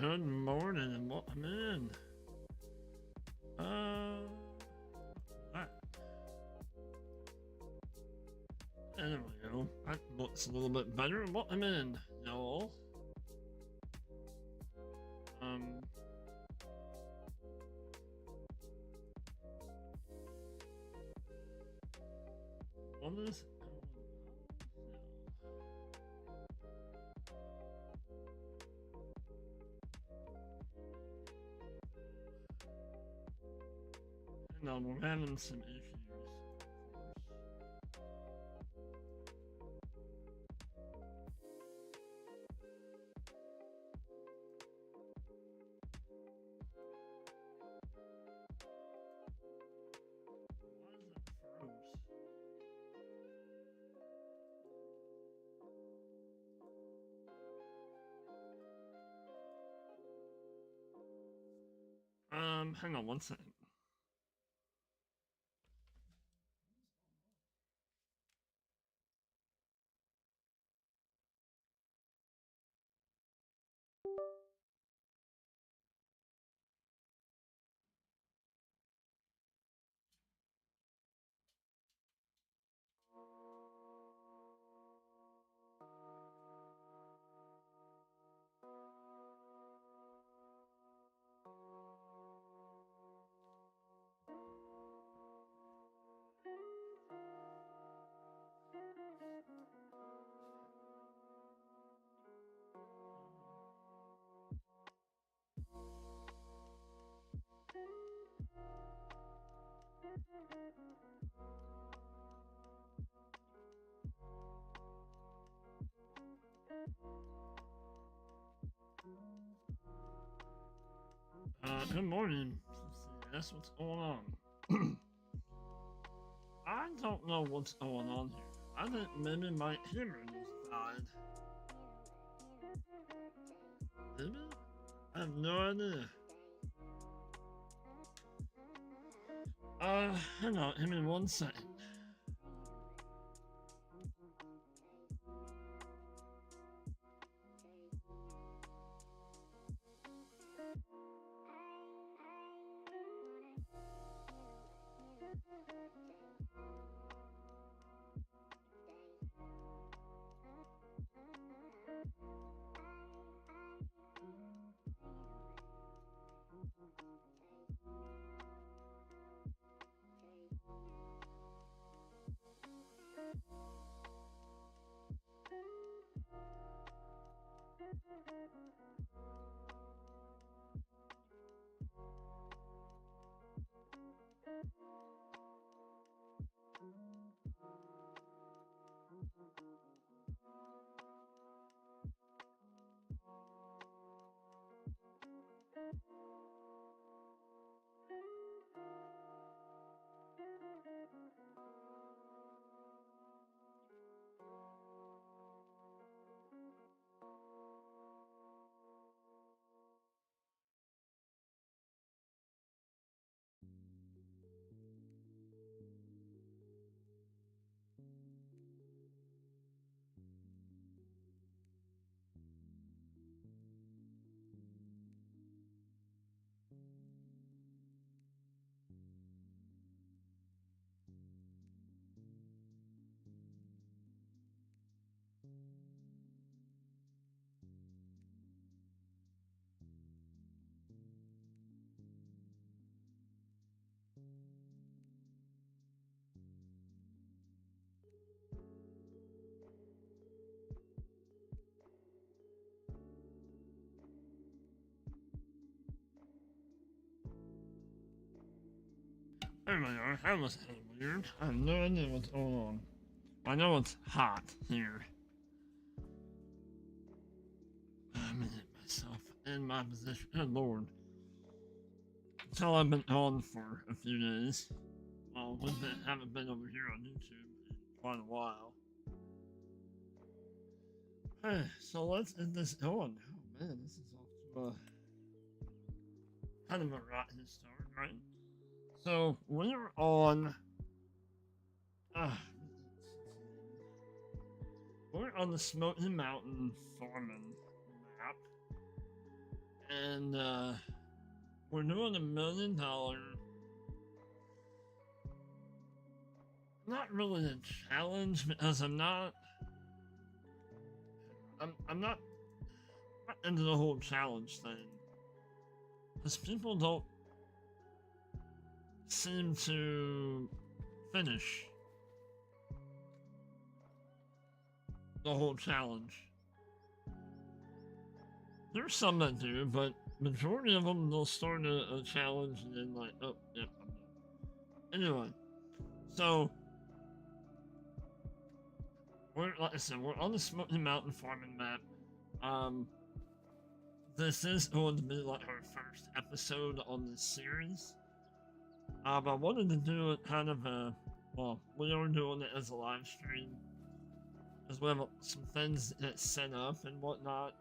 Good morning and welcome in. Alright. Anyway, that looks a little bit better. Welcome in, y'all. What is no, we're having some issues, of course. Why is it froze? Hang on one second. Good morning. That's what's going on. I don't know what's going on here. I think maybe my camera just died. Maybe? I have no idea. Hang on, give me 1 second. There we are. That was kind of weird. I have no idea what's going on. I know it's hot here. I'm gonna get myself in my position. Good lord. Until I've been on for a few days. Well, haven't been over here on YouTube in quite a while. So let's get this going. Oh man, this is off to a kind of a rotten start, right? So we're on we're on the Smoky Mountain farming map, and we're doing $1 million. Not really a challenge because I'm not into the whole challenge thing. Because people don't seem to finish the whole challenge. There's some that do, but majority of them, they'll start a challenge and then like, oh, yep, I'm done. Anyway, so like I said, we're on the Smoky Mountain farming map. This is going to be like our first episode on this series. I wanted to do it kind of well, we are doing it as a live stream. Because we have some things that set up and whatnot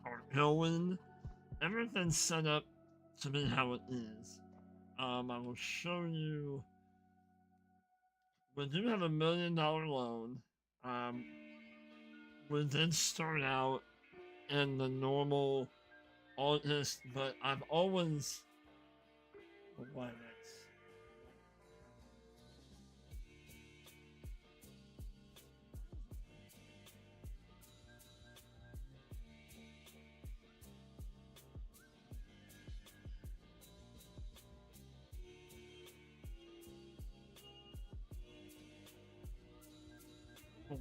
are going. Everything's set up to be how it is. I will show you. We do have $1 million loan. We did start out in the normal August, but I've always. Why that's.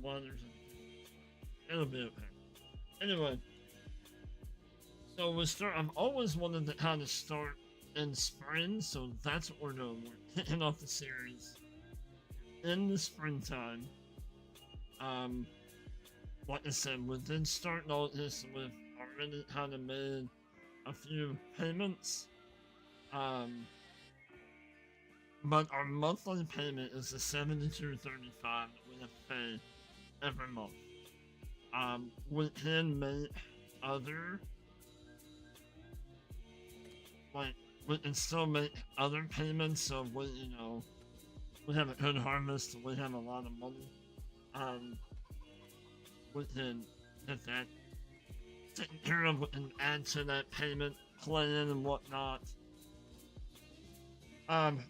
Why there's it'll be okay. Anyway, so I've always wanted to kind of start in spring, so that's what we're doing. We're kicking off the series in the springtime. Like I said, we did start in August. We've already kind of made a few payments. But our monthly payment is the $72.35 that we have to pay every month. We can make other, like, we can still make other payments, so we have a good harvest, we have a lot of money. We can get that taken care of and add to that payment plan and whatnot.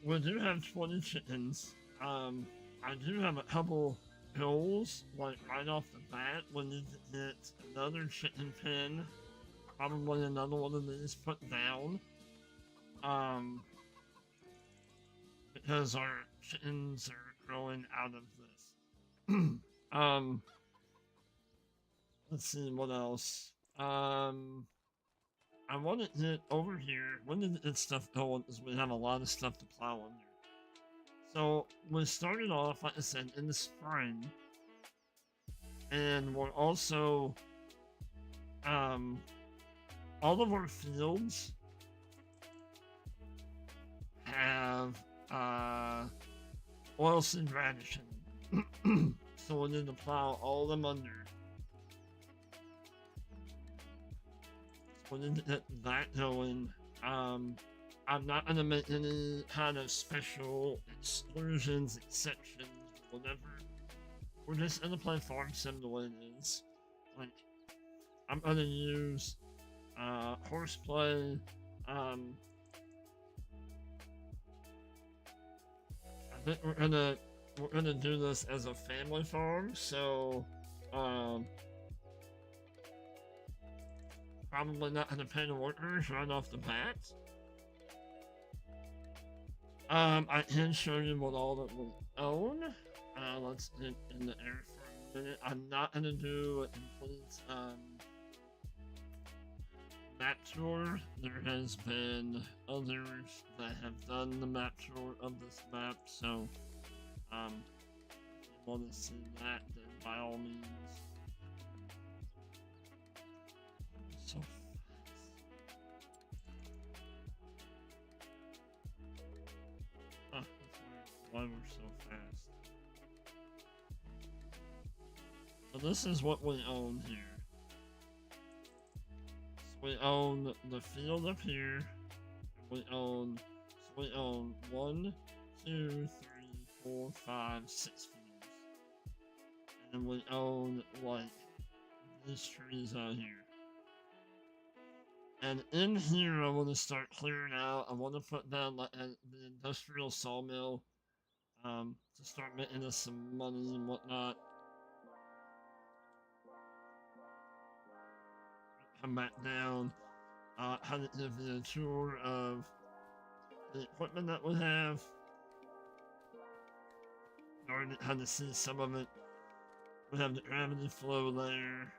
We do have 20 chickens. I do have a couple goals, like right off the bat. We need to get another chicken pen, probably another one of these put down. Because our chickens are growing out of this. Let's see what else. I want to get over here. We need to get stuff going because we have a lot of stuff to plow under. So we started off, like I said, in the spring, and we're also all of our fields have oilseed radish in them. So we need to plow all of them under. We need to get that going. I'm not gonna make any kind of special exclusions, exceptions, whatever. We're just gonna play Farm Sim the way it is. Like, I'm gonna use horseplay. I think we're gonna do this as a family farm, so probably not gonna pay the workers right off the bat. I can show you what all that we own. Let's get in the air for a minute. I'm not gonna do a complete map tour. There has been others that have done the map tour of this map, so if you want to see that, then by all means. So fast. That's why we're so fast. So this is what we own here. So we own the field up here. We own 1, 2, 3, 4, 5, 6 fields. And we own like these trees out here. And in here, I want to start clearing out. I want to put down like the industrial sawmill to start making us some money and whatnot. Come back down. How to give you a tour of the equipment that we have. Already had to see some of it. We have the gravity flow there.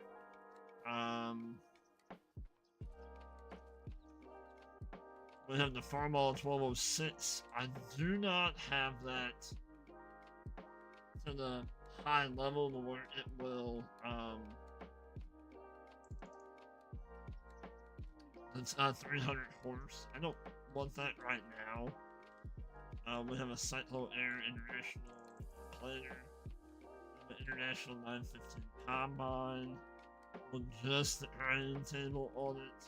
We have the Farmall 1206. I do not have that to the high level to where it will, it's 300 horse. I don't want that right now. We have a Cyclo Air International Planner, an International 915 Combine, with just the grinding table on it.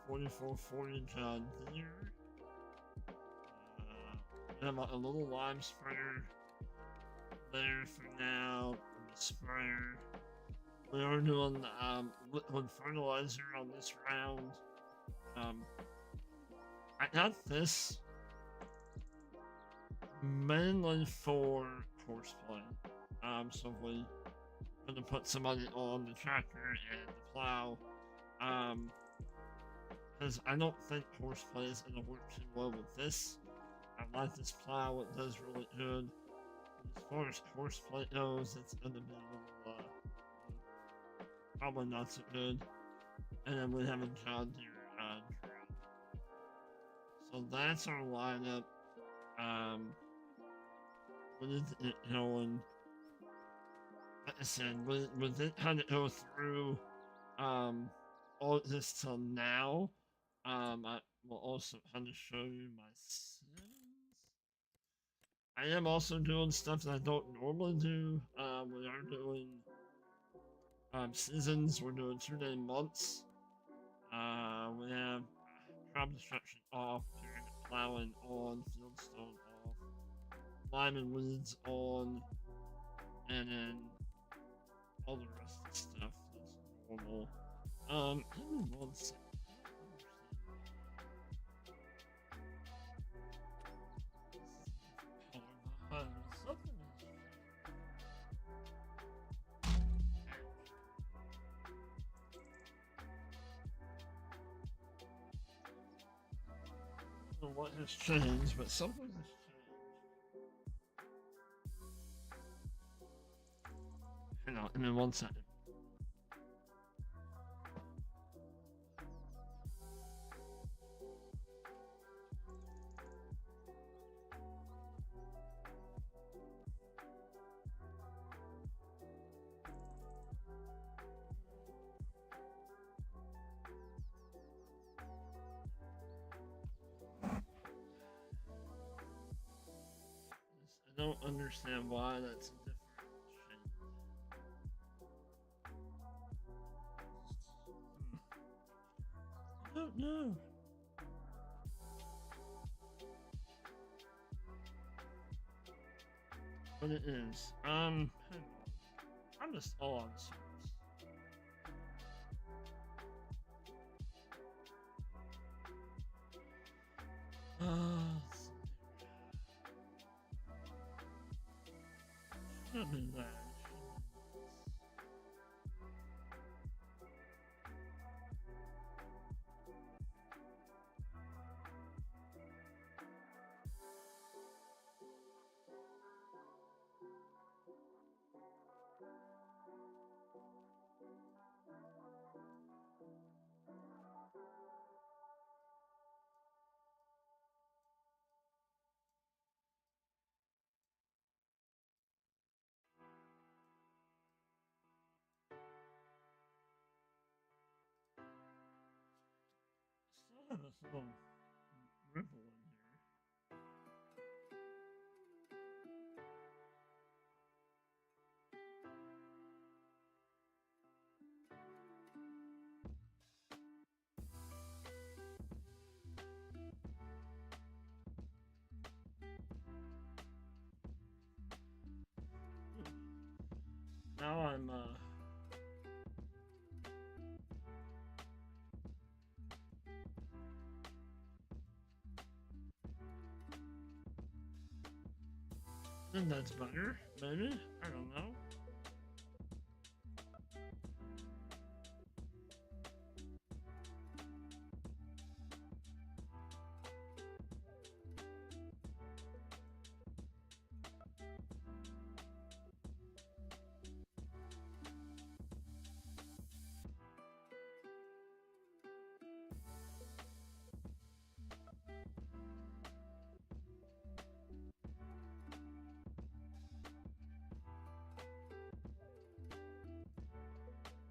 4440 John Deere. We have a little lime spreader there for now. The sprayer. We are doing liquid fertilizer on this round. I got this mainly for horseplay. So if we gonna put somebody on the tractor and the plow, because I don't think horseplay is gonna work too well with this. I like this plow; it does really good. As far as horseplay goes, it's gonna be a little probably not so good. And then we have a John Deere drill. So that's our lineup. We need to get going. Like I said, we did kind of go through all this till now. I will also kind of show you my settings. I am also doing stuff that I don't normally do. We are doing seasons. We're doing 2-day months. We have crop destruction off, period plowing on, fieldstone off, lime and weeds on, and then all the rest of the stuff that's normal. Give me one second. Something is. I don't know what has changed, but something has changed. Hang on, give me one second. I don't understand why that's a different shape. I don't know. But it is. Hang on. I'm just all on service. Should be that. Still have this little ripple in here. Now I'm think that's better, maybe? I don't know.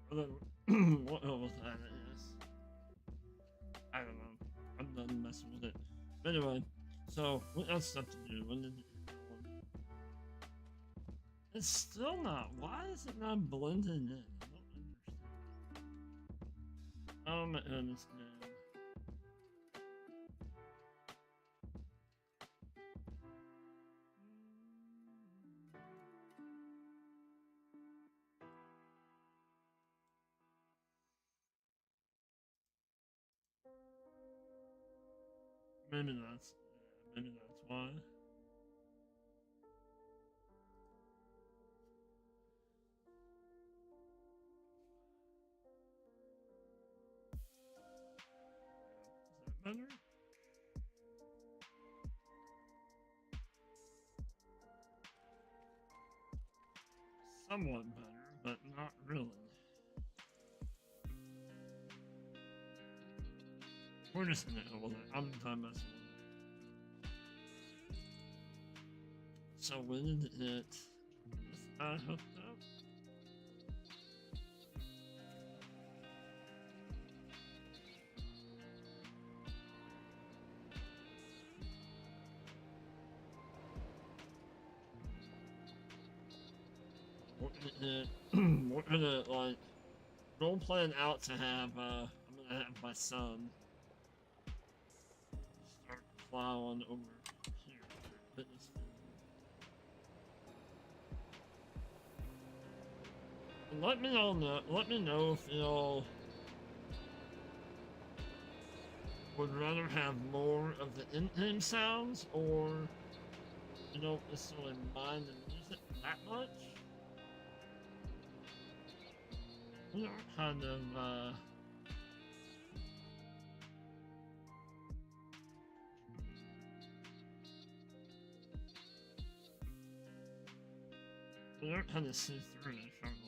But then, what was that? I don't know. I'm done messing with it. But anyway, so what else stuff to do? When did it's still not. Why is it not blending in? I don't understand. Oh my goodness, man. Maybe that's why. Is that better? Somewhat better, but not really. We're just gonna go with it. I'm done messing with it. So when did it is that hooked up? We're gonna like role plan out to have I'm gonna have my son start plowing over here to fitness field. And let me know if y'all would rather have more of the in-game sounds or you don't necessarily mind the music that much. We are kind of we are kind of see through it, aren't we?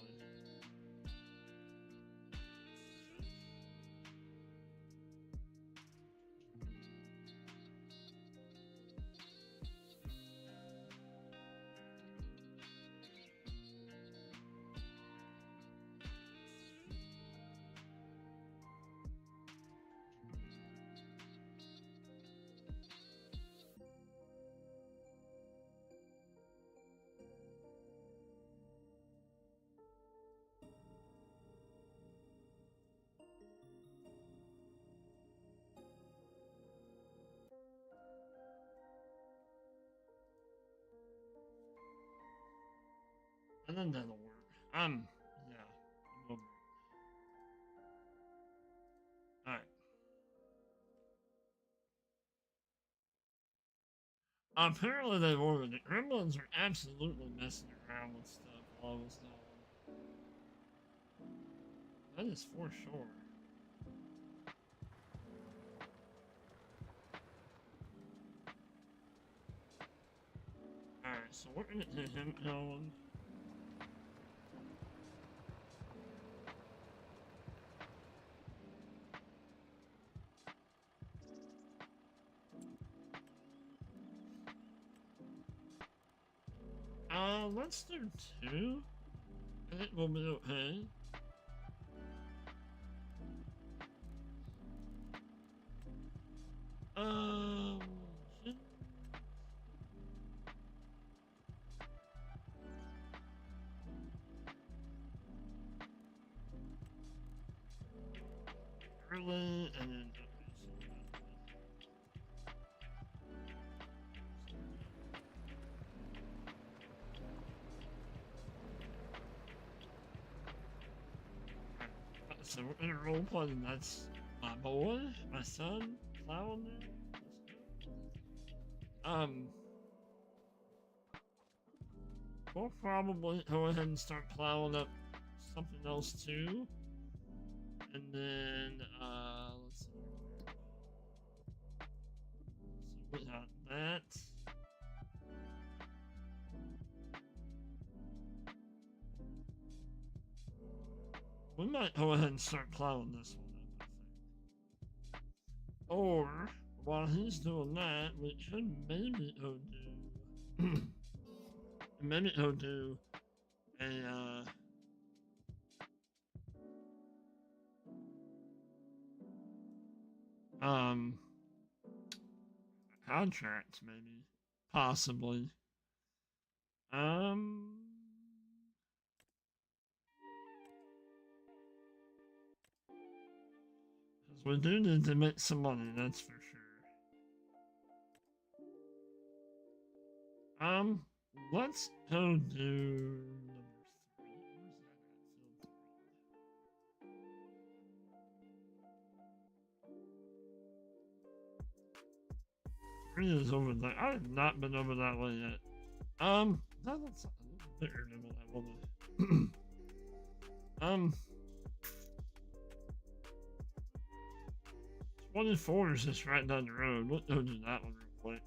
And then that'll work. Yeah, I'm over it. Alright. Apparently they ordered it. Gremlins are absolutely messing around with stuff while I was gone. That is for sure. Alright, so we're gonna get him going. Let's do 2. I think we'll be okay. Shit. Early, and then so we're gonna roleplay, and that's my boy, my son, plowing there. we'll probably go ahead and start plowing up something else too. And then, let's see. So we got that. We might go ahead and start plowing this one up, I think. Or, while he's doing that, we could maybe go do... maybe go do a, contract, maybe. Possibly. Um... Because we do need to make some money, that's for sure. Let's go do number 3. Where's that at? Field 3. 3 is over there. I have not been over that way yet. That's a little bigger than what I wanted. 24 is just right down the road. We'll go do that one real quick.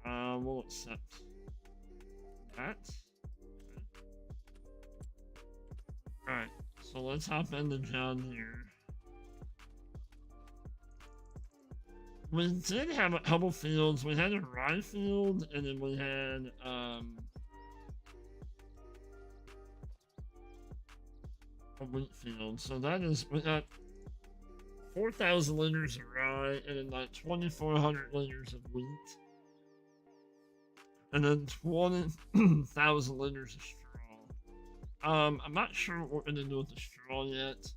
We'll accept that. Okay. Alright, so let's hop into John here. We did have a couple fields. We had a rye field, and then we had, a wheat field. So that is, we got 4,000 liters of rye, and then like 2,400 liters of wheat. And then 20,000 liters of straw. I'm not sure what we're gonna do with the straw yet.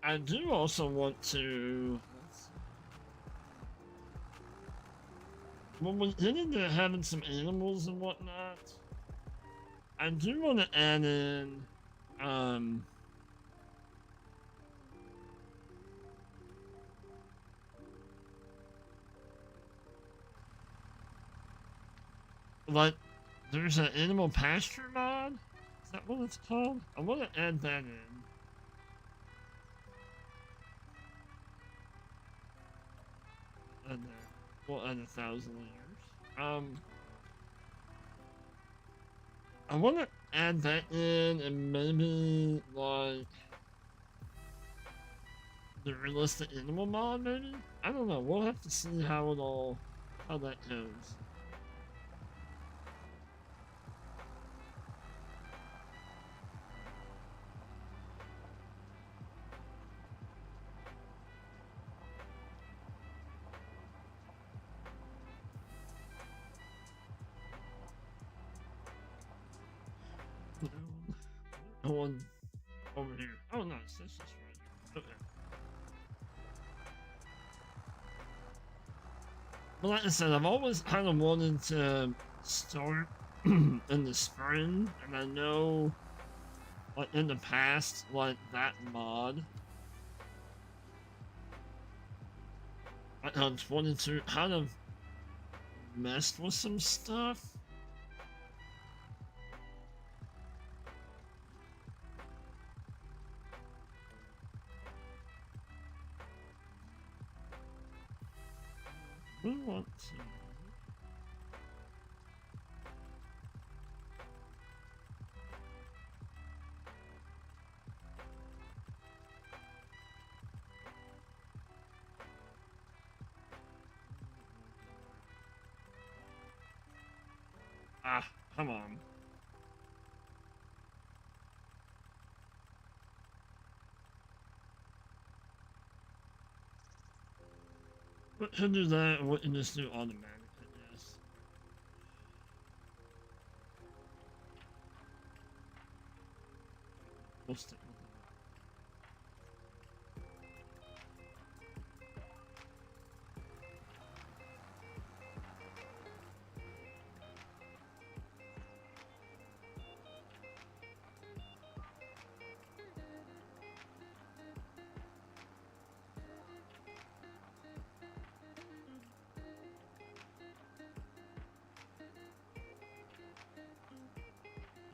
I do also want to. When we get into having some animals and whatnot, I do want to add in, like, there's an animal pasture mod? Is that what it's called? I want to add that in. And there. We'll add 1,000 liters. I want to add that in and maybe, like, the realistic animal mod, maybe? I don't know. We'll have to see how that goes. One over here. Oh, nice. That's just right here. Okay. But like I said, I've always kind of wanted to start in the spring, and I know, like, in the past, like, that mod, like, on 22, kind of messed with some stuff. We want to. Ah, come on. We can do that, and we can just do automatic, I guess. We'll stick with that.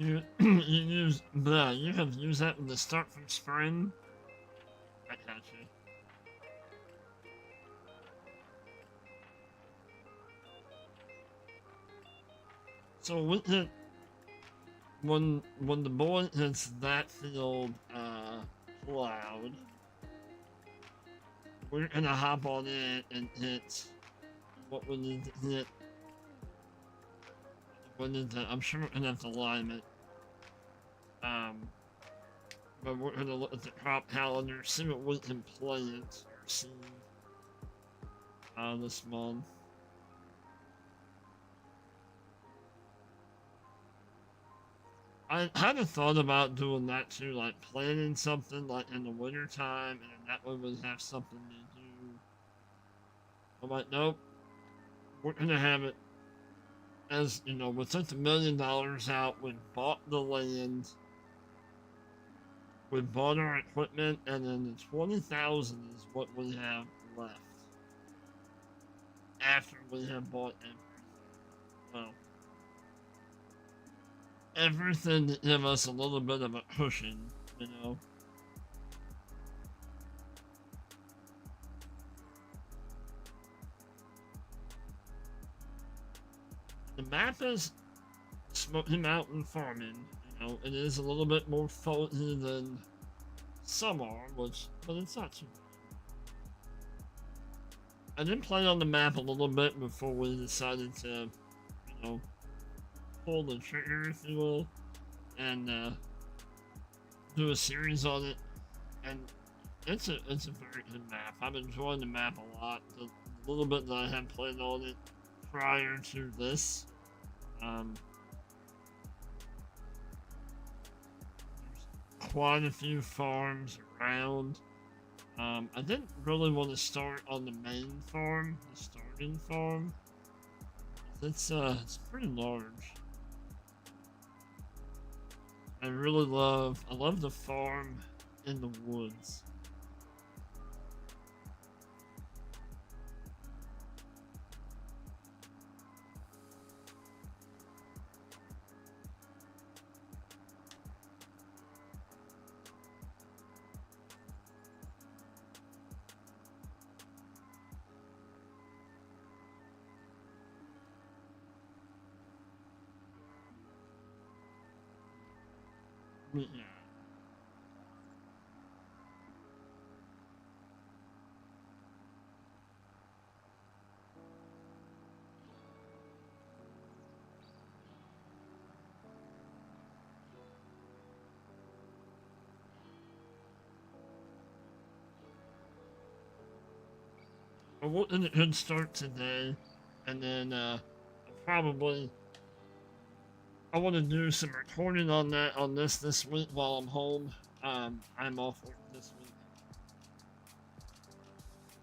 You you have used that in the start from spring. I got you. So with it, when the bullet hits that field cloud, we're gonna hop on it and hit what we need to hit. We need to, I'm sure we're gonna have to lime it. But we're gonna look at the crop calendar, see what we can plant or seed this month. I had a thought about doing that too, like planning something like in the winter time, and then that way we'd have something to do. I'm like, nope, we're gonna have it as, you know, we took the $1 million out, we bought the land, we bought our equipment, and then the 20,000 is what we have left after we have bought everything. Well, everything to give us a little bit of a cushion, you know. The map is Smoky Mountain Farming, you know, it is a little bit more faulty than some are, but it's not too bad. I did play on the map a little bit before we decided to, you know, pull the trigger, if you will, and do a series on it. And it's a very good map. I'm enjoying the map a lot. The little bit that I had played on it prior to this, there's quite a few farms around. I didn't really want to start on the main farm, the starting farm. It's pretty large. I love the farm in the woods. Yeah. I wanted a good start today, and then probably I want to do some recording on this week while I'm home. I'm off work this week,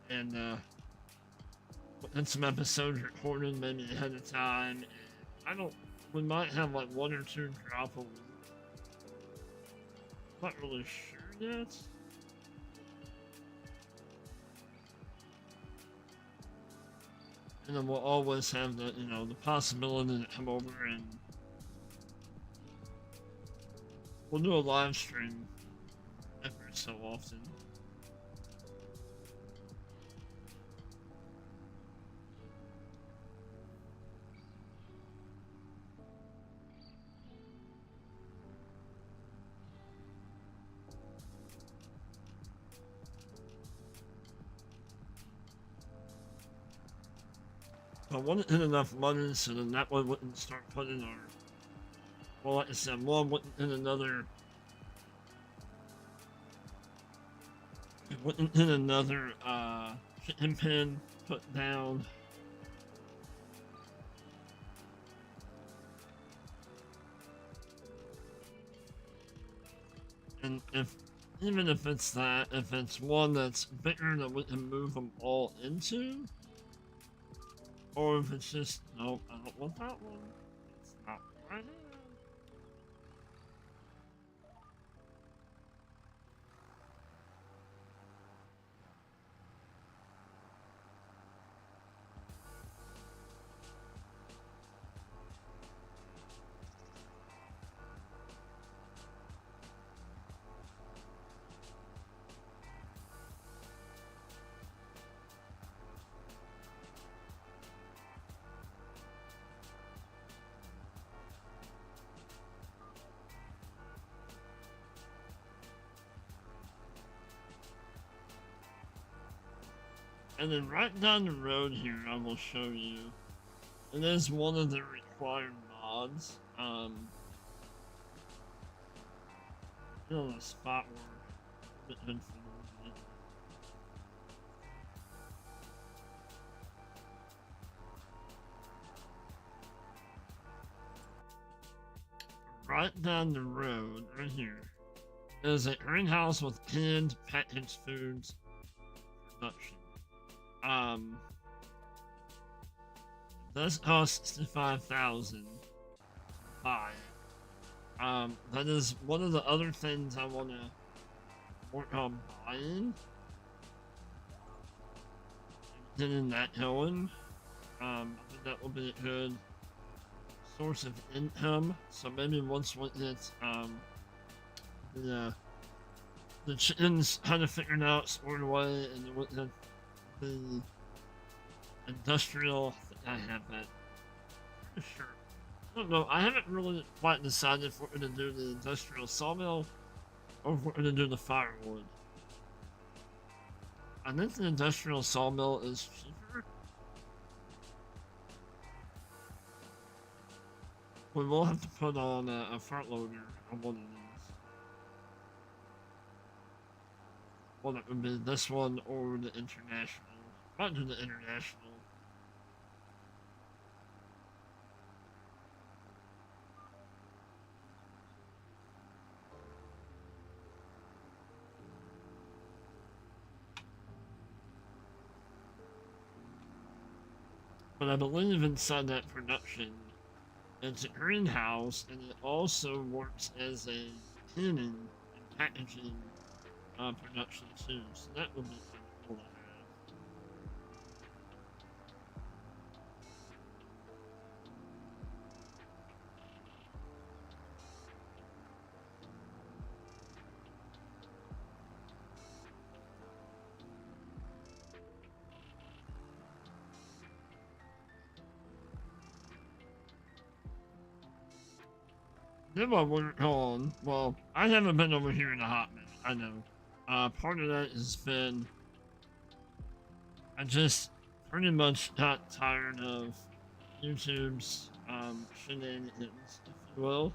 and putting some episodes recorded maybe ahead of time. I don't. We might have like one or two drop a week. Not really sure yet. And then we'll always have the, you know, the possibility to come over and we'll do a live stream every so often. I wanted in enough money so then that way wouldn't start putting our, well, like I said, one wouldn't in another, it wouldn't in another chicken pen put down. And even if it's that, if it's one that's bigger that we can move them all into, or if it's just, nope, I don't want that one. It's not right now. And then right down the road here, I will show you. It is one of the required mods. You know, the spot where it's been filmed. Right down the road, right here, is a greenhouse with canned packaged foods production. Um, this costs 65,000 to buy. That is one of the other things I want to work on buying. Getting that going. I think that will be a good source of income. So maybe once we get the chickens kind of figured out, squared away, and the industrial. I have that. Pretty sure. I don't know. I haven't really quite decided if we're gonna do the industrial sawmill or if we're gonna do the firewood. I think the industrial sawmill is cheaper. We will have to put on a front loader on one of these. Well, that would be this one or the international. Might do the international. But I believe inside that production, it's a greenhouse, and it also works as a canning and packaging production too. So that would be kind of cool to have. Then what we're on, well, I haven't been over here in a hot minute, I know. Part of that has been, I just pretty much got tired of YouTube's shenanigans, if you will.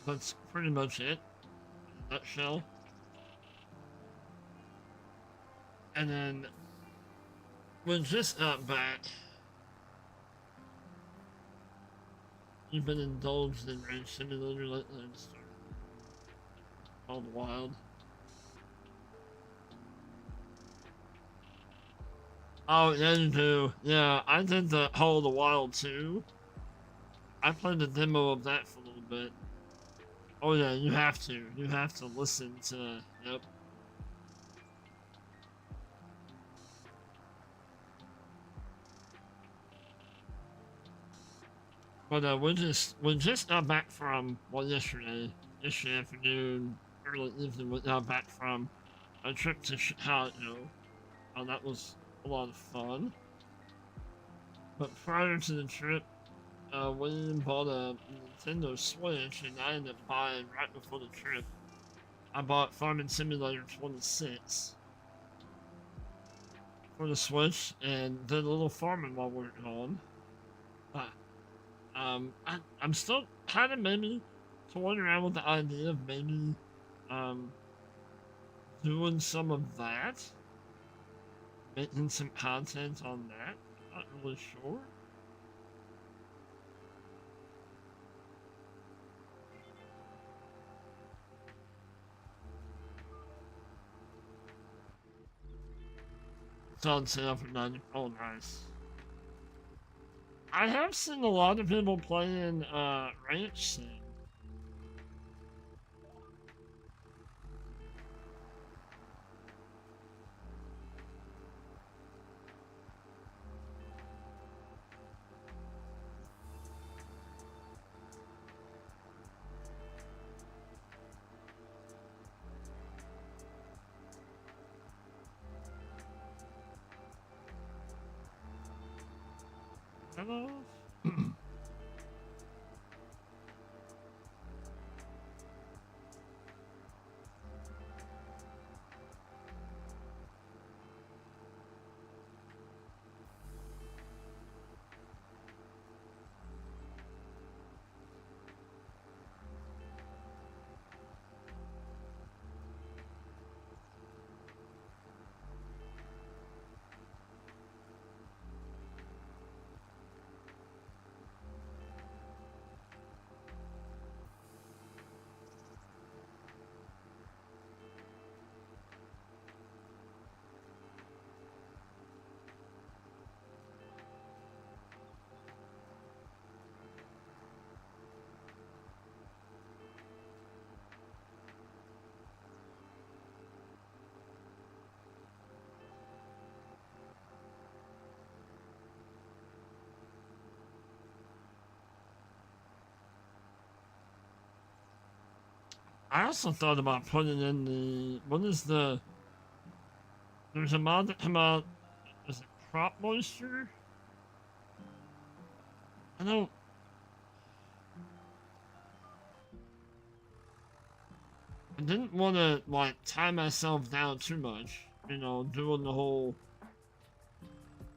That's pretty much it, in a nutshell. And then, we just got back. You've been indulged in Ranch Simulator lately and started called Wild. Oh, yeah, you do. Yeah, I did the Call of the Wild too. I played the demo of that for a little bit. Oh yeah, you have to. You have to listen to. Yep. But we just got back from yesterday afternoon, early evening. We got back from a trip to Chicago. Oh, that was a lot of fun. But prior to the trip, we bought a Nintendo Switch, and I ended up buying right before the trip. I bought Farming Simulator 26 for the Switch and did a little farming while we were gone. I'm still kind of maybe toying around with the idea of maybe um, doing some of that, making some content on that. Not really sure. It's on sale for 90. Oh, nice. I have seen a lot of people playing Ranch Sim. Hello? I also thought about putting in the, what is the, there's a mod that came out, is it crop moisture? I don't, I didn't want to, like, tie myself down too much, you know, doing the whole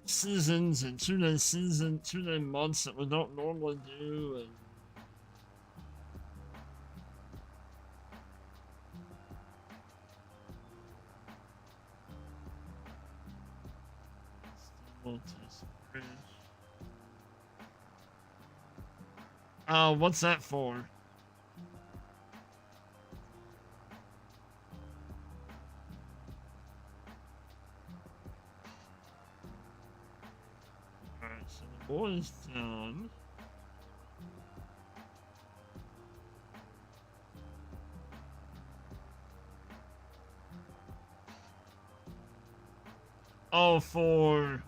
seasons and 2-day season, 2-day months that we don't normally do, and what's that for? Alright, so the boy's done. Oh, for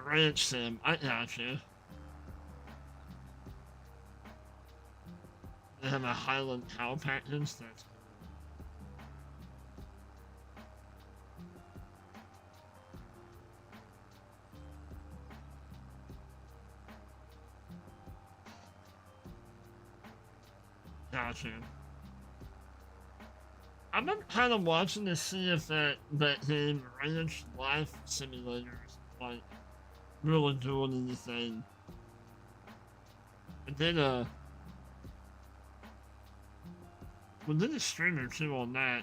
ranch sim. I gotcha. They have a Highland cow package. That's gotcha. I've been kind of watching to see if that game Ranch Life Simulators like really doing anything. I did we did a stream or two on that.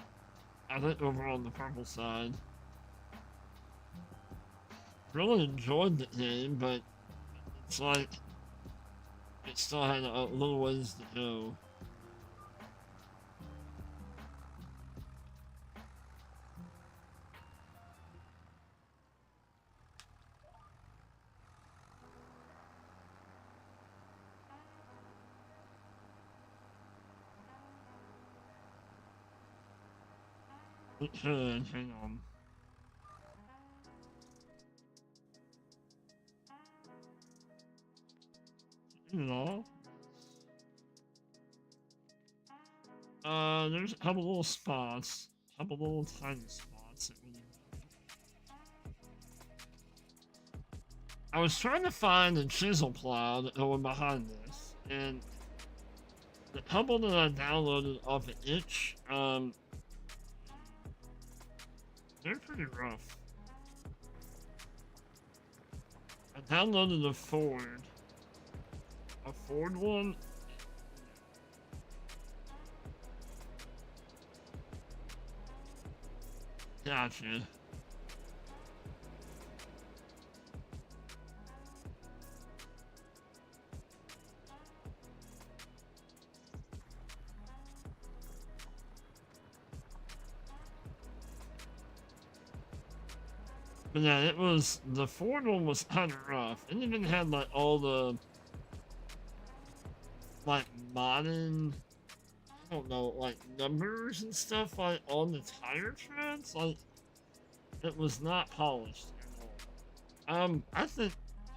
I think over on the purple side. Really enjoyed the game, but it's like it still had a little ways to go. It should, hang on. You know. There's a couple little spots. A couple little tiny spots that we I was trying to find a chisel plow that went behind this, and the couple that I downloaded off of itch, they're pretty rough. I downloaded a Ford one. Gotcha. But yeah, the Ford one was kind of rough. It even had like all the, like modern, I don't know, like numbers and stuff like on the tire treads. Like, it was not polished at all. I think,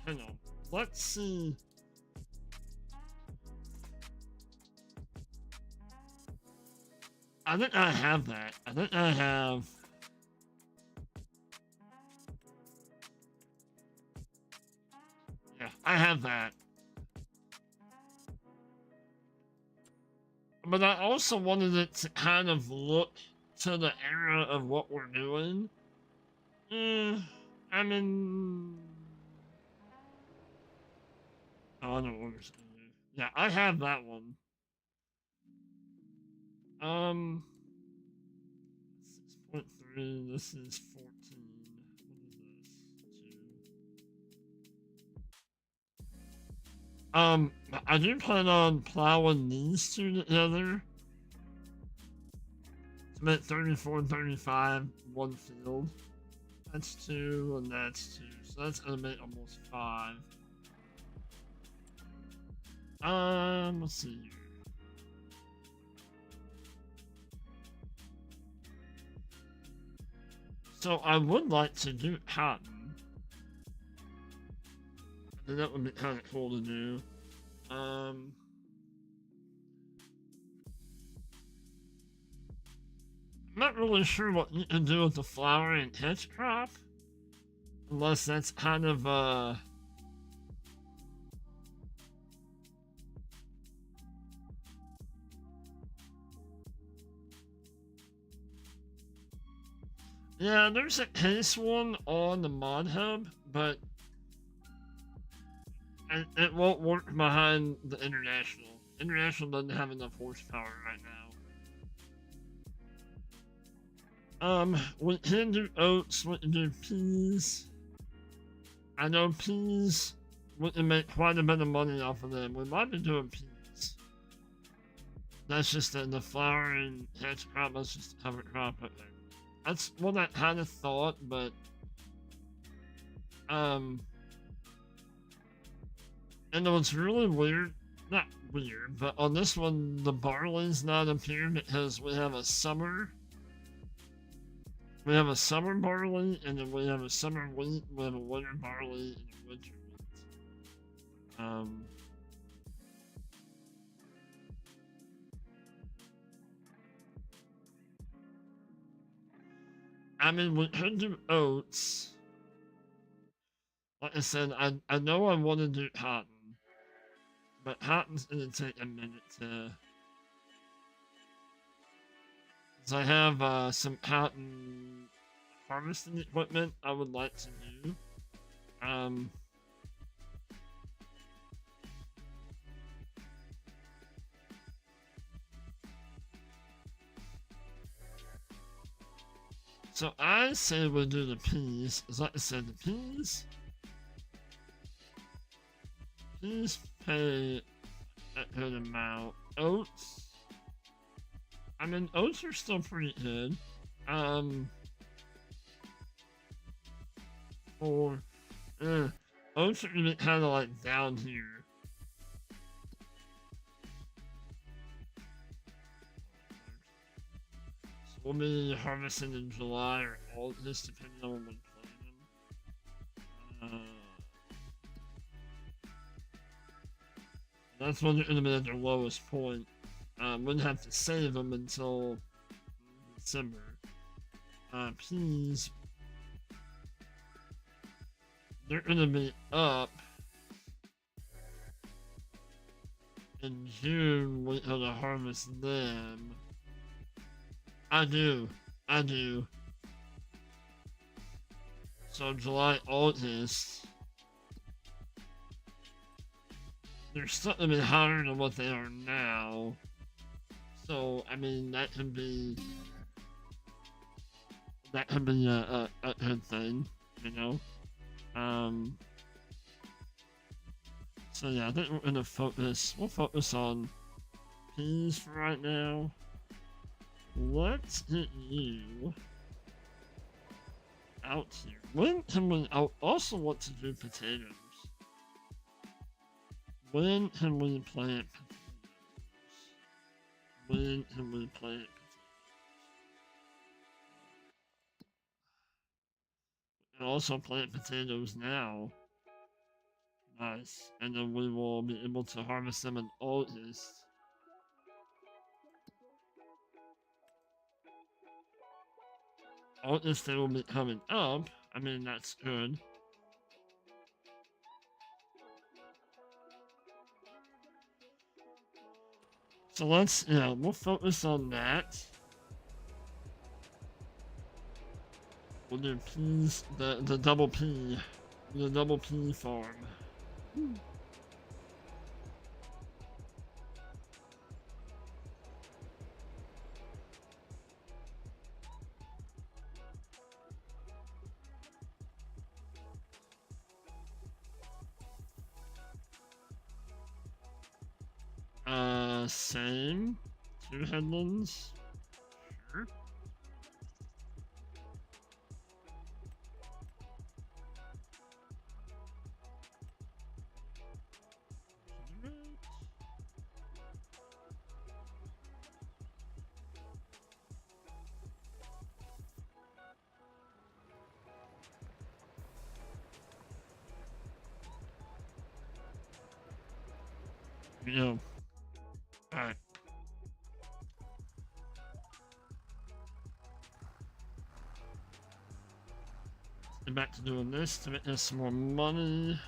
hang on, let's see. I think I have that. I think I have. Yeah, I have that. But I also wanted it to kind of look to the era of what we're doing. I mean, oh, I don't know what we're gonna do. Yeah, I have that one. 6.3. This is 14. What is this? 2. I do plan on plowing these two together to make 34 and 35 one field. That's 2 and that's 2, so that's gonna make almost 5. Let's see here. So I would like to do cotton. I think that would be kind of cool to do. I'm not really sure what you can do with the flower and hedge crop, unless that's kind of yeah, there's a case one on the mod hub, but it won't work behind the international. International doesn't have enough horsepower right now. We can do oats, we can do peas. I know peas, we can make quite a bit of money off of them. We might be doing peas. That's just the flower and hedge crop, that's just a cover crop. That's what I kind of thought, but and it was really weird. Not weird, but on this one, the barley's not appearing because we have a summer. We have a summer barley, and then we have a summer wheat. We have a winter barley and a winter wheat. I mean, we could do oats. Like I said, I know I want to do cotton, but cotton's gonna take a minute to. Cause I have some cotton harvesting equipment I would like to do. So I say we do the peas. As like I said, the peas pay a good amount. Oats. I mean, oats are still pretty good. For oats are gonna be kind of like down here. So we'll be harvesting in July or August, depending on when we plant them. That's when they're gonna be at their lowest point. Wouldn't have to save them until December. Peas, they're gonna be up in June. Wait till to harvest them. I do. So July, August. They're still gonna be higher than what they are now. So I mean that can be a good thing, you know. So yeah, I think we're gonna focus. We'll focus on peas for right now. Let's get you out here. When can we? I also want to do potatoes. When can we plant potatoes? When can we plant potatoes? We can also plant potatoes now. Nice. And then we will be able to harvest them in August. August they will be coming up. I mean, that's good. So let's, we'll focus on that. We'll do peas, the double P, the double P farm. Same. 2 headlands. Sure. Yeah. Alright. Get back to doing this to make us some more money.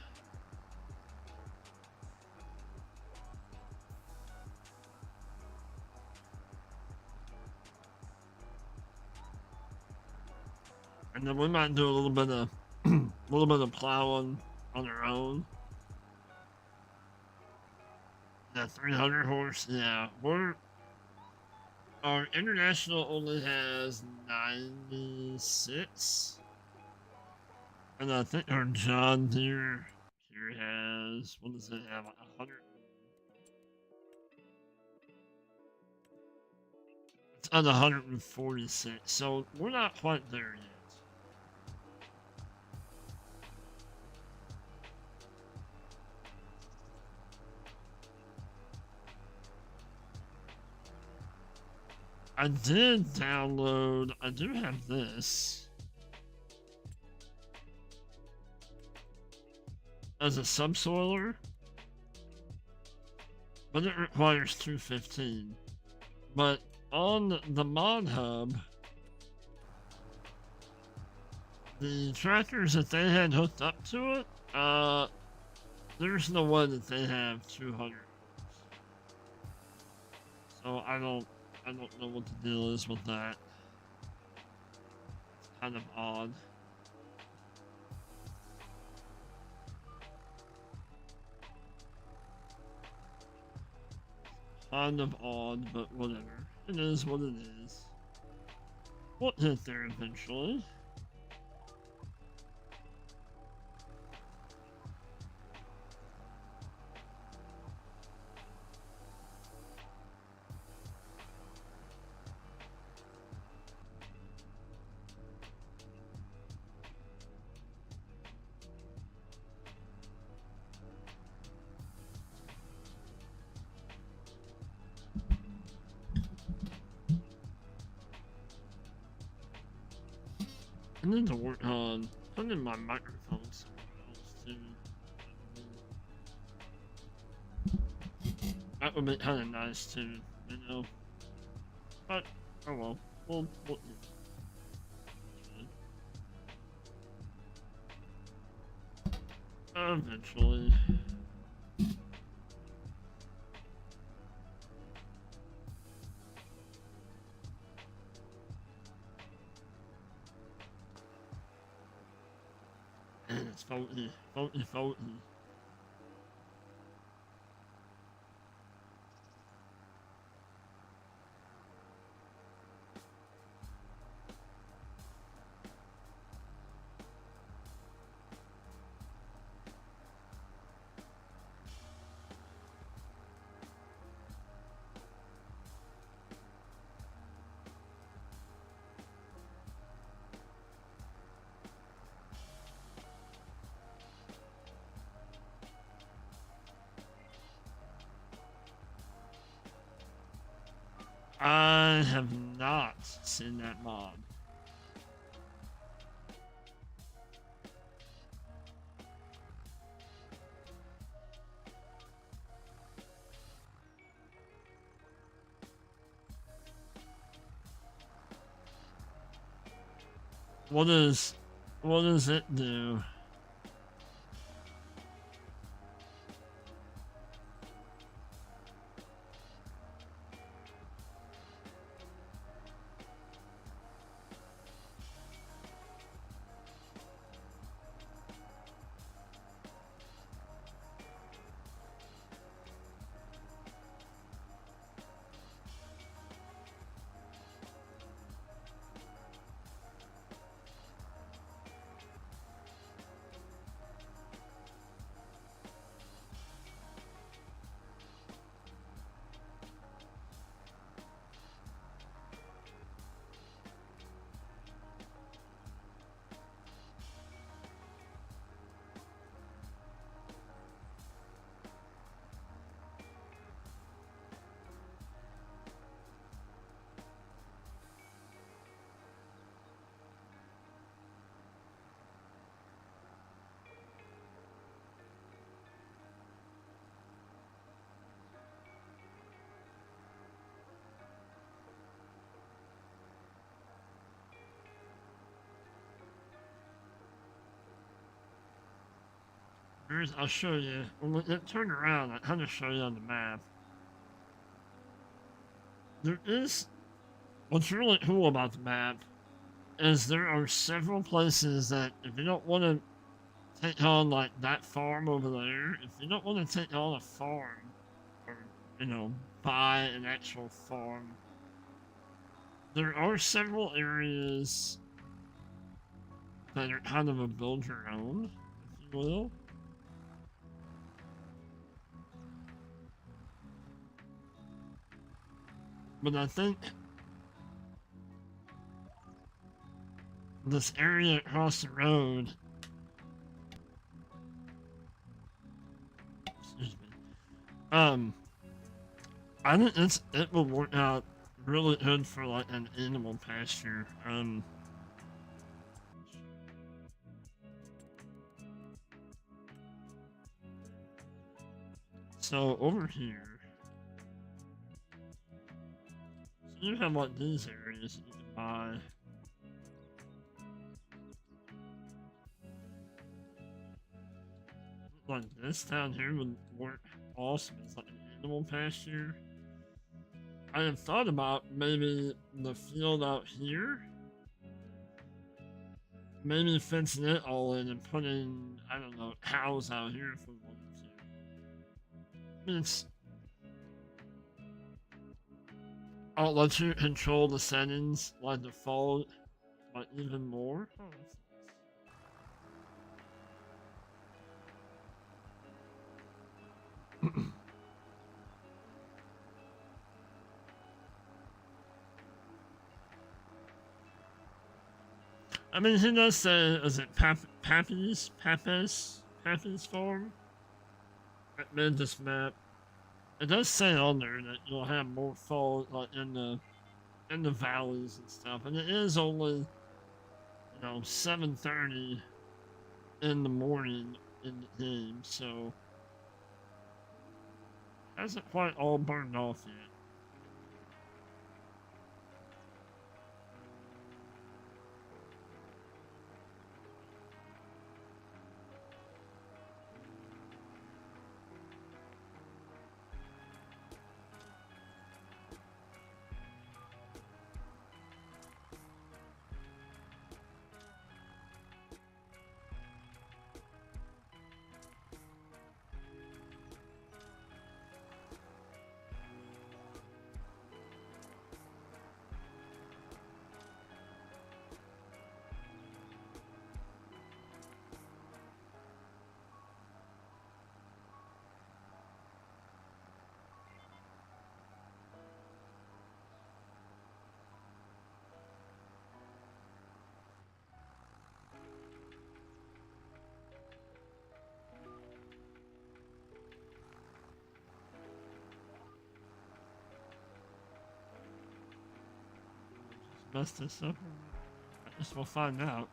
And then we might do a little bit of plowing on our own. That 300 horse, yeah. Our international only has 96. And I think our John Deere here has, what does it have, 100? It's on 146, so we're not quite there yet. I did download, I do have this as a subsoiler, but it requires 215. But on the mod hub, the tractors that they had hooked up to it, there's no way that they have 200. So I don't know what the deal is with that. It's kind of odd. Kind of odd, but whatever. It is what it is. We'll get there eventually. I need to work on putting my microphone somewhere else too. That would be kind of nice too, you know. But oh well, we'll eventually. And it's faulty. I have not seen that mod. What does it do? I'll show you. When we get turned around, I kind of show you on the map. There is, what's really cool about the map is there are several places that if you don't want to take on like that farm over there, if you don't want to take on a farm or, you know, buy an actual farm, there are several areas that are kind of a build your own, if you will. But I think this area across the road, excuse me, I think it will work out really good for like an animal pasture. So over here, so you have like these areas that you can buy. Like this down here would work awesome as like an animal pasture. I have thought about maybe the field out here, maybe fencing it all in and putting, I don't know, cows out here if we wanted to. I mean, I'll let you control the settings by default, but even more. Oh, that's nice. I mean, he does say, is it Pappy's farm? That made this map. It does say on there that you'll have more fall like in the valleys and stuff, and it is only, you know, 7:30 in the morning in the game, so hasn't quite all burned off yet. Mess this up. I guess we'll find out.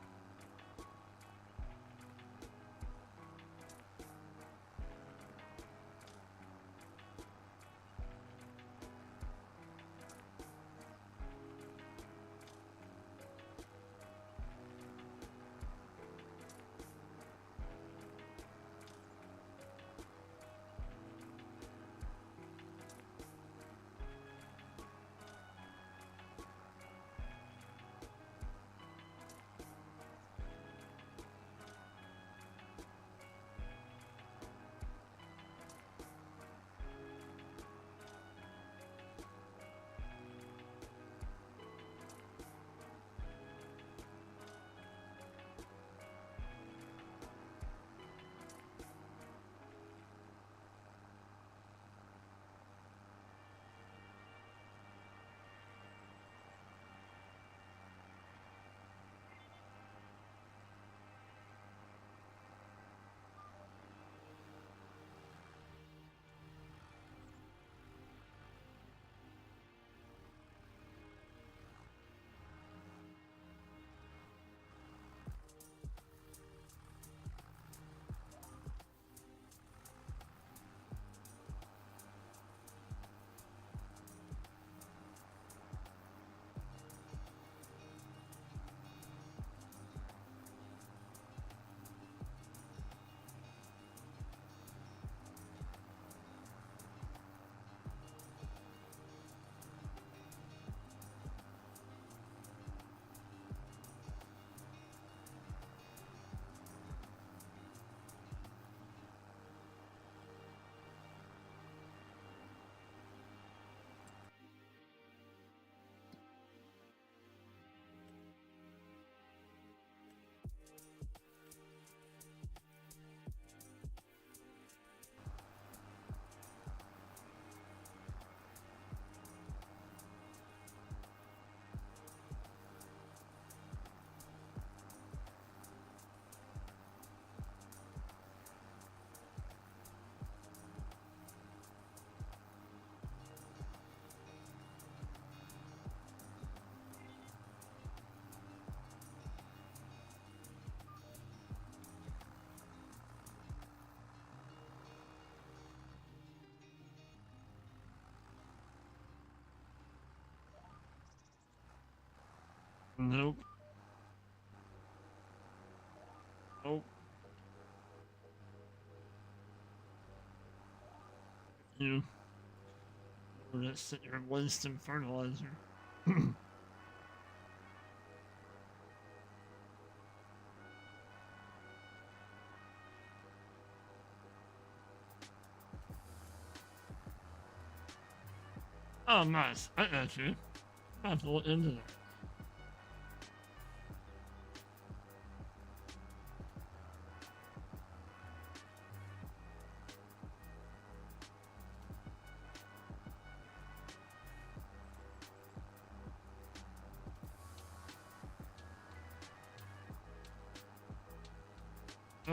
Nope. Nope. You. We're just sitting here wasting fertilizer. Oh, nice. I got you. I have to look into that.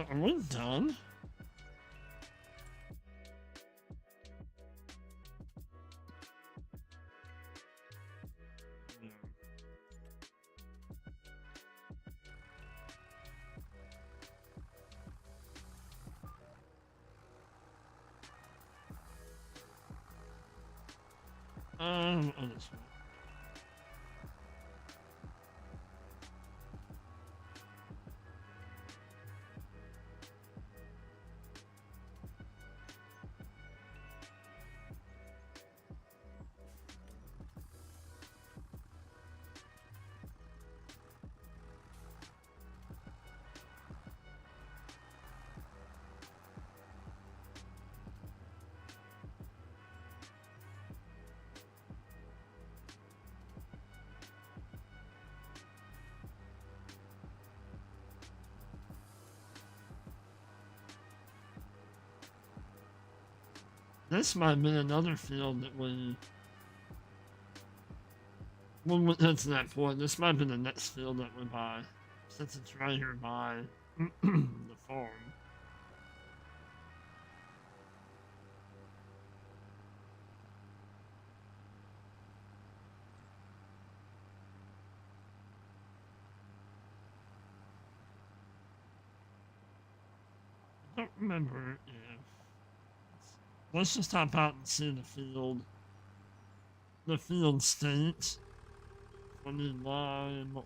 Are we done? Oh, this one. This might have been another field that we. When we get to that point, this might have been the next field that we buy. Since it's right here by the farm. I don't remember if. Let's just hop out and see the field. The field state. I need lime or.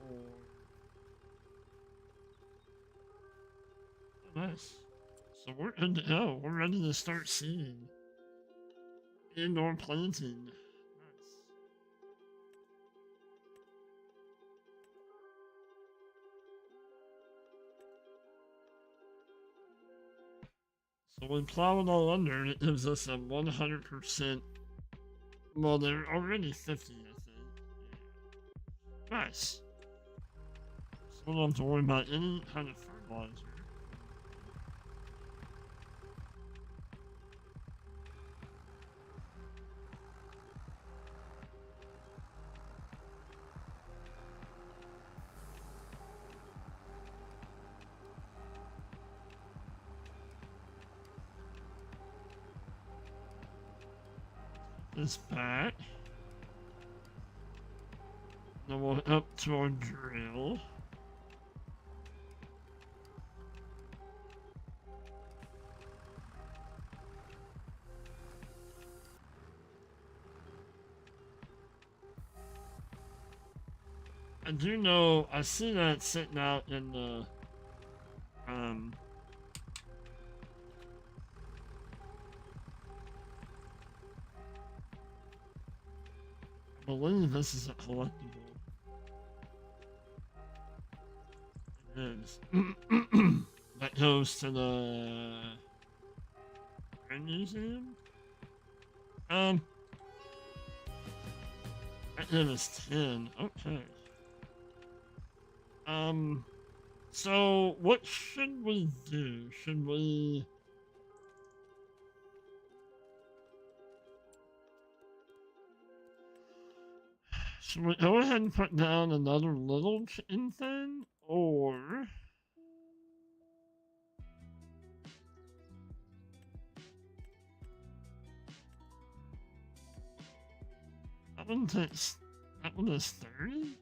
Oh, nice. So we're good to go. We're ready to start seeding. Indoor planting. Nice. So we plow it all under and it gives us a 100%. Well, they're already 50, I think. Yeah. Nice. So we don't have to worry about any kind of fertilizer. This back. Then we'll up to our drill. I do know, I see that sitting out in the, I believe this is a collectible. It is. That goes to the Grand Museum? That is 10, okay. So what should we do? Should we... Should we go ahead and put down another little chicken thing? Or... That one takes... That one is 30?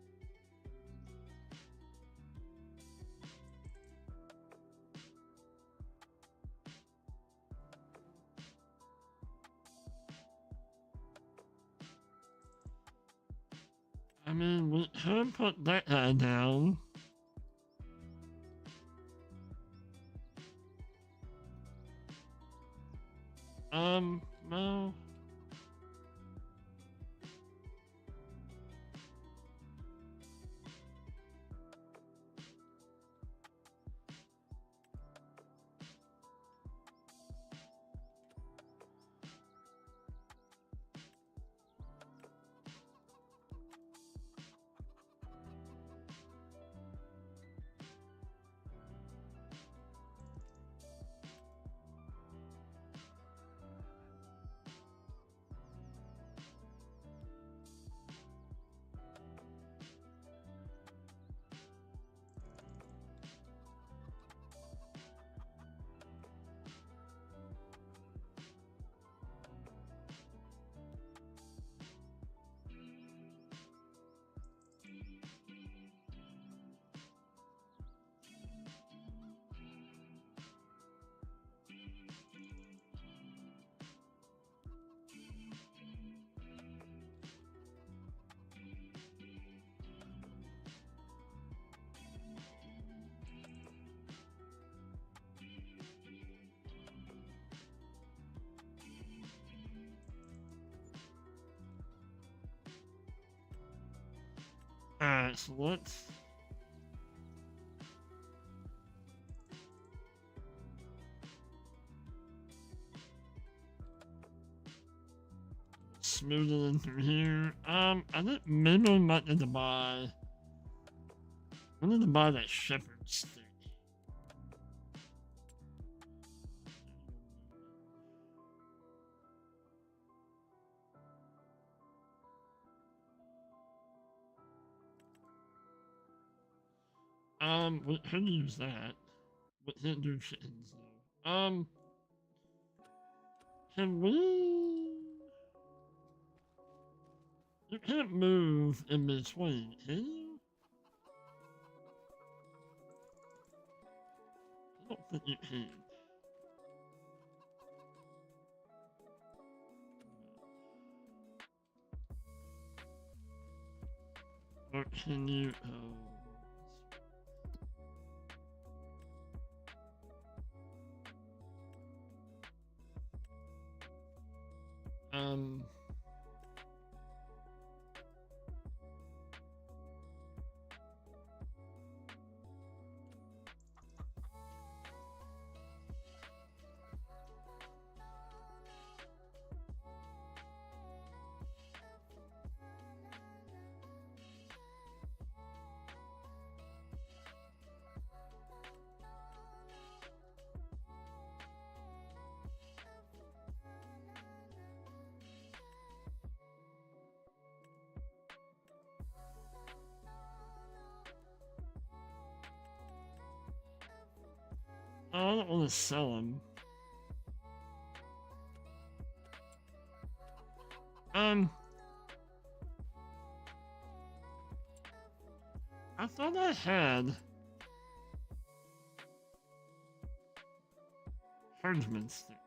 I mean, we could put that guy down. No. Alright, so let's... smooth it in through here. I think maybe we might need to buy... I need to buy that shepherd stick. We could use that. We can't do chickens though. Can we... You can't move in between, can you? I don't think you can. Or can you... I don't want to sell them. I thought I had herdsman stick.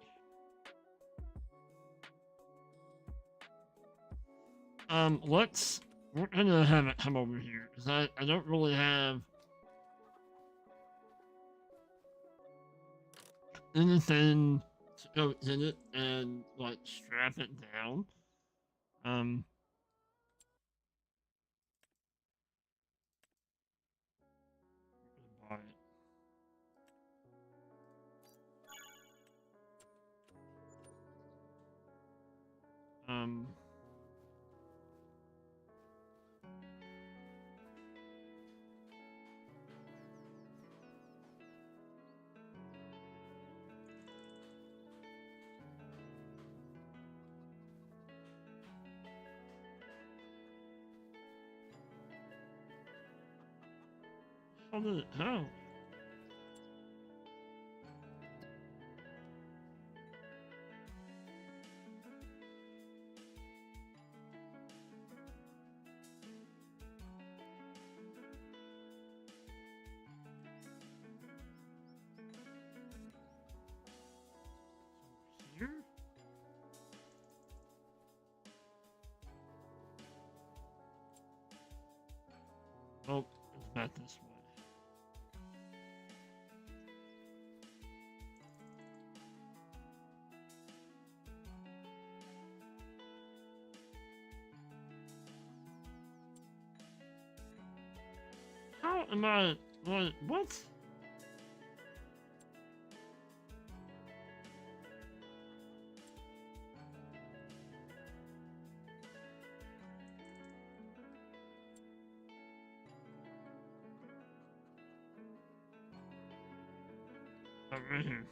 We're gonna have it come over here because I don't really have anything to go in it and like strap it down. Buy it. How did it? How? Here? that this way. How am I? What? Oh, right here.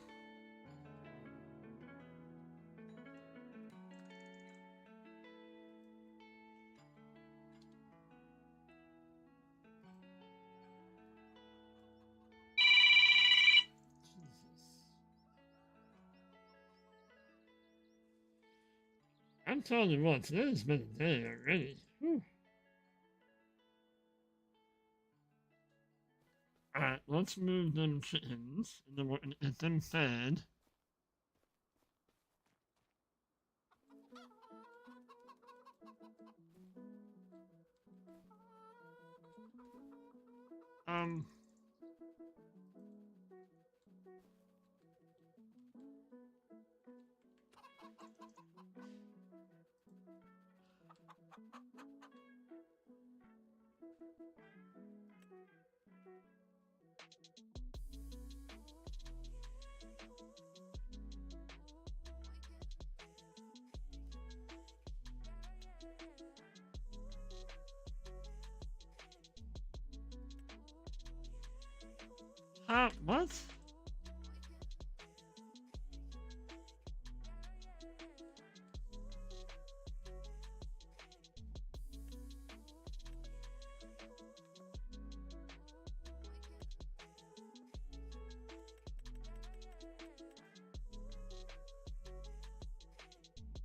Jesus. I'm telling you what, today's been a day already. Whew. Alright, let's move them chickens, and then we're gonna get them fed. Um, what?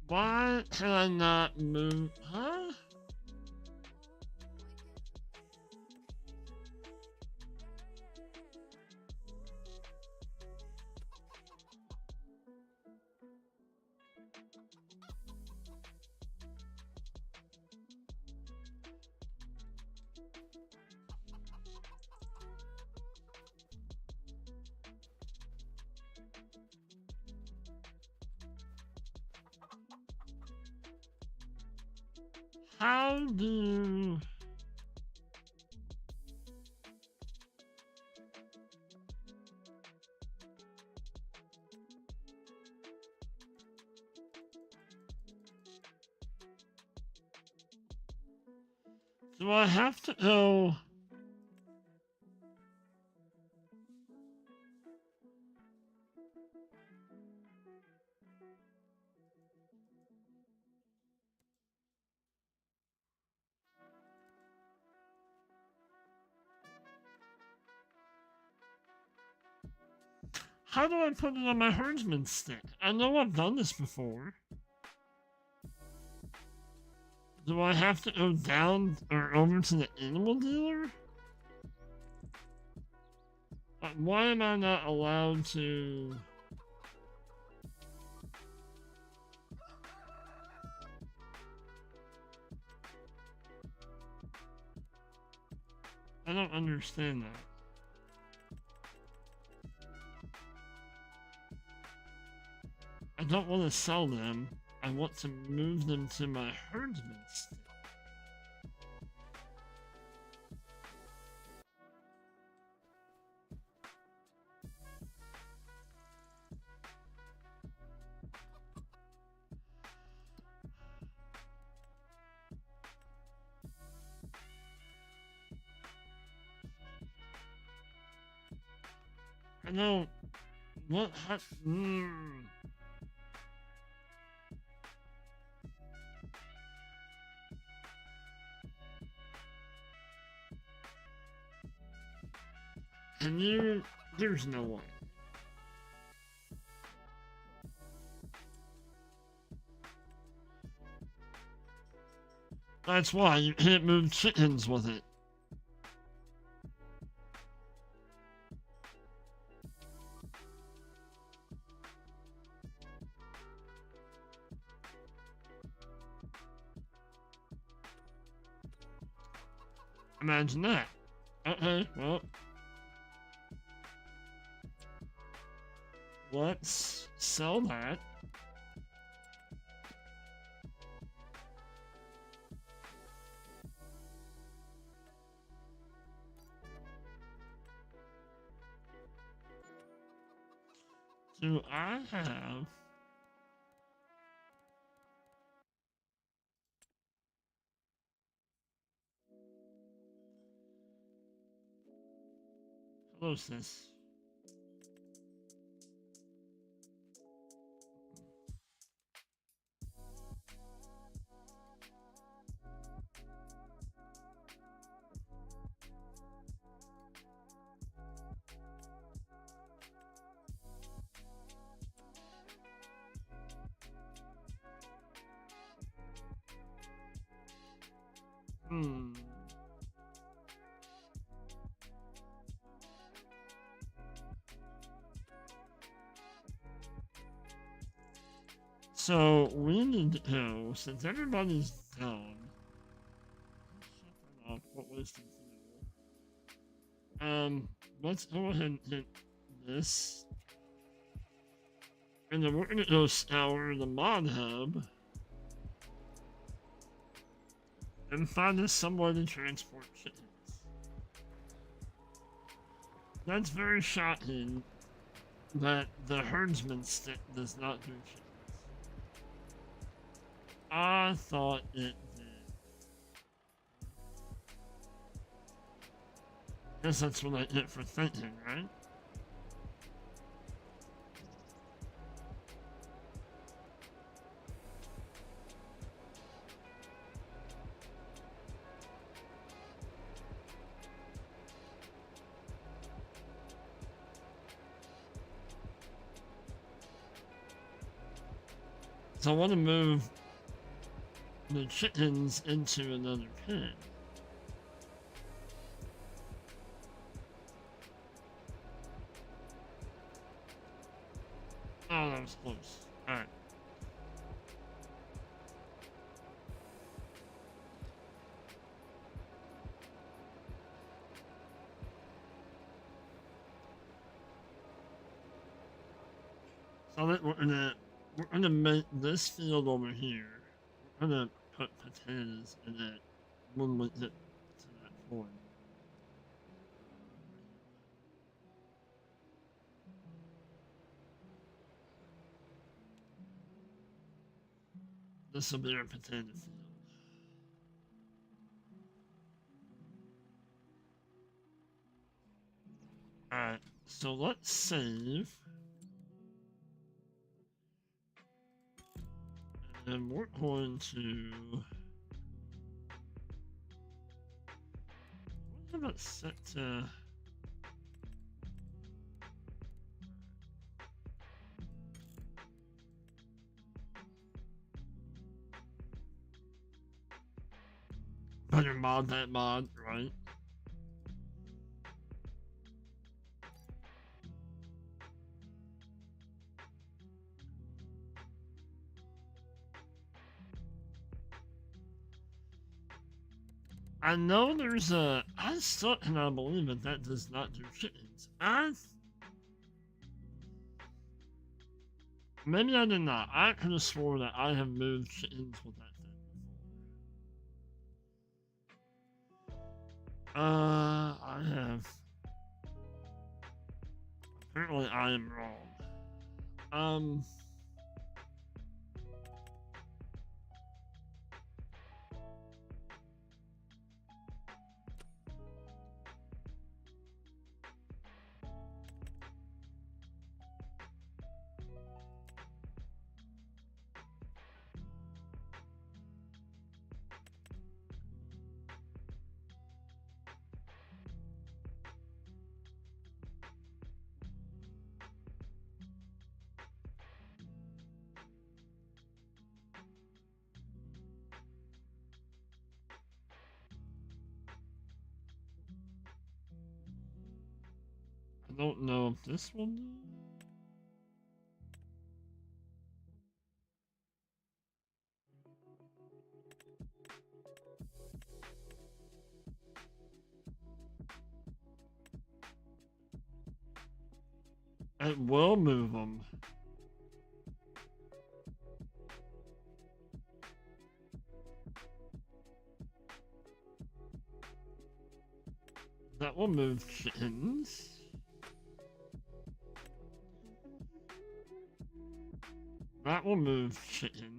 Why can I not move? Huh? How do... Do I have to go... How do I put it on my herdsman stick? I know I've done this before. Do I have to go down or over to the animal dealer? Why am I not allowed to... I don't understand that. I don't want to sell them. I want to move them to my herdsman stick. I don't... What? Can you... There's no way. That's why you can't move chickens with it. Imagine that. Okay, well, let's sell that. Do I have... Hello, sis. Hmm. So, we need to know, since everybody's down, what was the deal? Let's go ahead and hit this. And then we're gonna go scour the mod hub and find us somewhere to transport chickens. That's very shocking that the herdsman stick does not do chickens. I thought it did. Guess that's what I get for thinking, right? So I want to move the chickens into another pen. Oh, that was close. Alright. So that we're gonna make this field over here. We're gonna put potatoes in it when we get to that point. This will be our potato field. Alright, so let's save. And we're going to... What about set to... Better mod that mod, right? I know there's a... I still cannot believe it. That does not do chickens. Maybe I did not. I could have sworn that I have moved chickens with that thing before. I have... Apparently I am wrong. I don't know if this will do. It will move them. That will move chickens. That will move chickens.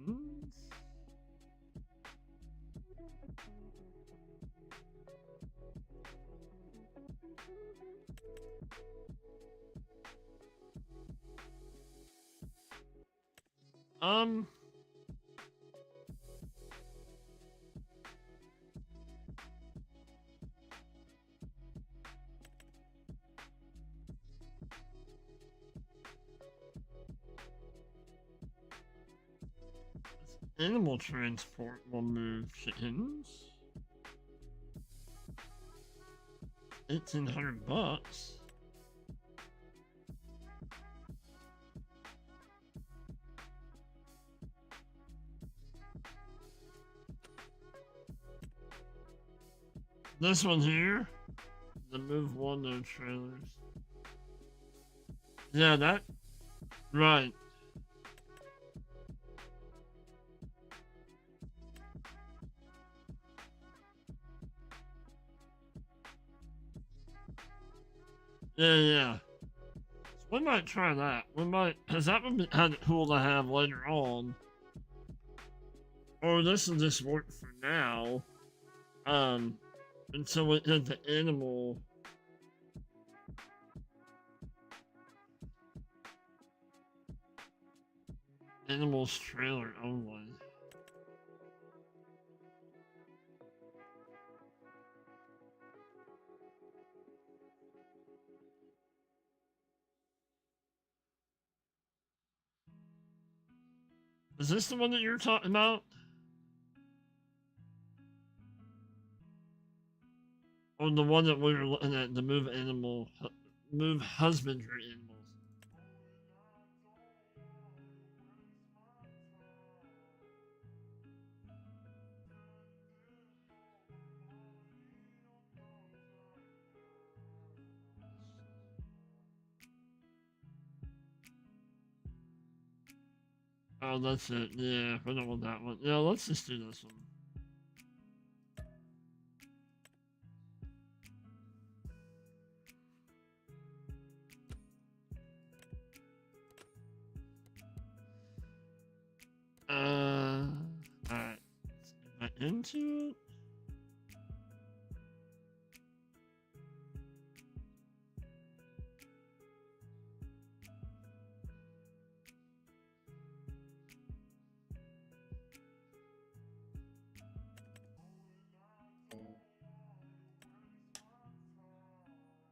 Animal transport will move chickens. $1,800. This one here, the move one no trailers. Yeah, that right. Yeah. So we might try that. We might, because that would be kind of cool to have later on. Or this will just work for now. Until we get the animals trailer only. Is this the one that you're talking about? Or the one that we were looking at, the move husbandry animals? Oh, that's it. Yeah, we don't want that one. Yeah, let's just do this one. Alright. Let's get back into it.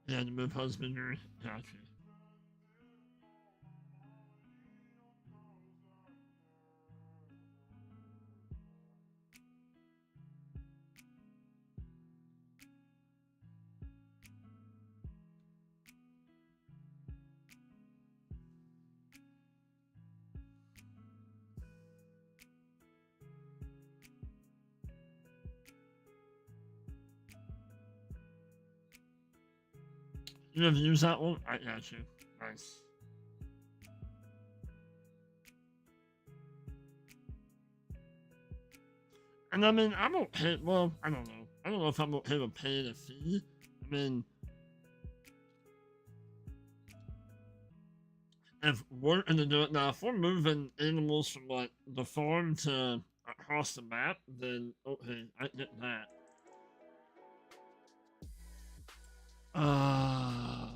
Yeah, to move husbandry. Gotcha. You have used that one? I got you. Nice. And I mean, I'm okay. Well, I don't know. I don't know if I'm okay with paying a fee. I mean, if we're gonna do it now, if we're moving animals from like the farm to across the map, then okay, I get that. Uh,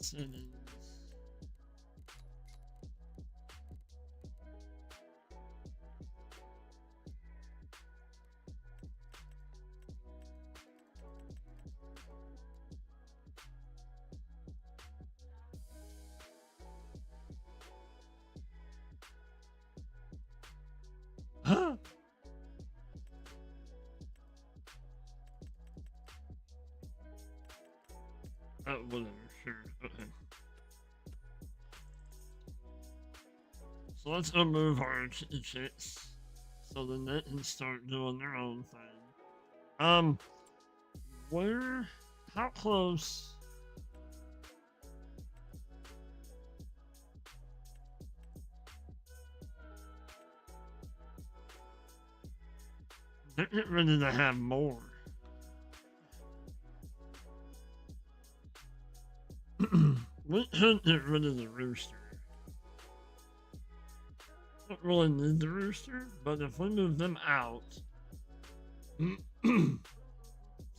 settings. Huh? Whatever, sure. Okay. So let's go move our chicks so then they can start doing their own thing. Where? How close? They're getting ready to have more. We could get rid of the rooster. Don't really need the rooster, but if we move them out,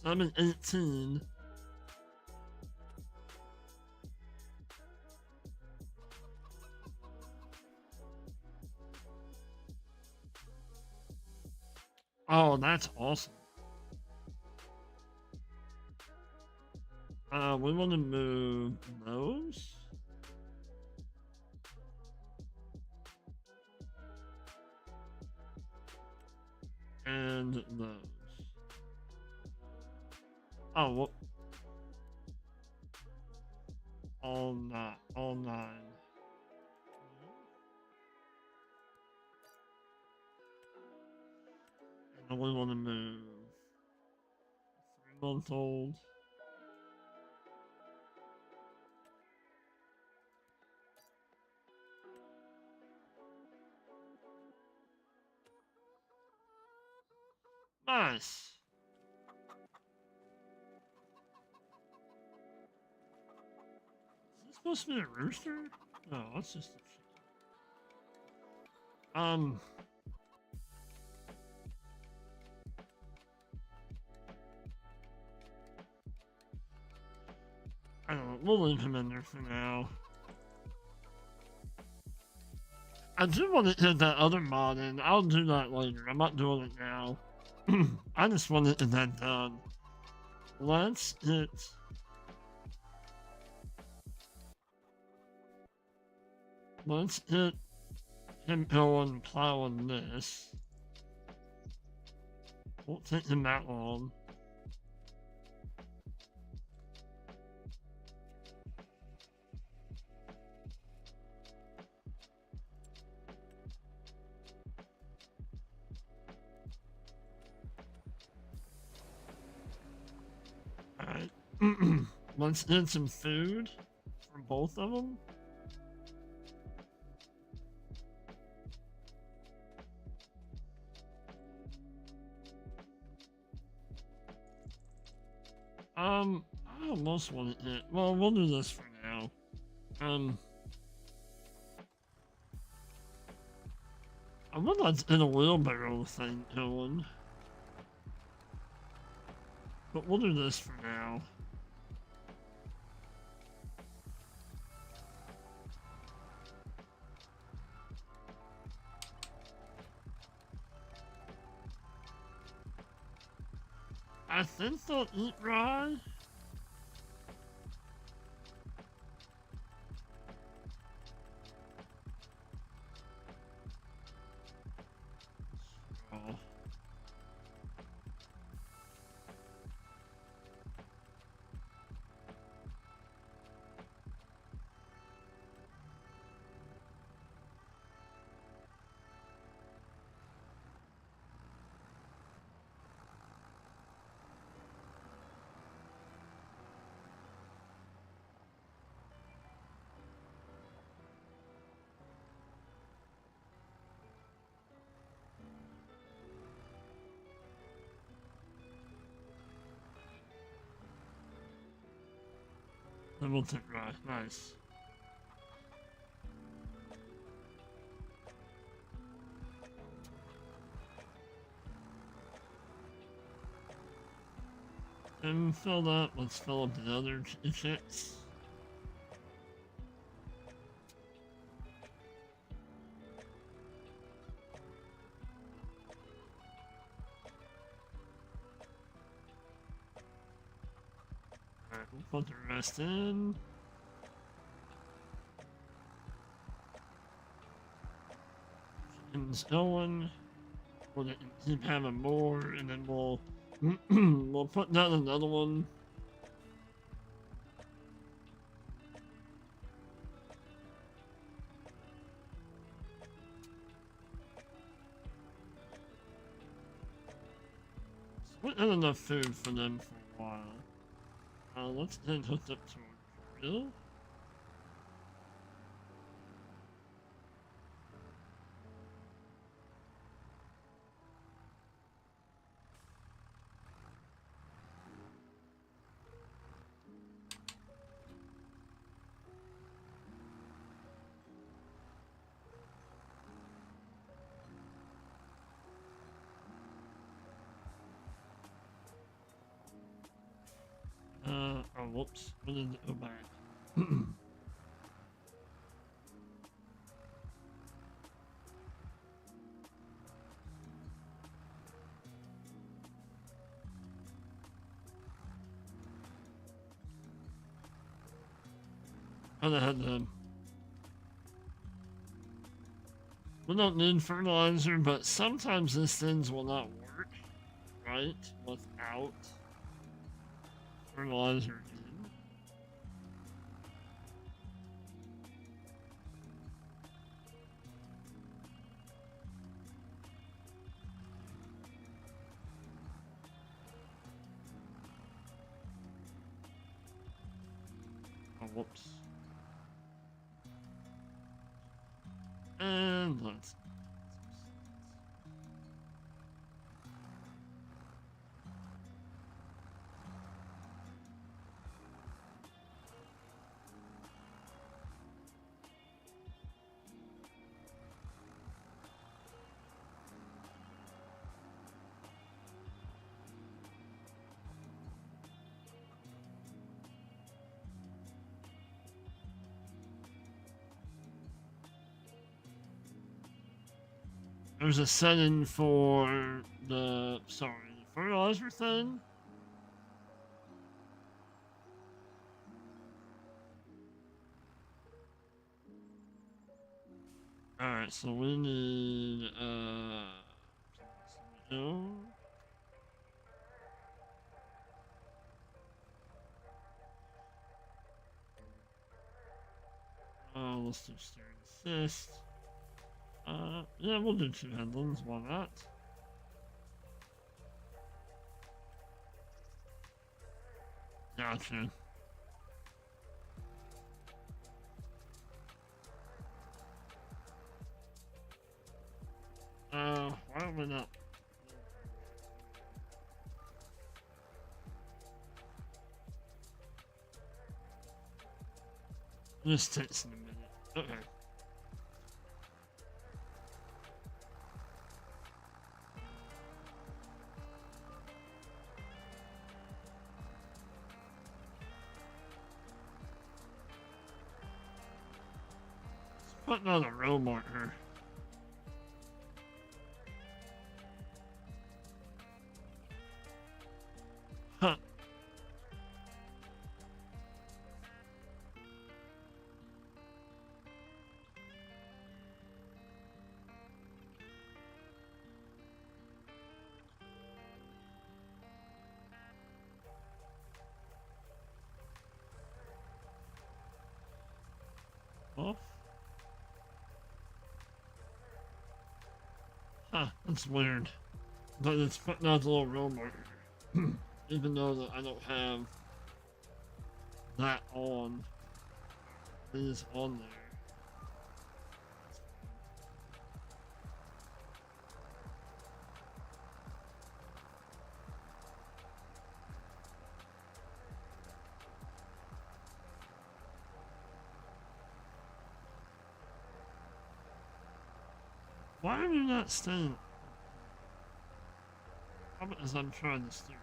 718. Oh, that's awesome. We want to move those. And those. Oh, well, all nine. All nine. And we want to move 3-month-old. Nice. Is this supposed to be a rooster? No, that's just a chicken. I don't know. We'll leave him in there for now. I do want to hit that other mod in. I'll do that later. I'm not doing it now. I just want to get that done. Let's hit. Let's hit him going plowing this. Won't take him that long. Alright. Let's get some food for both of them. I almost want to hit. Well, we'll do this for now. I would like to get a wheelbarrow thing going. But we'll do this for now. I think they'll eat rye. Oh. Then we'll take rye. Nice. And fill that. Let's fill up the other chicks. Alright, we'll put the rest in. Chicken's going. We'll keep having more, and then we'll we'll put down another one. We had enough food for them for a while. Let's then hook up to a grill. whoops. We need to go back. And I had to. We don't need fertilizer, but sometimes these things will not work right without fertilizer in. Oh, whoops. And let's. There's a setting for the fertilizer thing. Alright, so we need no. Let's do steering assist. Yeah, we'll do 2 headlands, why not? Gotcha. Why are we not? This takes a minute. Okay. Put another row marker. Huh. Off. Huh, that's weird. But it's putting out the little row marker. Even though that I don't have that on. It is on there. Why are you not staying? How about as I'm trying to steer?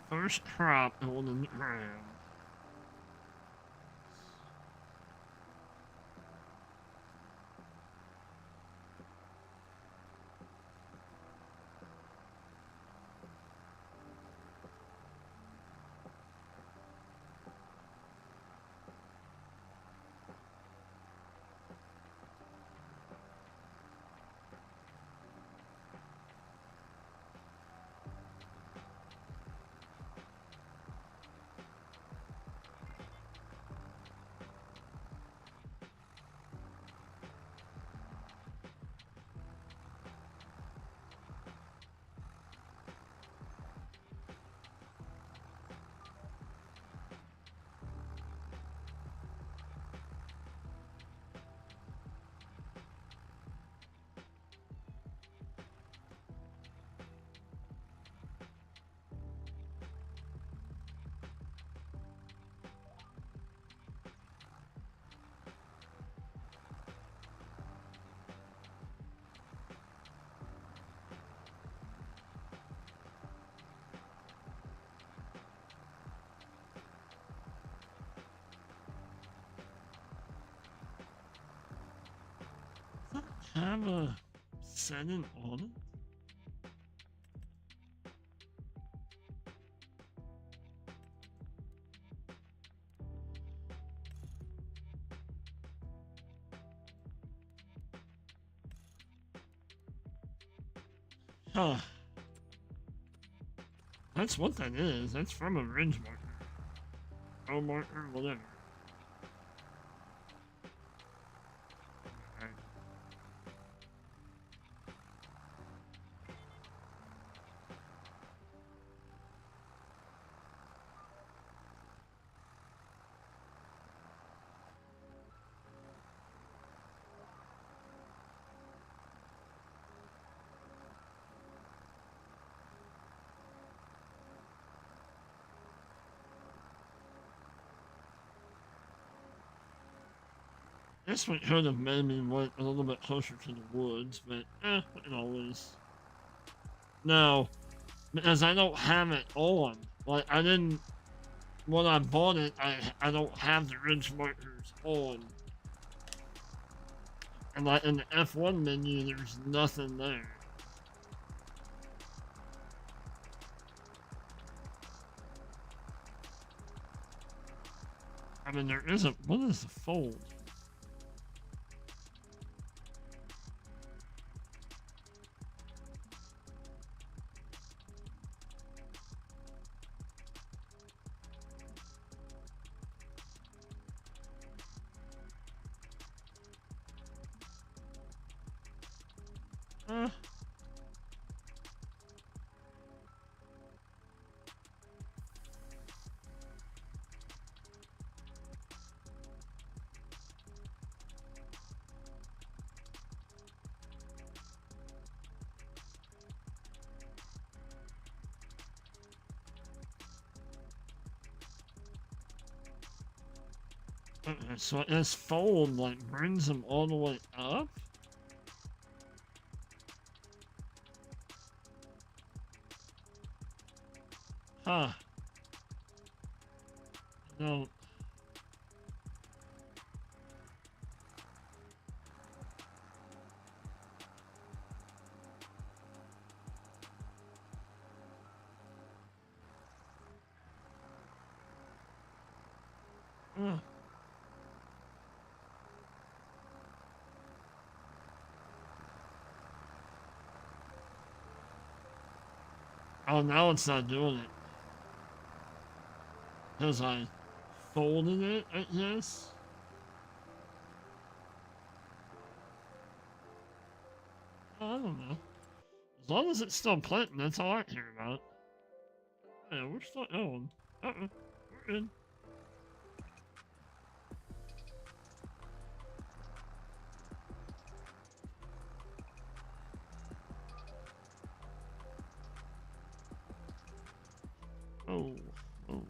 First crop on the ground. have a setting on it? Huh. That's what that is. That's from a ridge marker. Row marker, whatever. Alright. This one could have made me went a little bit closer to the woods, but it always. No, because I don't have it on. Like I didn't when I bought it. I don't have the ridge markers on, and like in the F1 menu, there's nothing there. I mean, there isn't. What is the fold? Uh, okay, so this fold like brings them all the way up. Huh. No. Uh, oh, now it's not doing it. Because I folded it, I guess. I don't know. As long as it's still planting, that's all I care about. Yeah, we're still going. We're in. Oh, oh.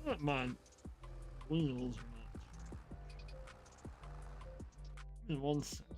Not my wheels are not. Give me 1 second.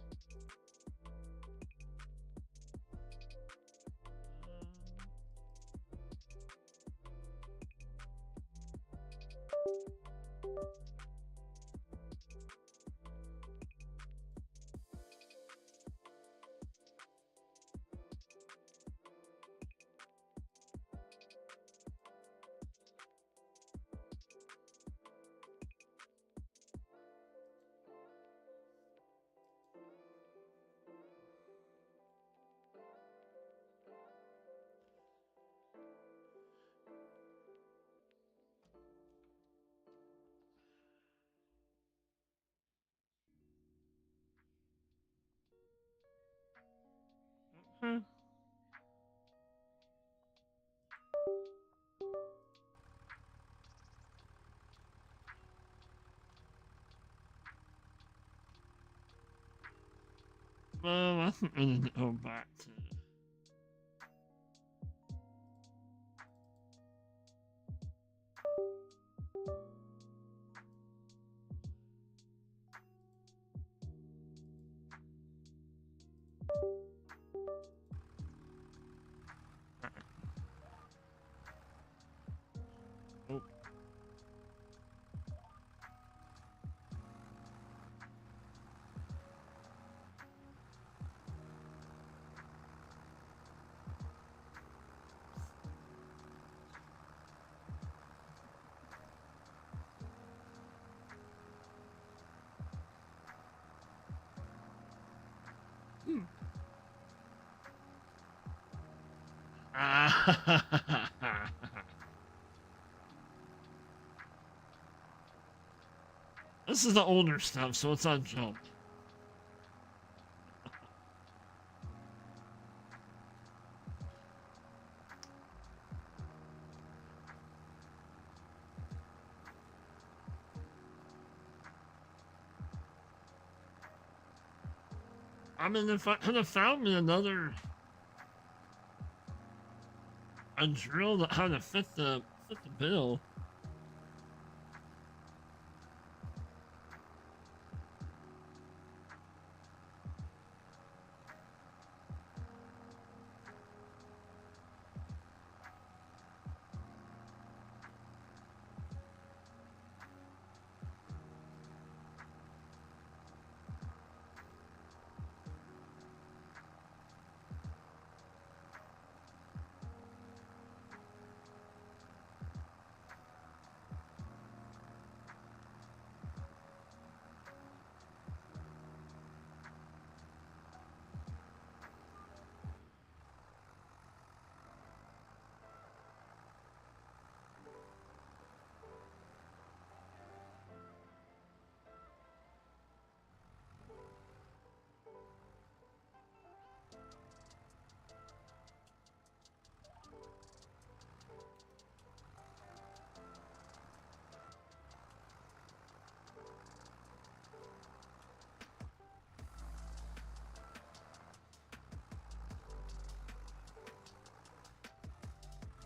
Well, I think we need to go back to. Oh. This is the older stuff, so it's on jump. I mean, if I could have found me a drill that had to fit the bill.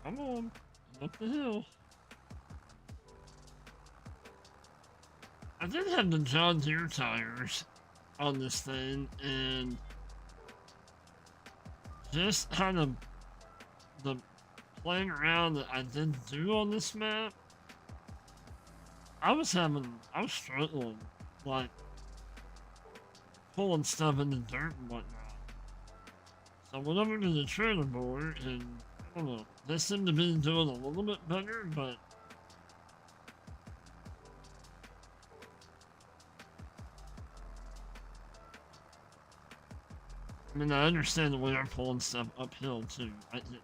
Come on, up the hill. I did have the John Deere tires on this thing, and just kind of the playing around that I didn't do on this map, I was struggling, like, pulling stuff in the dirt and whatnot. So I went over to the trailer board, and I don't know, they seem to be doing a little bit better, but I mean, I understand that we are pulling stuff uphill too. I get that.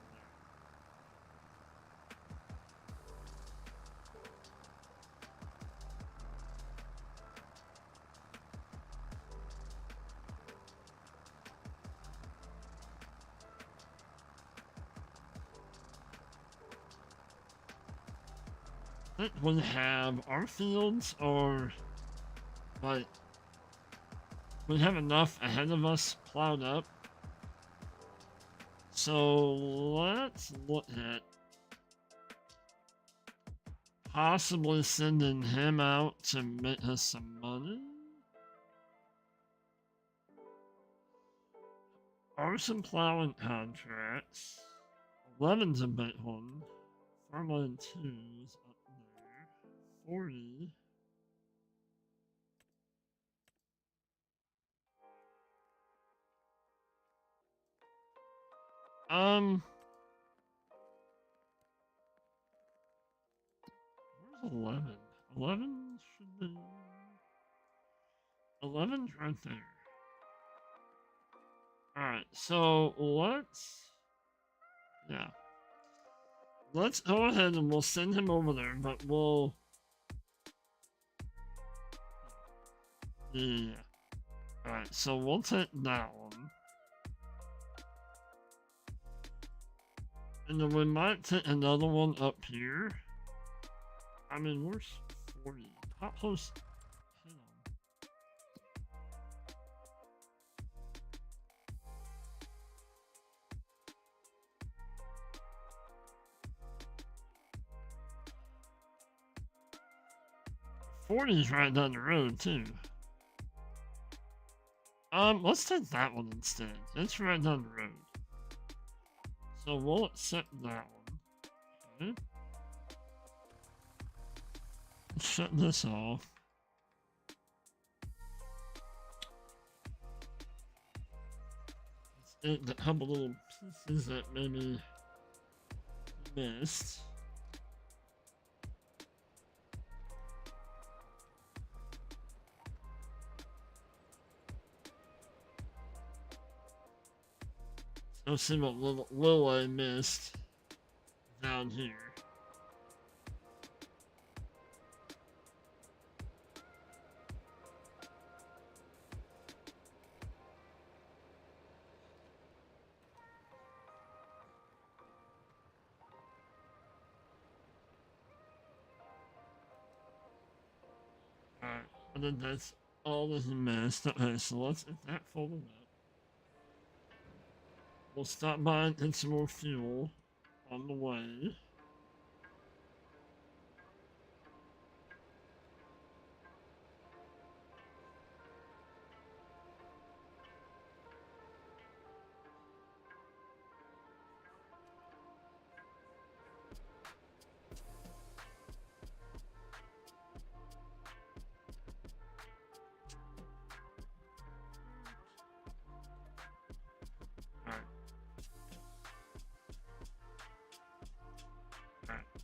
I think we have our fields, or like we have enough ahead of us plowed up. So let's look at possibly sending him out to make us some money. Are some plowing contracts. 11's a big one. Farmland 2's up there. 40. Where's 11? 11 should be. 11's right there. Alright, so yeah. Let's go ahead and we'll send him over there, but we'll. Yeah. Alright, so we'll take that one. And then we might take another one up here. I mean, we're 40. How close? Hang on. 40's right down the road too. Let's take that one instead. It's right down the road. So we'll accept that one. Okay. Let's shut this off. Let's add a couple little pieces that maybe missed. Let's see what little I missed down here. Alright, and then that's all that's missed. Okay, so let's get that folded up. We'll stop by and get some more fuel on the way.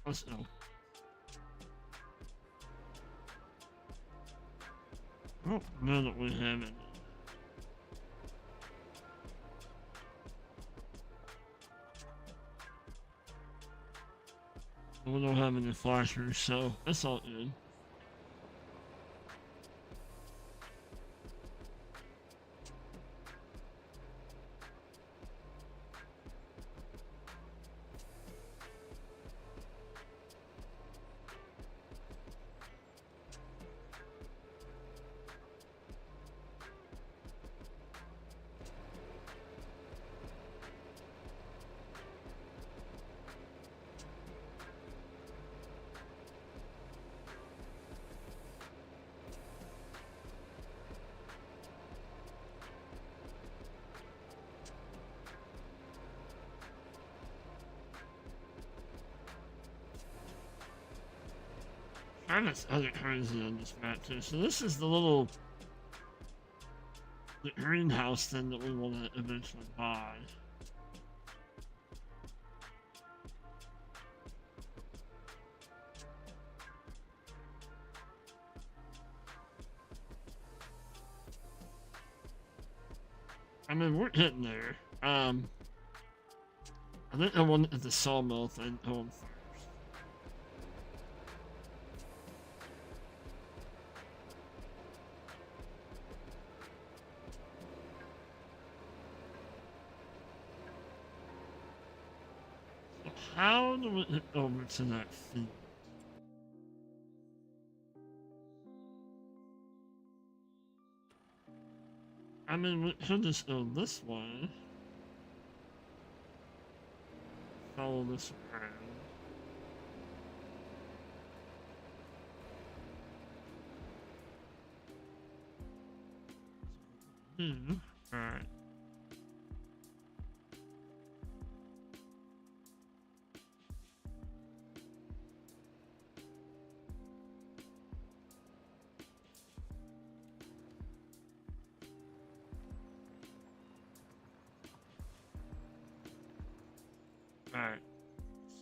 Let's go. Oh, now that we have it. We don't have any flashers, so that's all good. And it's other crazy on this map too. So this is the greenhouse thing that we want to eventually buy. I mean, we're getting there. I think I want to get the sawmill thing going first. How do we get over to that field? I mean, we could just go this way. Follow this around. Alright. Alright,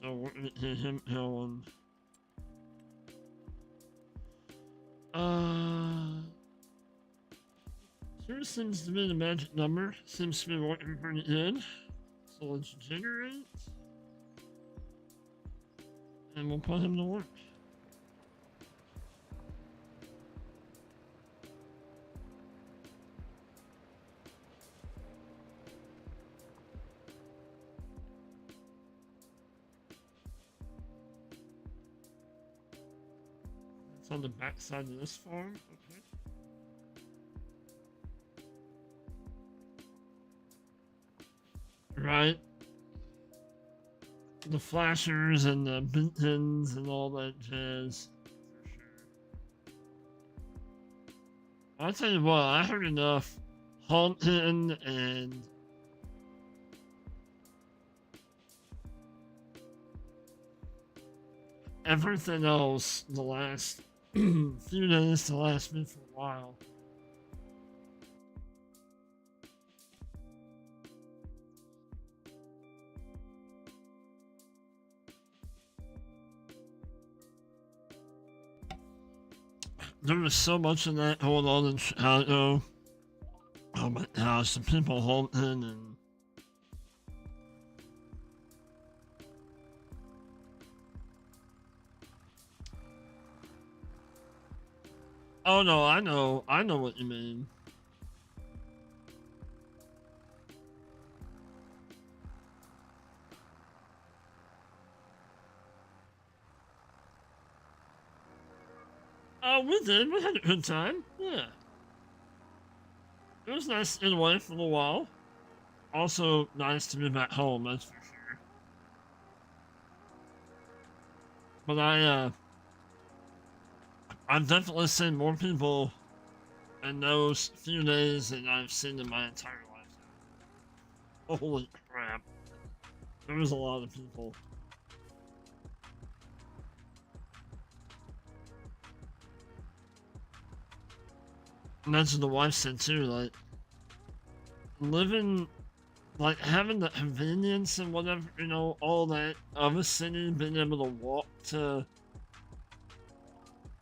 so we're gonna hit him going. Here seems to be the magic number. Seems to be working pretty good. So let's generate. And we'll put him to work. On the back side of this farm, okay. Right. The flashers and the bintons and all that jazz, for sure. I'll tell you what, I heard enough haunting and everything else the last few days to last me for a while. There was so much of that going on in Chicago. Oh my gosh, the people haunting and oh no, I know what you mean. Oh, we did. We had a good time. Yeah, it was nice in away for a little while. Also, nice to be back home. That's for sure. But I've definitely seen more people in those few days than I've seen in my entire life. Holy crap! There was a lot of people. And that's what the wife said too. Like living, like having the convenience and whatever, you know, all that of a city, being able to walk to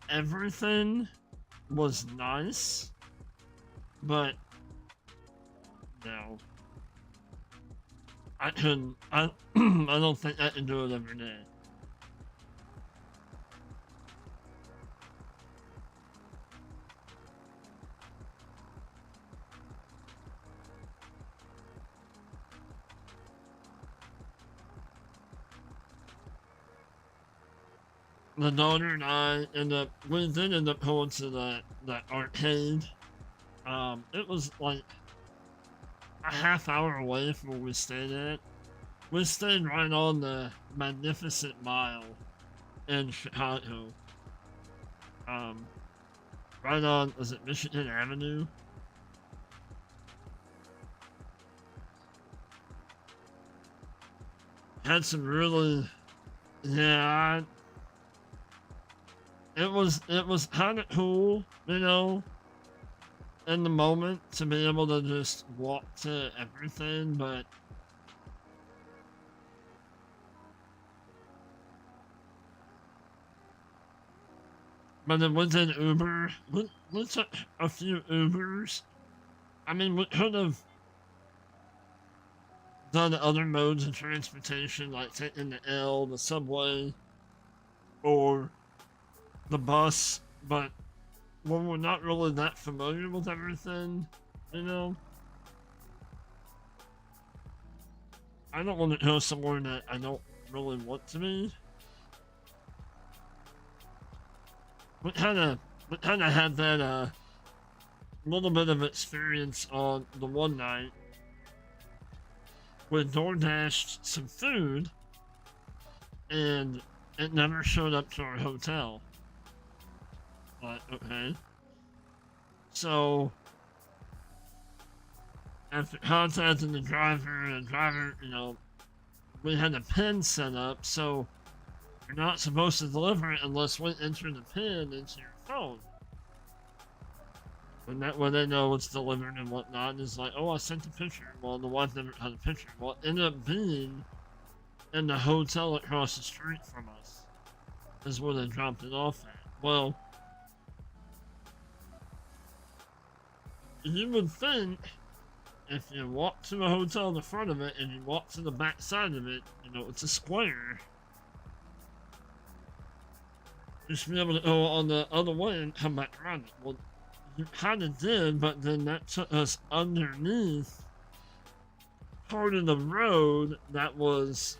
everything was nice, but no, I couldn't. I I don't think I can do it every day. The daughter and I we did end up going to that arcade. It was like a half hour away from where we stayed at. We stayed right on the Magnificent Mile in Chicago. Um, right on, was it Michigan Avenue? Had some really, yeah, it was kind of cool, you know, in the moment to be able to just walk to everything, but then we did Uber. We took a few Ubers. I mean, we could have done other modes of transportation, like taking the L, the subway, or the bus, but when we're not really that familiar with everything, you know, I don't want to go somewhere that I don't really want to be. We kind of had that little bit of experience on the one night. We DoorDashed some food, and it never showed up to our hotel. But okay, so after contacting the driver, you know, we had a pin set up, so you're not supposed to deliver it unless we enter the pin into your phone. And that way they know it's delivered and whatnot. And it's like, oh, I sent a picture. Well, the wife never had a picture. Well, it ended up being in the hotel across the street from us, is where they dropped it off at. Well, you would think if you walk to a hotel in the front of it and you walk to the back side of it, you know, it's a square. You should be able to go on the other way and come back around it. Well, you kind of did, but then that took us underneath part of the road that was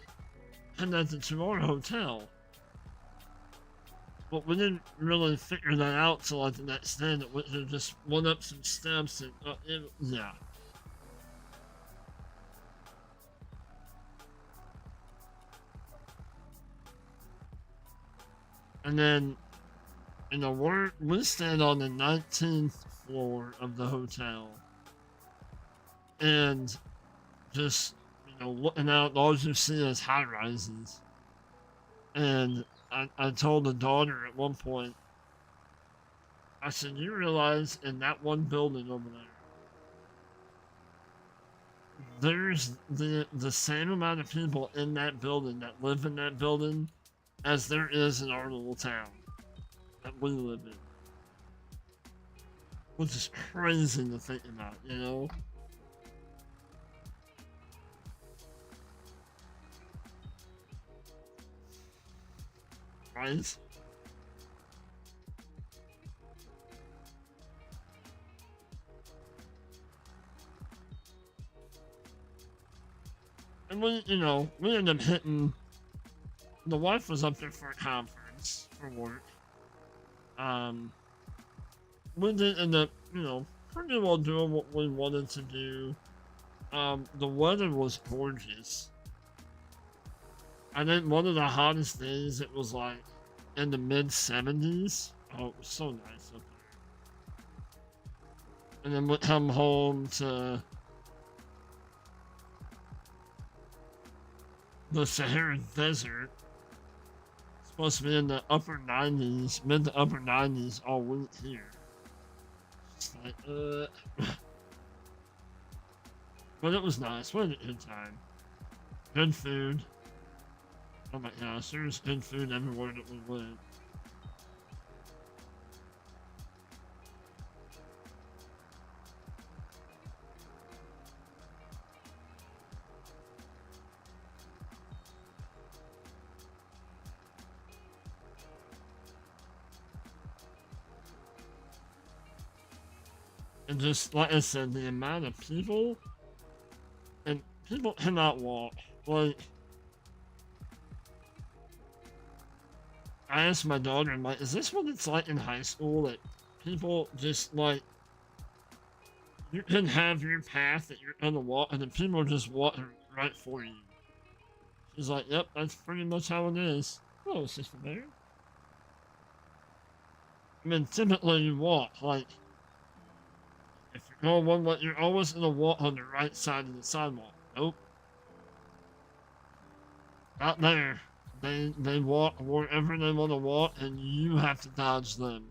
connected to our hotel. But we didn't really figure that out till like the next day that we just went up some steps and yeah. And then You know, we stand on the 19th floor of the hotel, and just, you know, looking out, all you see is high rises. And I told the daughter at one point, I said, you realize in that one building over there, there's the same amount of people in that building that live in that building as there is in our little town that we live in. Which is crazy to think about, you know? Right? And we, you know, we ended up hitting. The wife was up there for a conference for work. Um, we did end up, you know, pretty well doing what we wanted to do. The weather was gorgeous. I think one of the hottest days, it was like in the mid 70s. Oh, it was so nice up there. And then we come home to the Saharan Desert. It's supposed to be in the upper 90s, mid to upper 90s all week here. It's like, but it was nice. We had a good time. Good food. Oh my gosh, there was good food everywhere that we went. And just like I said, the amount of people, and people cannot walk. Like, I asked my daughter, I'm like, is this what it's like in high school? That people just like, you can have your path that you're gonna walk, and then people just walk right for you. She's like, yep, that's pretty much how it is. Oh, Sister Mary. I mean, typically you walk, like, if you're going one way, you're always gonna walk on the right side of the sidewalk. Nope. Not there. They walk wherever they want to walk, and you have to dodge them.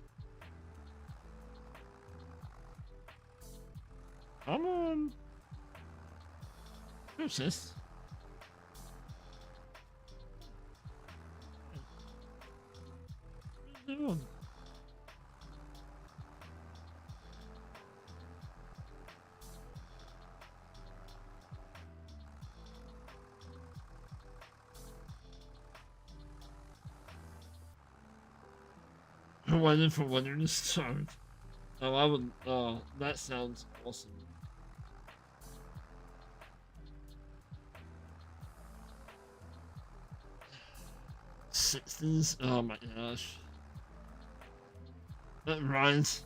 Come on. Who's this? What are you doing? I'm waiting for winter to start. Oh, I would. Oh, that sounds awesome. 60s? Oh my gosh. That rhymes.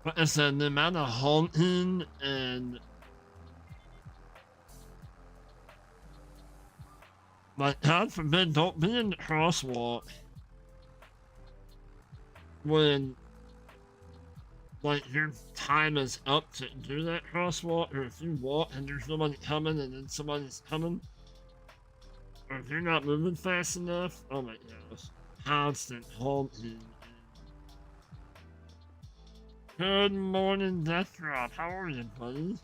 Like I said, the amount of honking and like, God forbid, don't be in the crosswalk when like your time is up to do that crosswalk, or if you walk and there's nobody coming and then somebody's coming, or if you're not moving fast enough. Oh my gosh. Constant honking. Good morning, Death Drop. How are you, buddy?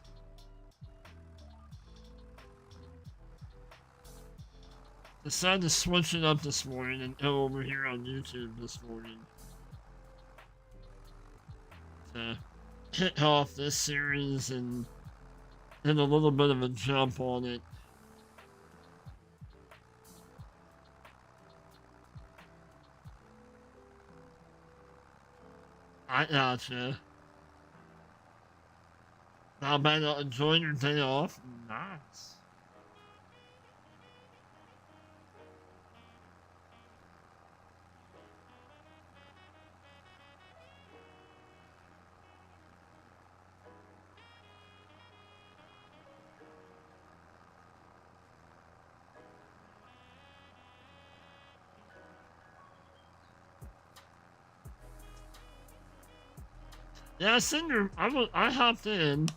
Decided to switch it up this morning and go over here on YouTube this morning to kick off this series and a little bit of a jump on it. I gotcha. How about enjoying your day off? Nice. Yeah, I seen your. I hopped in.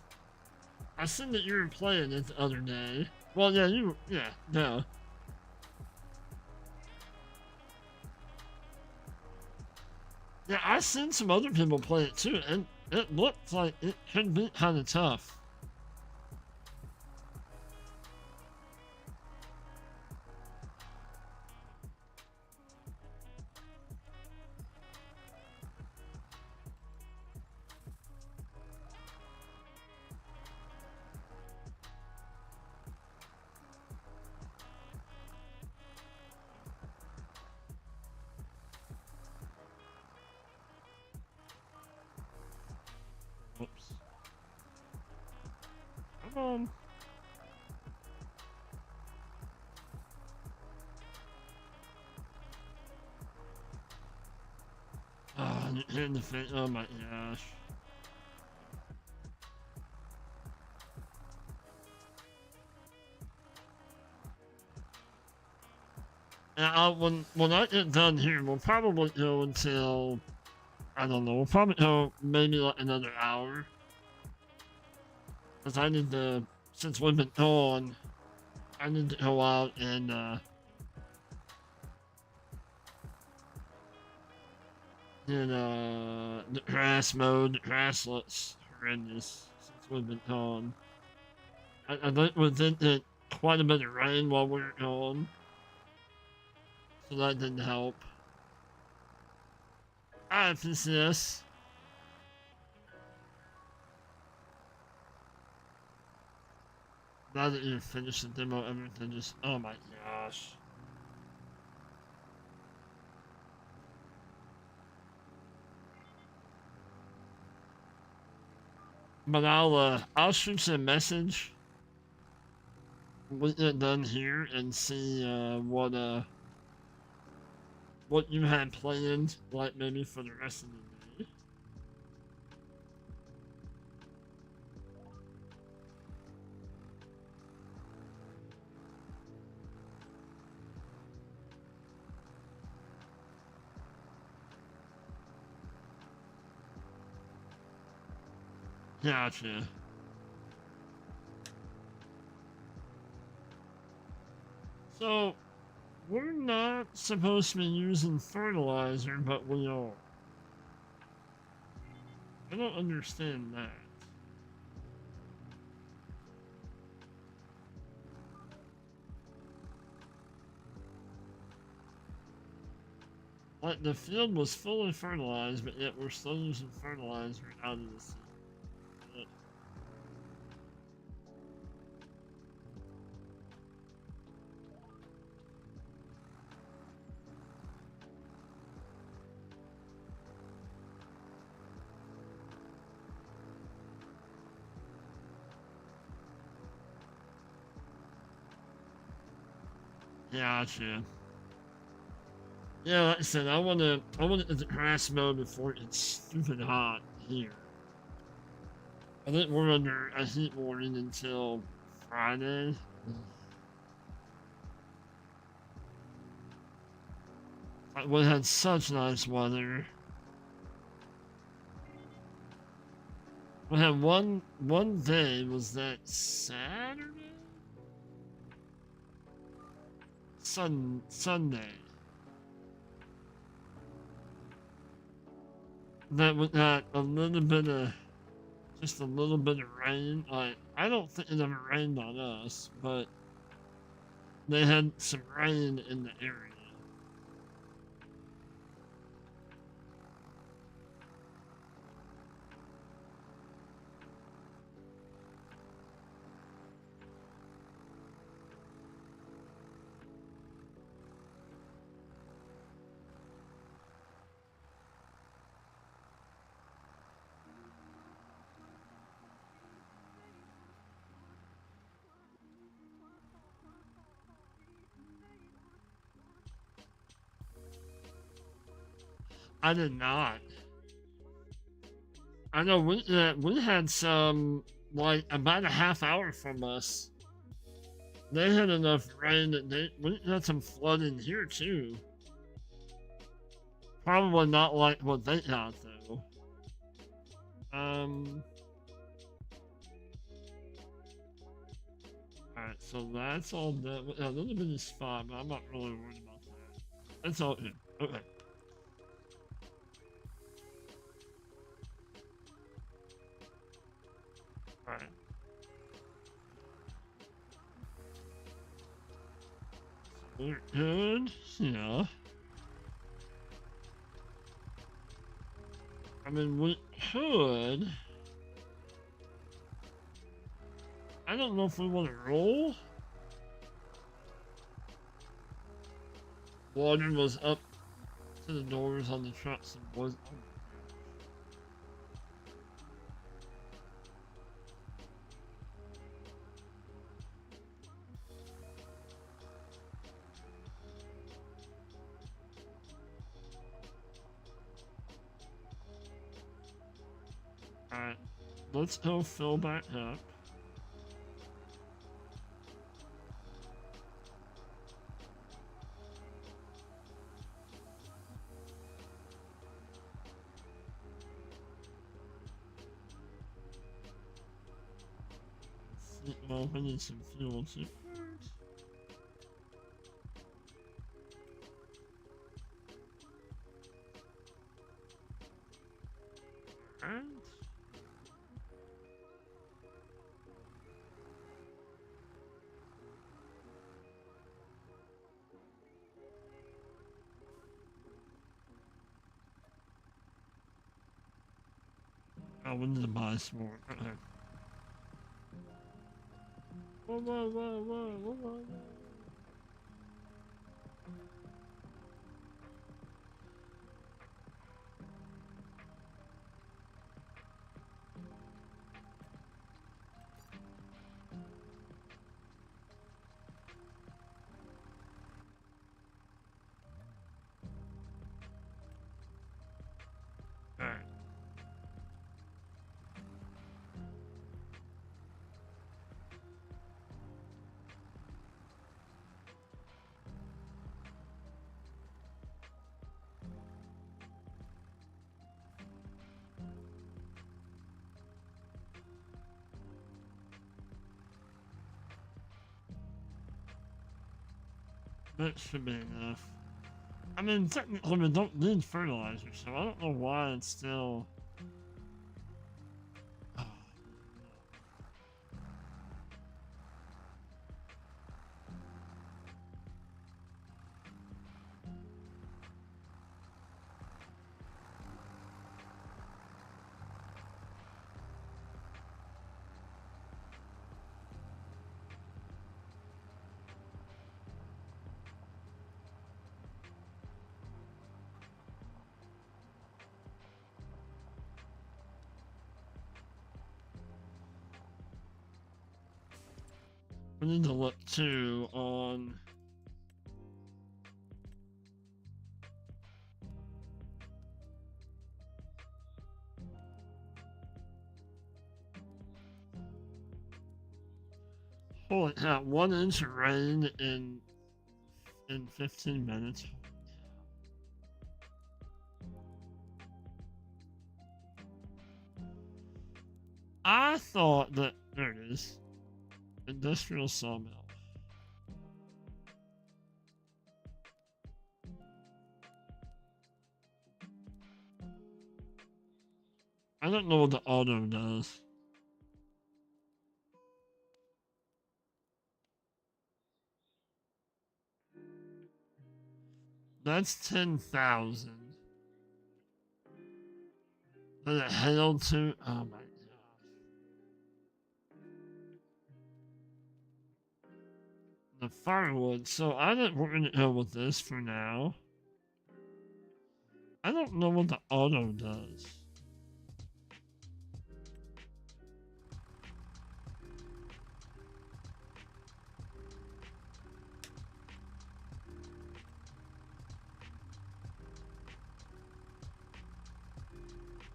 I seen that you were playing it the other day. Well, yeah, you. Yeah, no. Yeah, I seen some other people play it too, and it looked like it could be kind of tough. Whoops. Come on. Oh, in the face. Oh my gosh. And when I get done here, we'll probably go until I don't know. We'll probably go maybe like another hour. Cause I need to, since we've been gone, I need to go out and the grass mode. The grass looks horrendous since we've been gone. I think we did get quite a bit of rain while we were gone, so that didn't help. Alright, PCS. Now that you've finished the demo, everything just, oh my gosh. But I'll shoot you a message when you're done here and see, what you had planned, like maybe for the rest of the day. Gotcha. So, we're not supposed to be using fertilizer, but we are. I don't understand that. Like, the field was fully fertilized, but yet we're still using fertilizer out of the sea. Gotcha. Yeah, like I said, I wanna get the grass mode before it's stupid hot here. I think we're under a heat warning until Friday. Like, we had such nice weather. We had one day, was that Saturday? Sunday. That we got a little bit of, just a little bit of rain. Like, I don't think it ever rained on us, but they had some rain in the area. I did not. I know we had some, like, about a half hour from us. They had enough rain that we had some flooding here too. Probably not like what they got though. Um. Alright, so that's all done. A little bit is fine, but I'm not really worried about that. That's all good. Okay. Alright. We're good. Yeah. I mean, we could. I don't know if we want to roll. Water was up to the doors on the trucks and was. Alright. Let's go fill back up. Well, we need some fuel too. Alright. Oh, we need to buy some more. Okay. Whoa, whoa, whoa, whoa, whoa, whoa. Alright. That should be enough. I mean, technically we don't need fertilizer, so I don't know why it's still... Oh. We need to look too on... Holy cow, 1 inch of rain in 15 minutes. I thought that... There it is. Industrial sawmill. I don't know what the auto does. That's 10,000. Does it hail to? Oh my gosh. The firewood. So I think we're gonna go with this for now. I don't know what the auto does.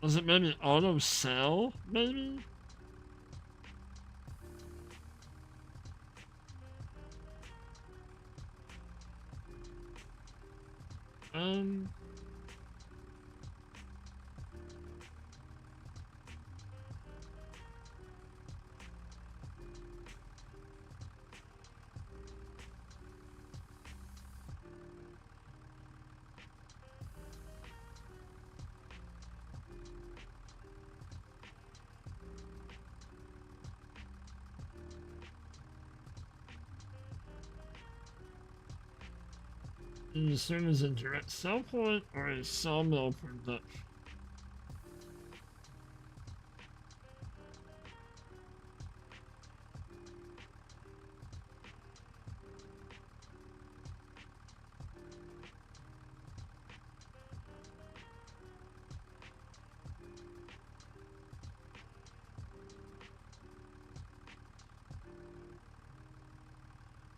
Does it maybe auto sell? Maybe? Um. It serve as a direct sell point or a sawmill production.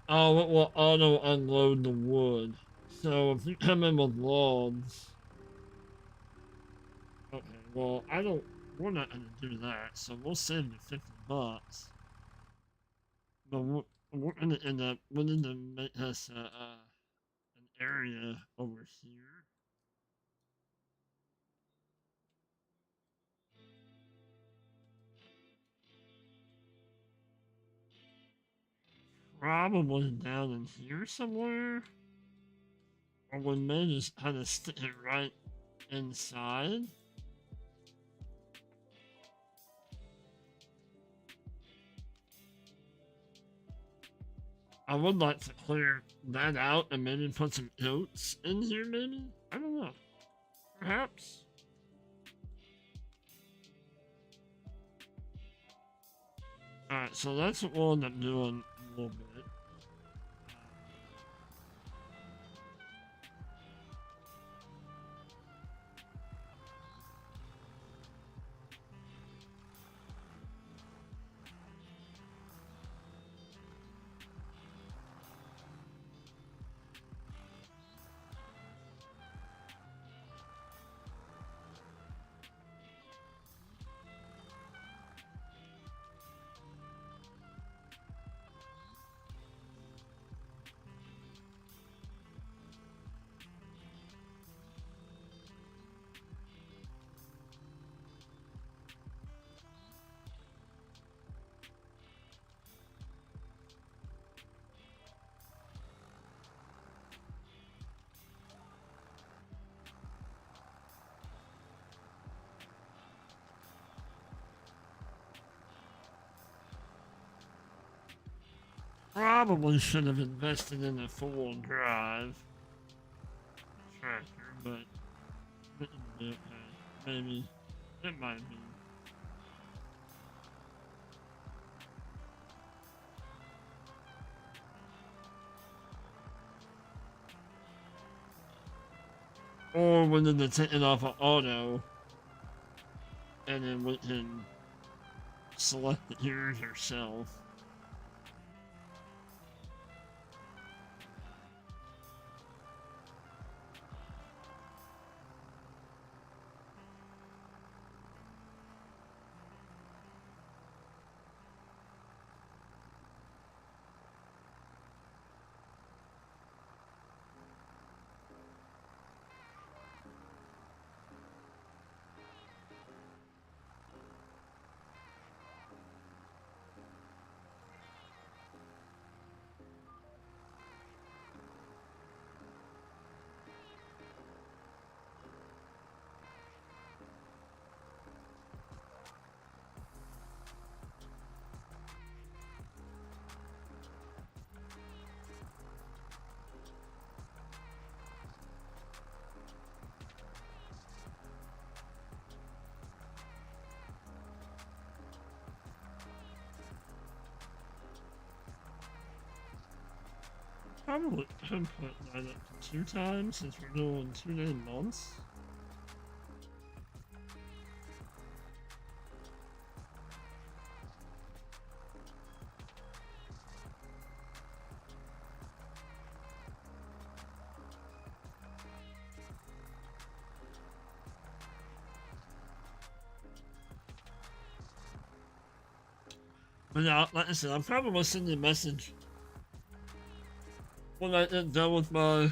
Oh, it will auto unload the wood. So if you come in with logs, okay, well we're not gonna do that, so we'll save you $50. But we're gonna end up, we need to make us an area over here. Probably down in here somewhere. Or we may just kind of stick it right inside. I would like to clear that out and maybe put some oats in here, maybe? I don't know. Perhaps. Alright, so that's what we'll end up doing a little bit. Probably should have invested in a four-wheel drive tractor, but it would be okay. Maybe. It might be. Or we need to take it off of auto, and then we can select the ears ourselves. Probably could put that up to 2 times since we're doing 2-day months. But yeah, like I said, I'll probably send you a message when I get done with my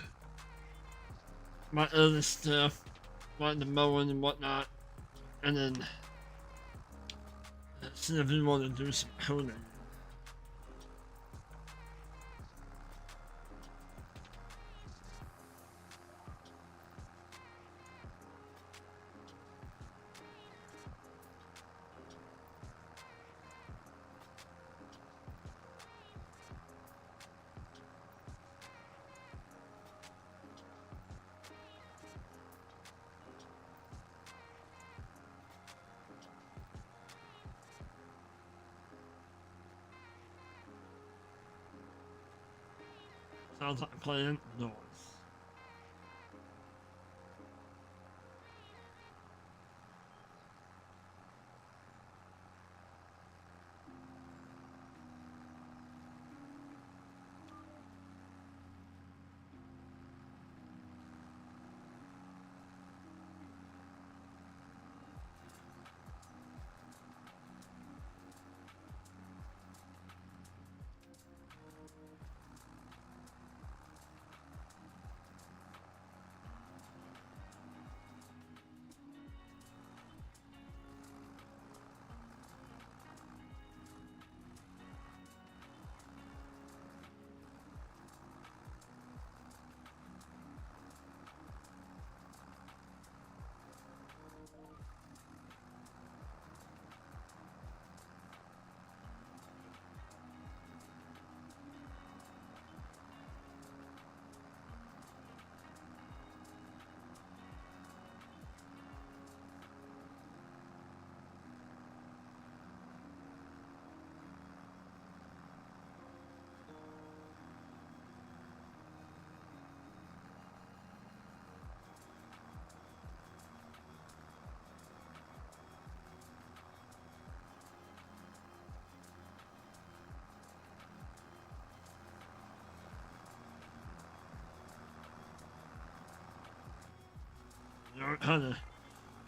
other stuff, like the mowing and whatnot, and then see if you want to do some coding. Sounds like a plan. Noise.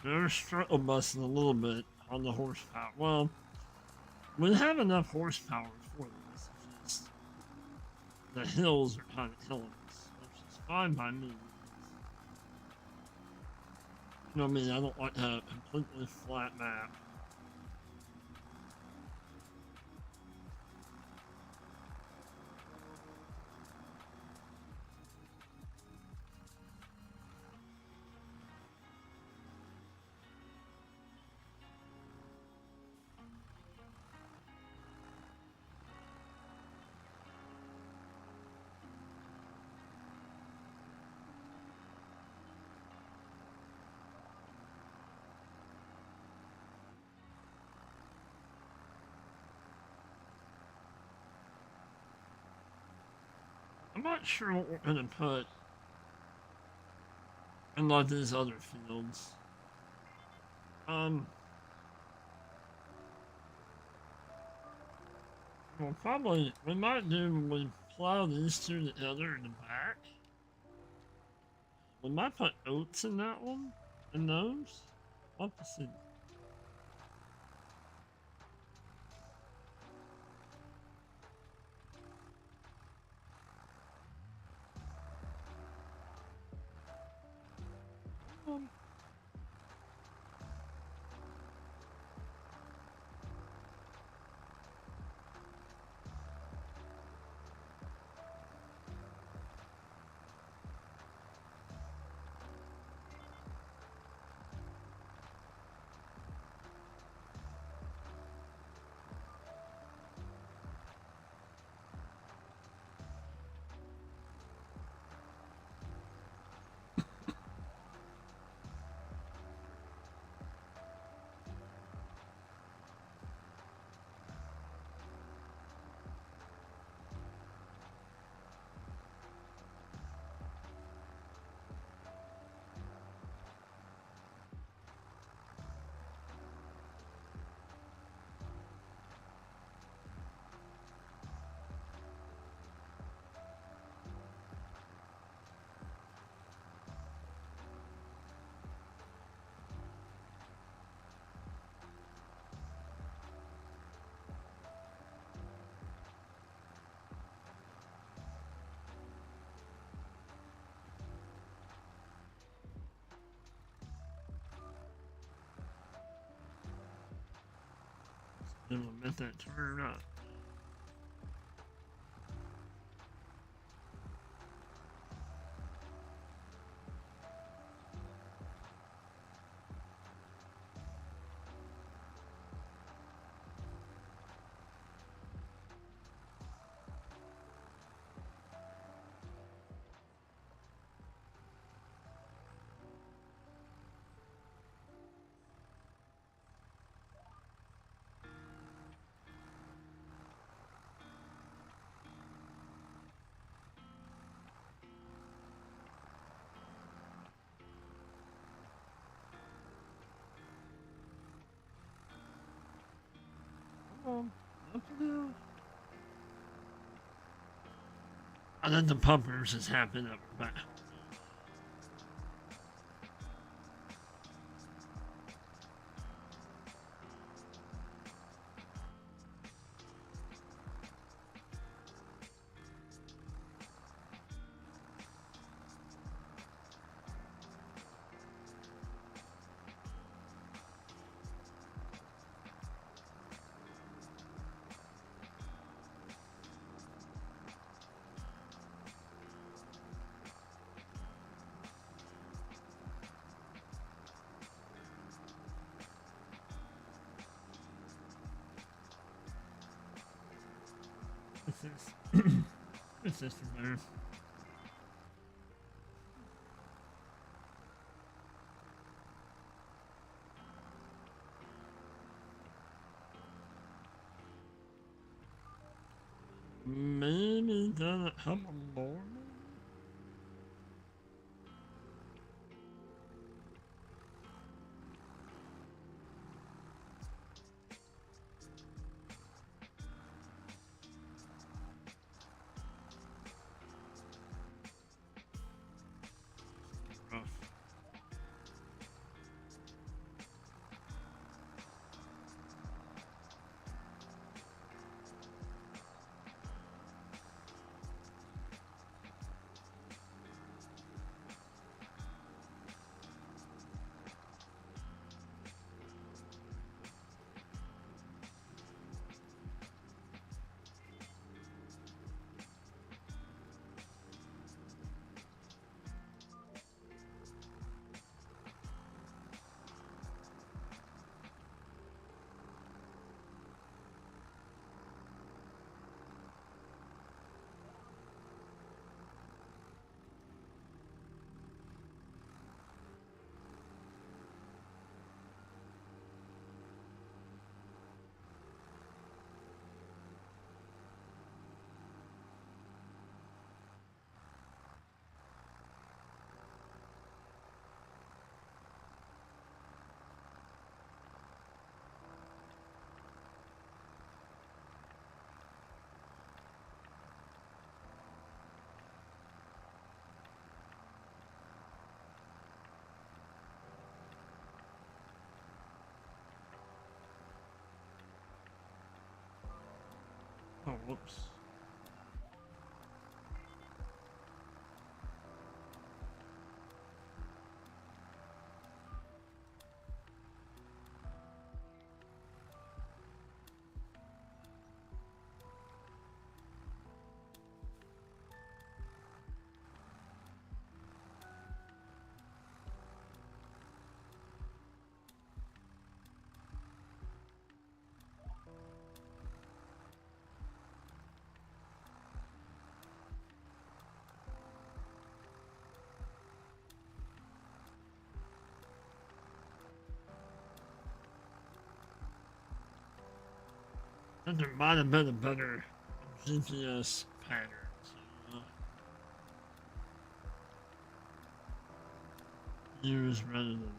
They're struggle busting a little bit on the horsepower. Well, we have enough horsepower for this. It's just the hills are kind of killing us, which is fine by me. You know what I mean? I don't like a completely flat map. I'm not sure what we're gonna put in like these other fields. Well, probably we might do when we plow these two together in the back. We might put oats in that one, in those. We'll have to see. Um, implement that turn up. What the hell? And then the pumpers just happened up back. It's just there. Maybe doesn't have a board. Rough. Oh, whoops. And there might have been a better GPS pattern. So, use rather than.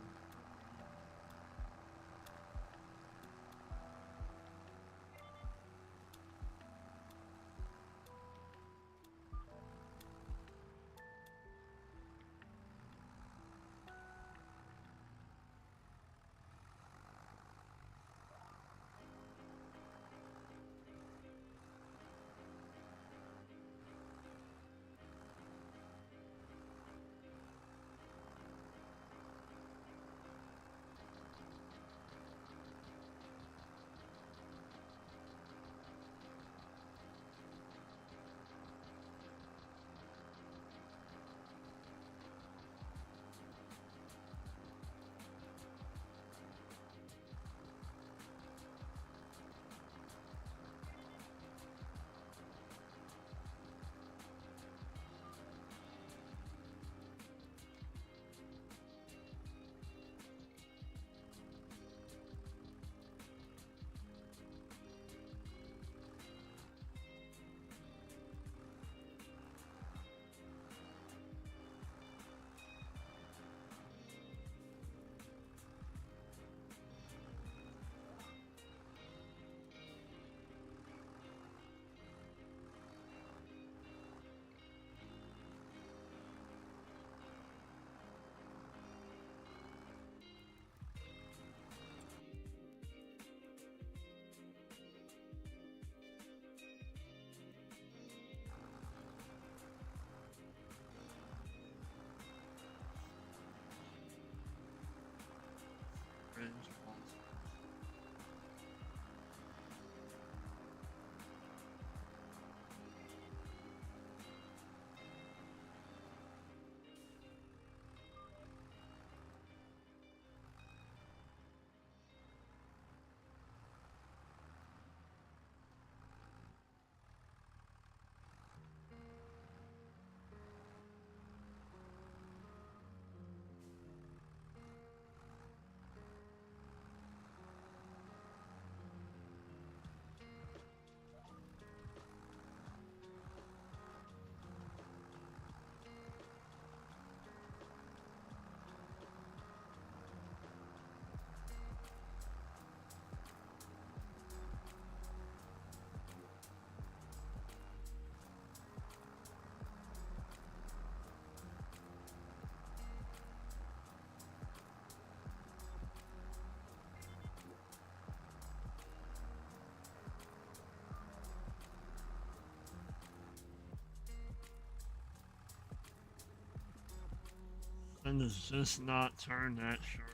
and it's just not turned that sharp.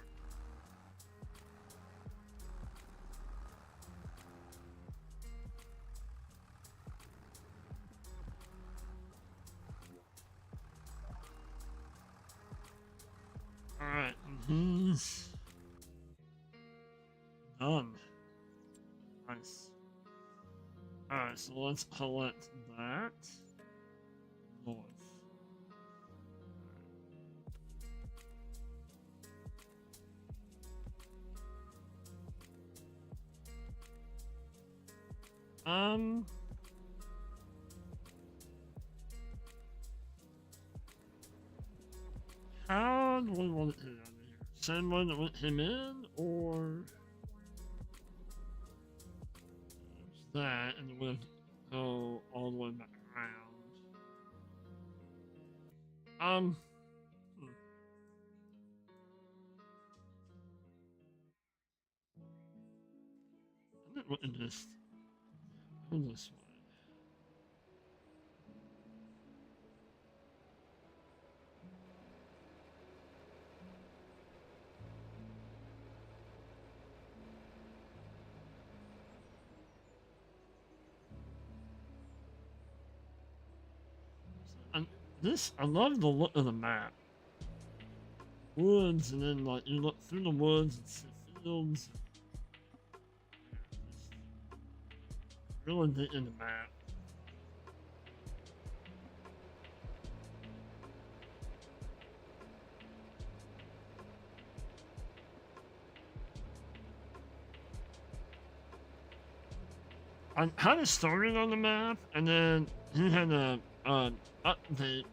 Alright, and he's done. Nice. Alright, so let's collect that. North. How do we want it to out of here? Same one that went him in, or that, and then we'll go all the way back around. Hmm. I think we can just go this way. And this, I love the look of the map. Woods, and then like you look through the woods and see fields. Really digging the map. I kind of started on the map, and then he had a update,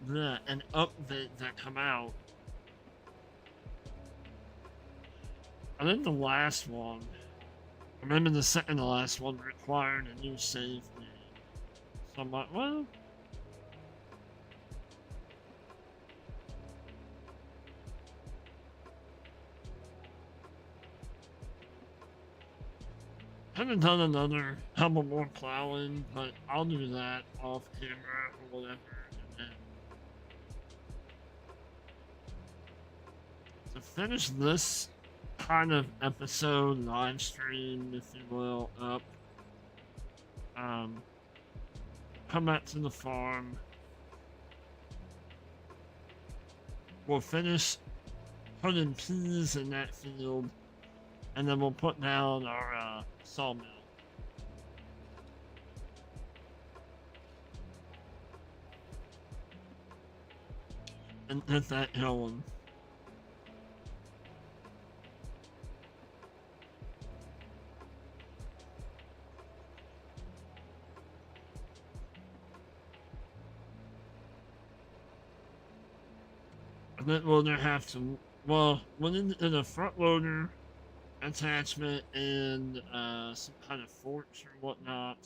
an update that come out. I think the last one, or maybe the second to last one, required a new save game. So I'm like, well, haven't done another couple more plowing, but I'll do that off camera or whatever. And then to finish this kind of episode, live stream, if you will, up, come back to the farm. We'll finish putting peas in that field, and then we'll put down our sawmill. And get that going. And then we'll have to, well, we'll need a front loader attachment and some kind of forks or whatnot.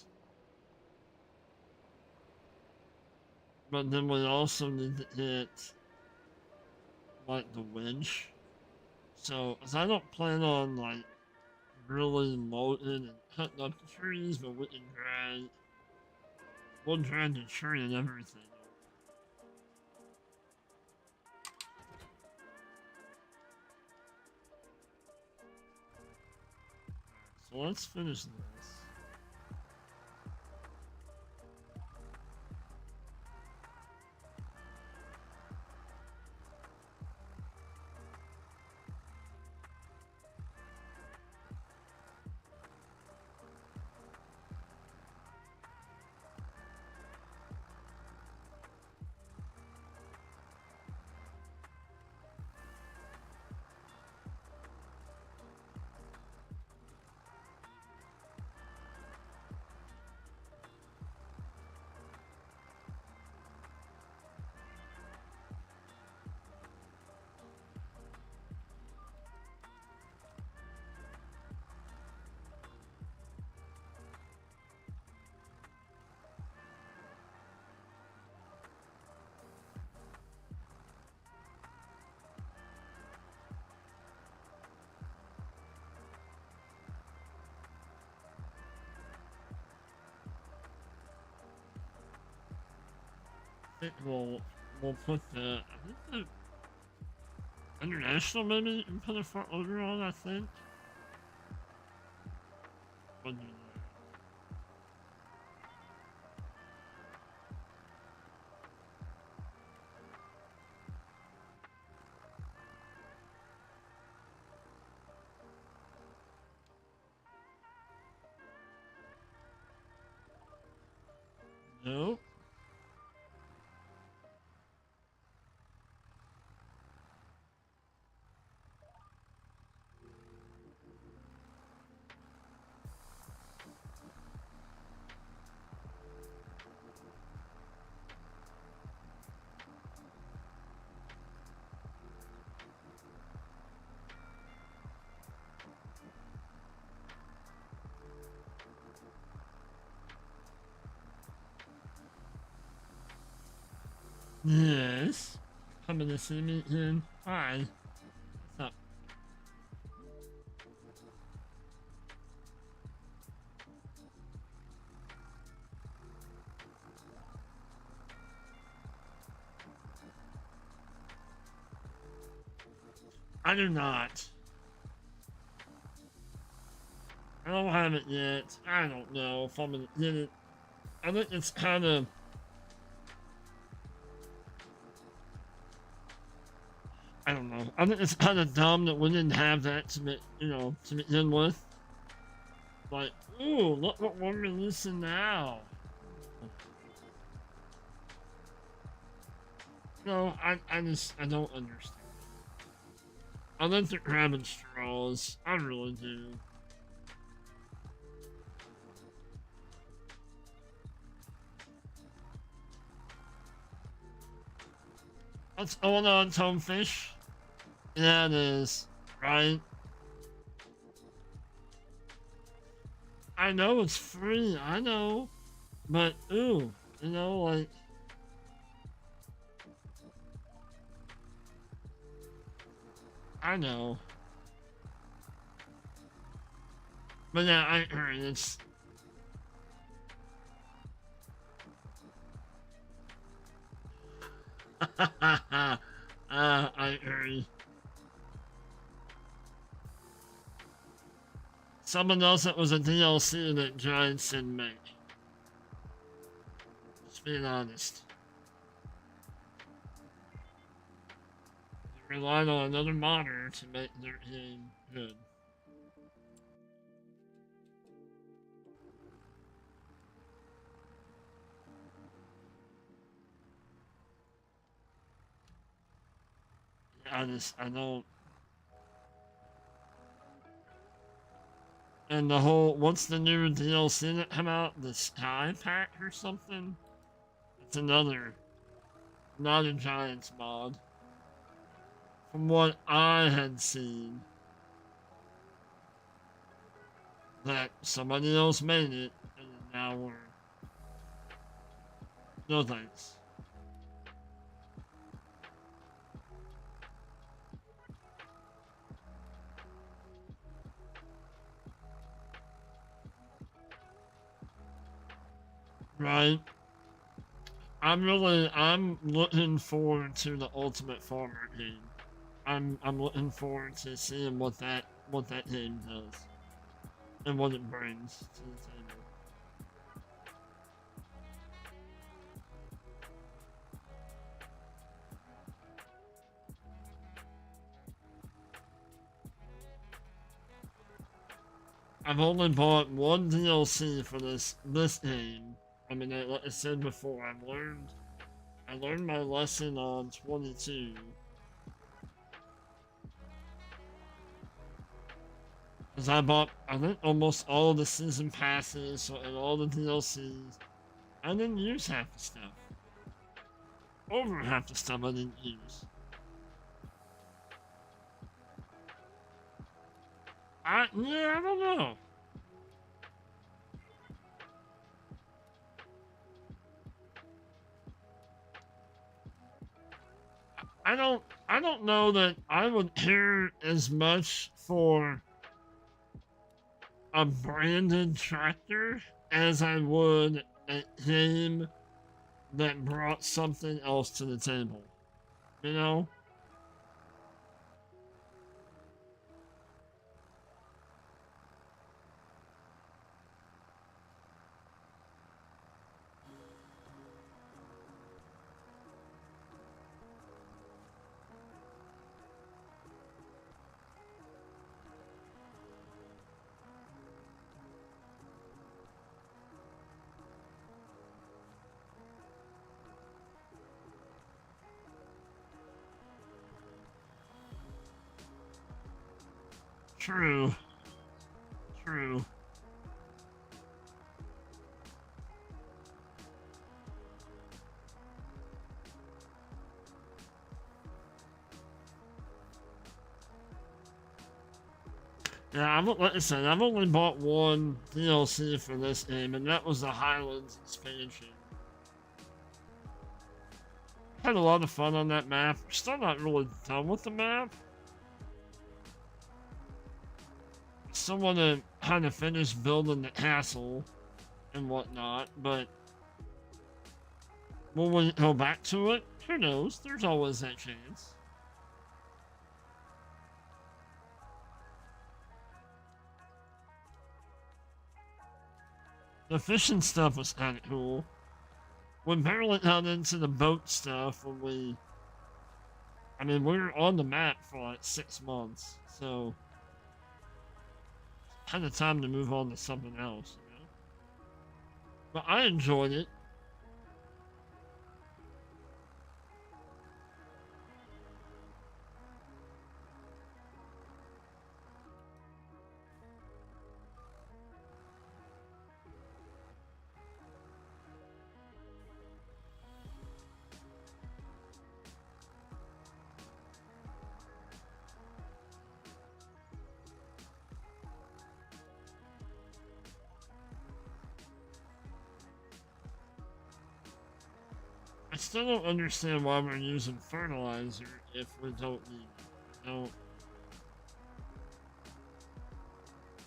But then we also need to get like the winch. So, as I don't plan on like really loading and cutting up the trees, but we'll drag the tree and everything. So let's finish this. I think we'll put the, I think International, maybe, and put a front loader on, I think. What do you know? Nope. Yes. Coming to see me in. Hi. What's up? I do not. I don't have it yet. I don't know if I'm gonna get it. I think it's kind of. I don't know. I think it's kind of dumb that we didn't have that to begin with. Like, ooh, look what we're releasing now. No, I don't understand. I think they're grabbing straws. I really do. What's going on, Tonefish? Yeah, it is. Right? I know it's free. I know. But, ooh, like. I know. But yeah, I heard it's. I heard. Someone else that was a DLC that Giants didn't make. Just being honest. They relied on another modder to make their game good. I don't. And the whole, what's the new DLC that come out? The Sky Pack or something? It's another, not a Giants mod. From what I had seen, that somebody else made it, and now we're. No thanks. Right? I'm looking forward to the Ultimate Farmer game. I'm looking forward to seeing what that game does and what it brings to the table. I've only bought one DLC for this game. I mean, like I said before, I learned my lesson on 22. Because I bought, I think, almost all the season passes and all the DLCs. I didn't use half the stuff. Over half the stuff I didn't use. I don't know. I don't know that I would care as much for a branded tractor as I would a game that brought something else to the table. You know? True. True. Yeah, like I said, I've only bought one DLC for this game, and that was the Highlands expansion. Had a lot of fun on that map. Still not really done with the map. Still want to kind of finish building the castle and whatnot, but will we go back to it? Who knows? There's always that chance. The fishing stuff was kind of cool. We barely got into the boat stuff when we... I mean, we were on the map for like 6 months, so... kind of time to move on to something else, you know? But I enjoyed it. I still don't understand why we're using fertilizer if we don't need it. No.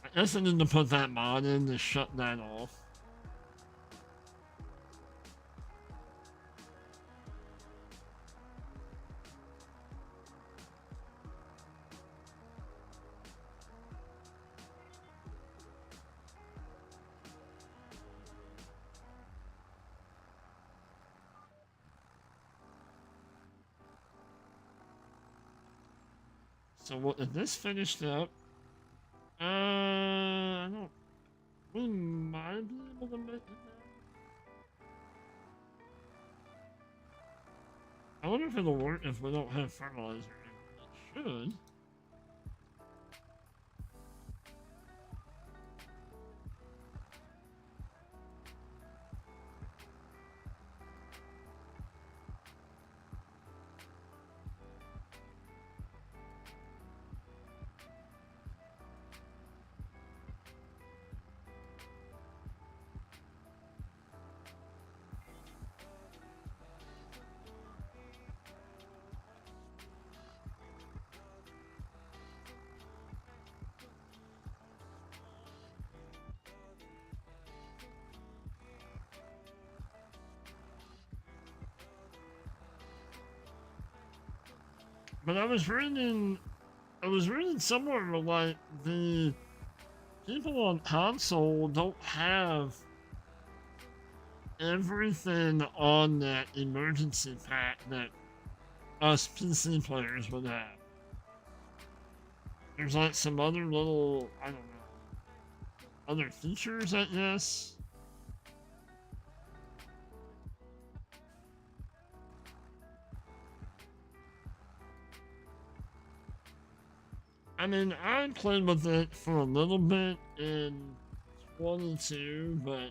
I guess I need to put that mod in to shut that off. So what if this finished up? I don't... We might be able to make it now. I wonder if it'll work if we don't have fertilizer. It should. But I was reading somewhere where, like, the people on console don't have everything on that emergency pack that us PC players would have. There's like some other little, I don't know, other features, I guess. I mean, I played with it for a little bit in 22, but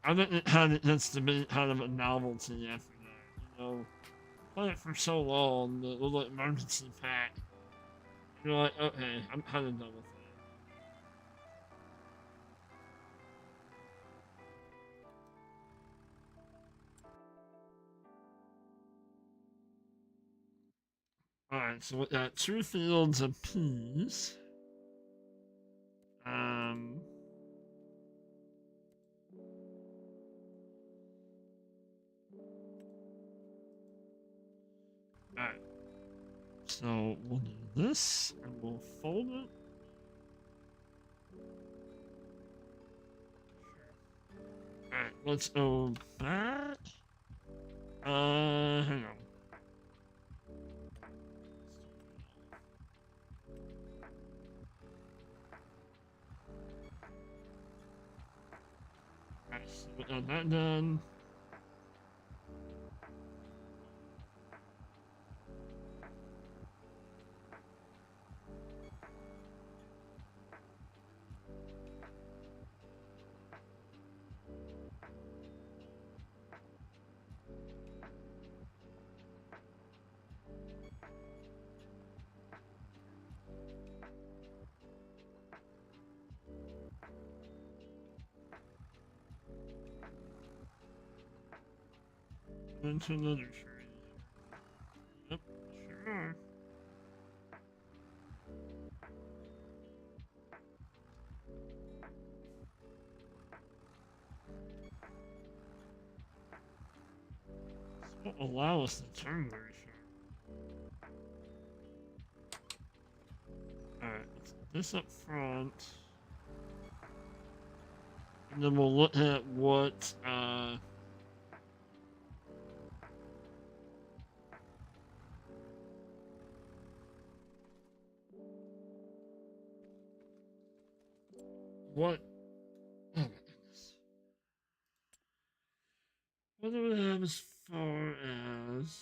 I think it kind of gets to be kind of a novelty after that, you know. Play it for so long, the little emergency pack. You're like, okay, I'm kind of done with it. Alright, so we got 2 fields of peas. Alright. So we'll do this, and we'll fold it. Alright, let's go back. Hang on. Alright, so we got that done. Into another tree. Yep, sure are. This won't allow us to turn very sharp. Alright, let's put this up front. And then we'll look at what, what, oh my goodness. What do we have as far as,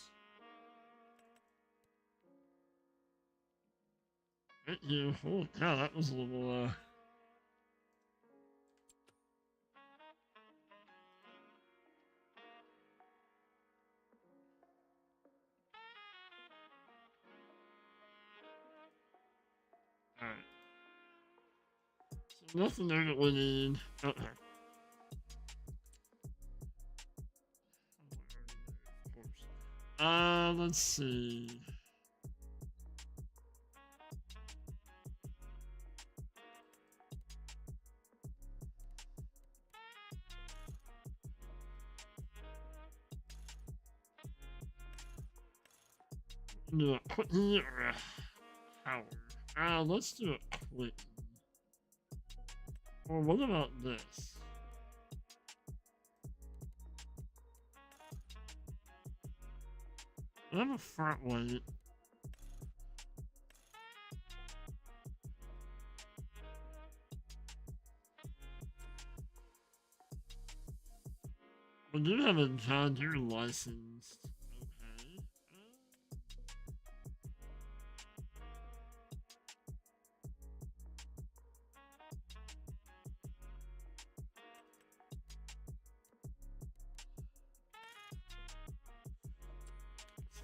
right here, holy cow, that was a little, alright. So nothing there that we need. Okay. Let's see. Do a Quentin or a Howard? Let's do a Quentin. Or what about this? I have a front weight. We do have a John Deere licensed. Okay.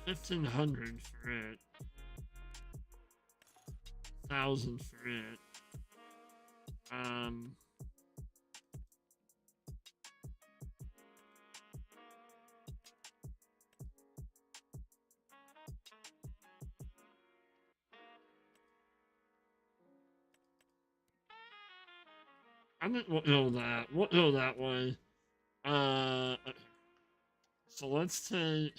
1,500 for it. 1,000 for it. I think we'll go that. We'll go that way. Okay. So let's take.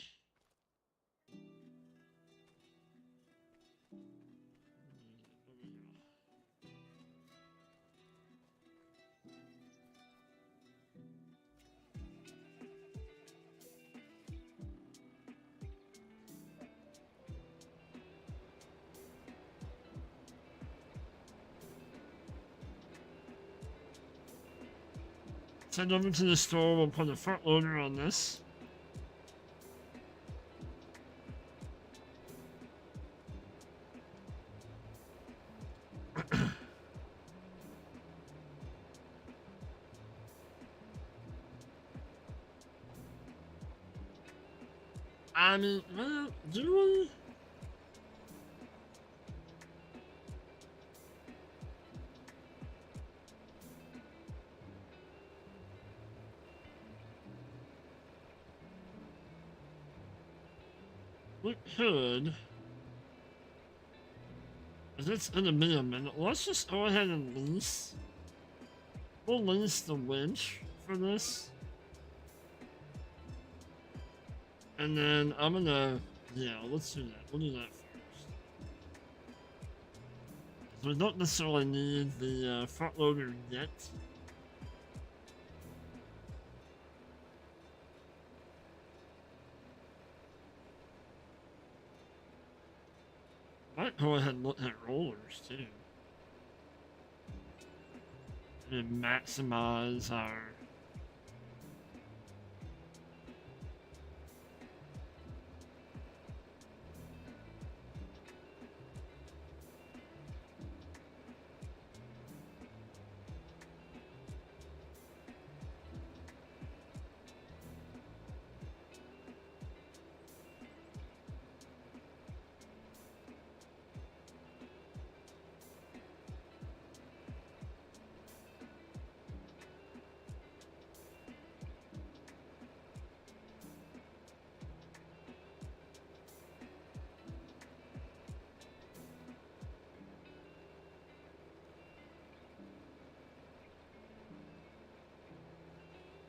Send over to the store. We'll put a front loader on this. I mean, well, do we? We could. If it's in a minimum, let's just go ahead and lease. We'll lease the winch for this. And then I'm gonna, yeah, let's do that. We'll do that first. We don't necessarily need the front loader yet. Might go ahead and look at rollers too. And maximize our.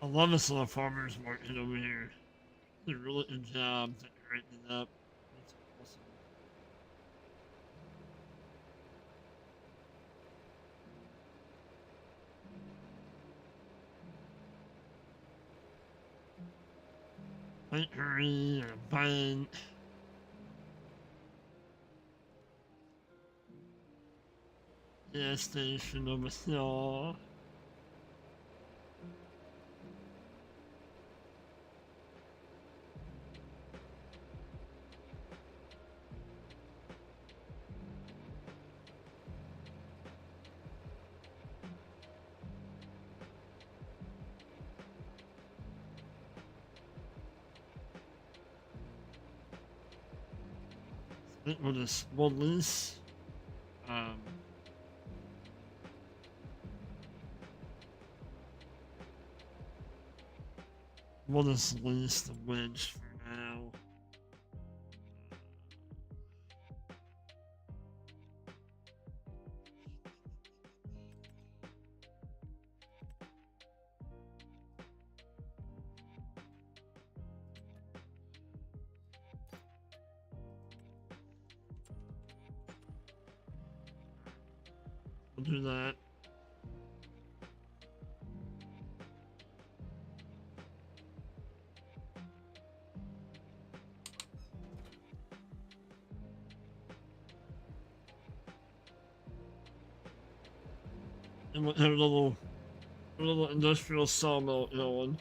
I love this little farmer's market over here. Did a really good job decorating it up. It's awesome. Bakery and a bank. Gas station over here. I think we'll just lease. We'll just lease the wedge for now. We'll do that. And we'll have a little industrial sawmill going.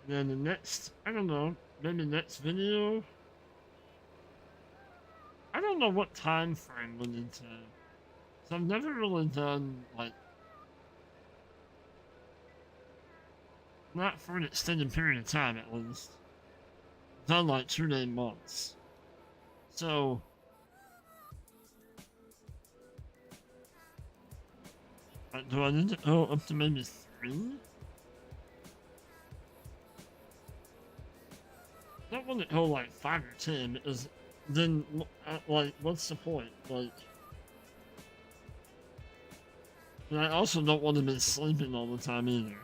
And then the next, I don't know, maybe next video. I don't know what time frame went into. So I've never really done like, not for an extended period of time at least. Done like 2-day months. So do I need to go up to maybe 3? Not want to go like 5 or 10 because then like what's the point? Like, and I also don't want to be sleeping all the time either.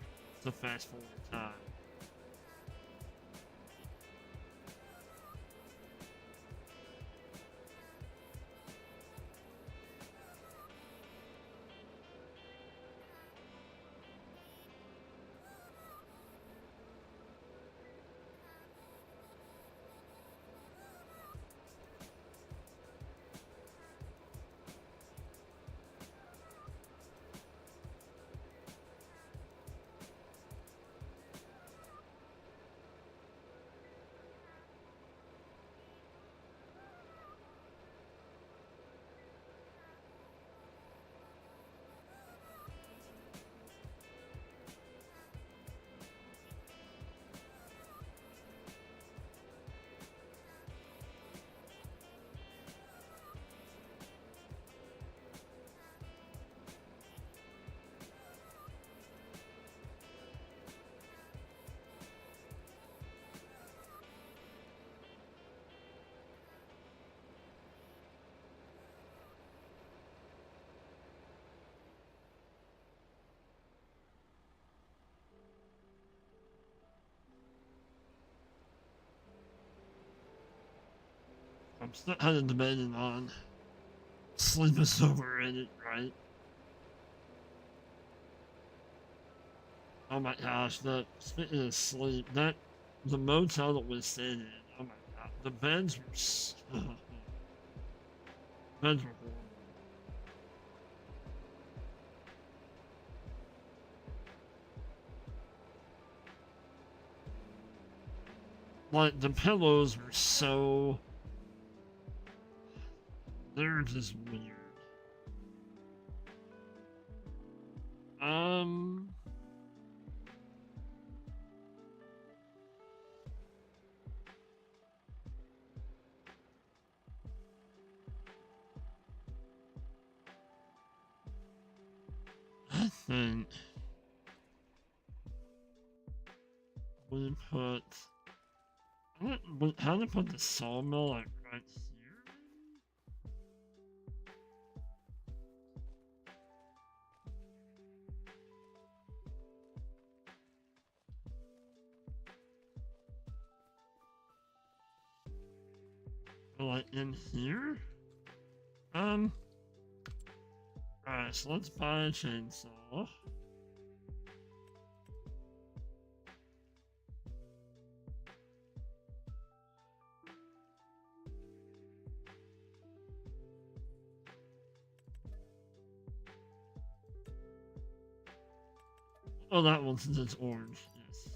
To fast forward time. I'm still kind of debating on sleep is overrated, right? Oh my gosh, speaking of sleep, the motel that we stayed in, oh my god, the beds were beds were horrible. Like, the pillows were so, they're just weird. I think we put. How to put the sawmill like right here? Or like in here? Alright, so let's buy a chainsaw. Oh, that one since it's orange, yes.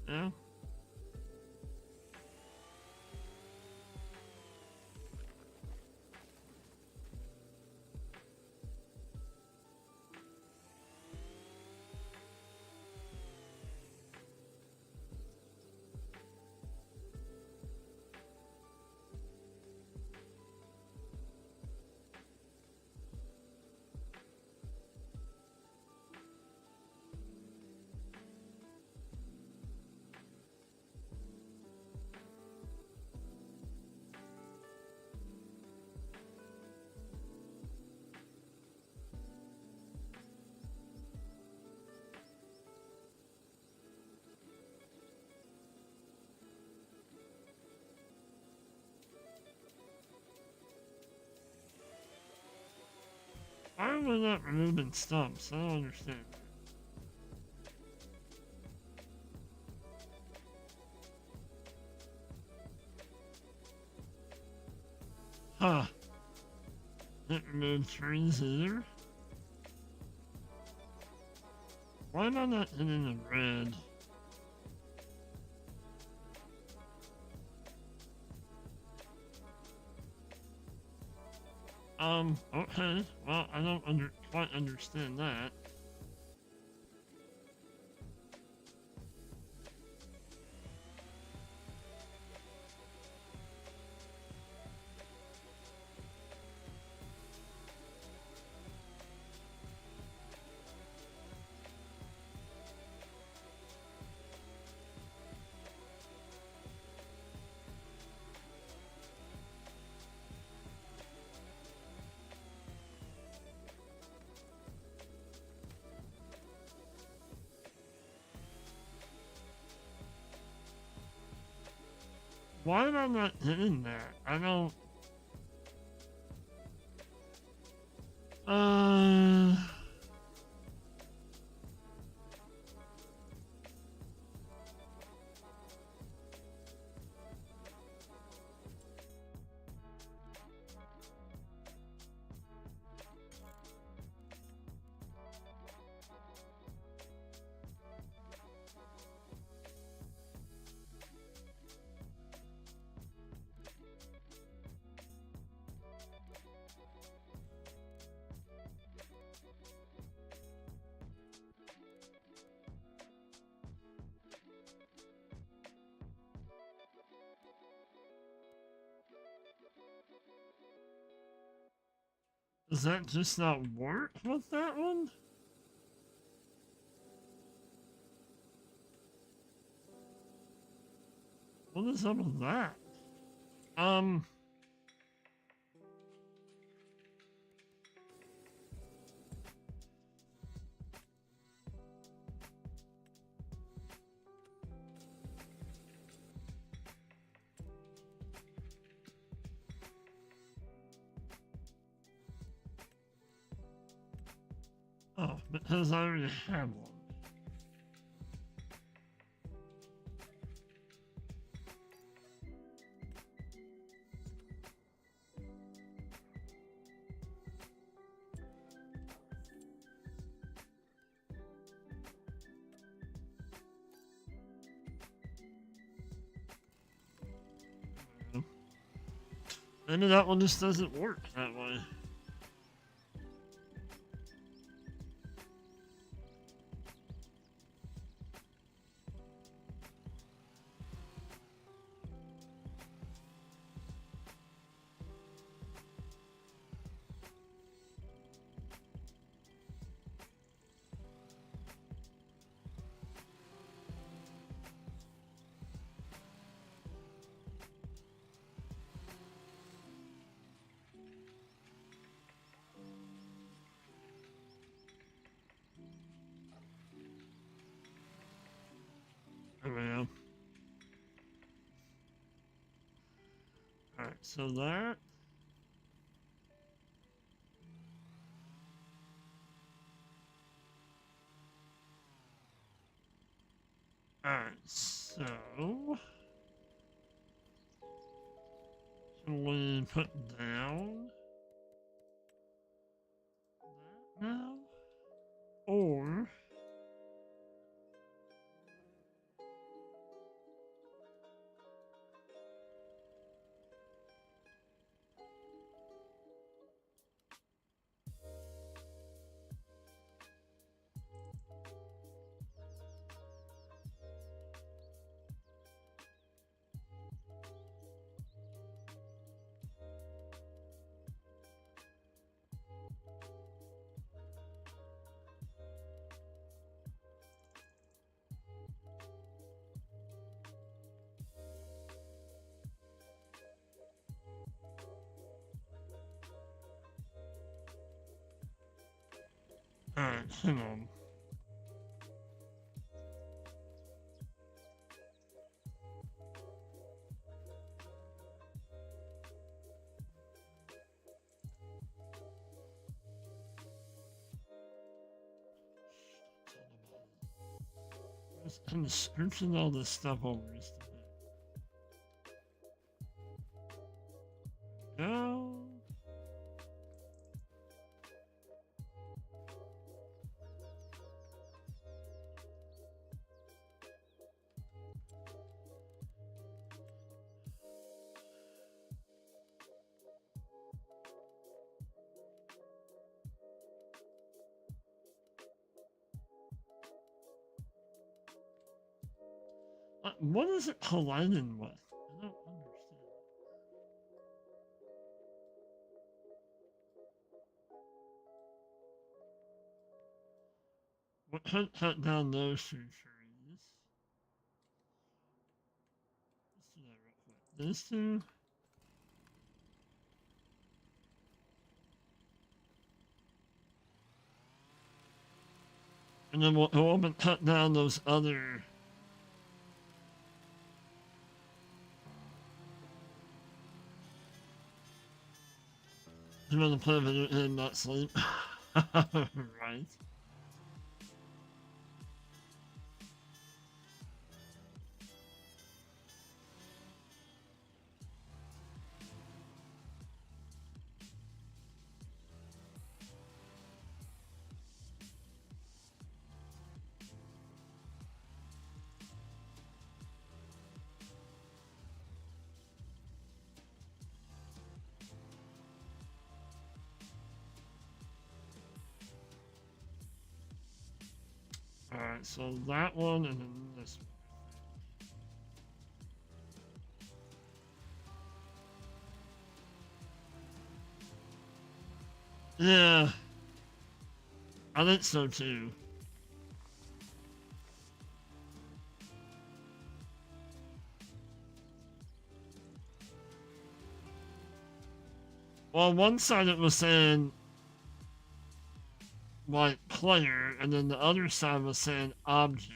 Yeah. Why are we not removing stumps? I don't understand. Huh. Didn't remove trees either? Why am I not hitting the red? Okay. Well, I don't quite understand that. Why am I not hitting that? I don't... Uh... Does that just not work with that one? What is up with that? Oh, because I already have one. Maybe that one just doesn't work that way. There we go. Alright, so that. Alright, so. Can we put down that now? Or. Alright, hang on. I'm searching all this stuff over just a bit. No. What is it colliding with? I don't understand. What cut down those two trees? Let's do that real quick. These two. And then we'll cut down those other. You want to play a video and not sleep? Right. Alright, so that one and then this one. Yeah. I think so too. Well, one side it was saying like player, and then the other side was saying object.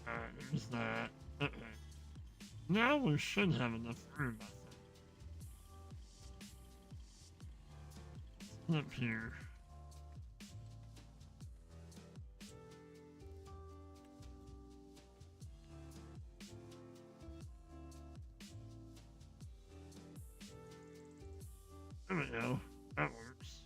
Alright, there's that. Okay. Now we should have enough room, I think. Up here. There we go. That works.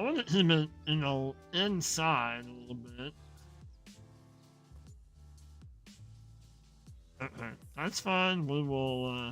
want to keep it, you know, inside a little bit. Okay, that's fine. We will,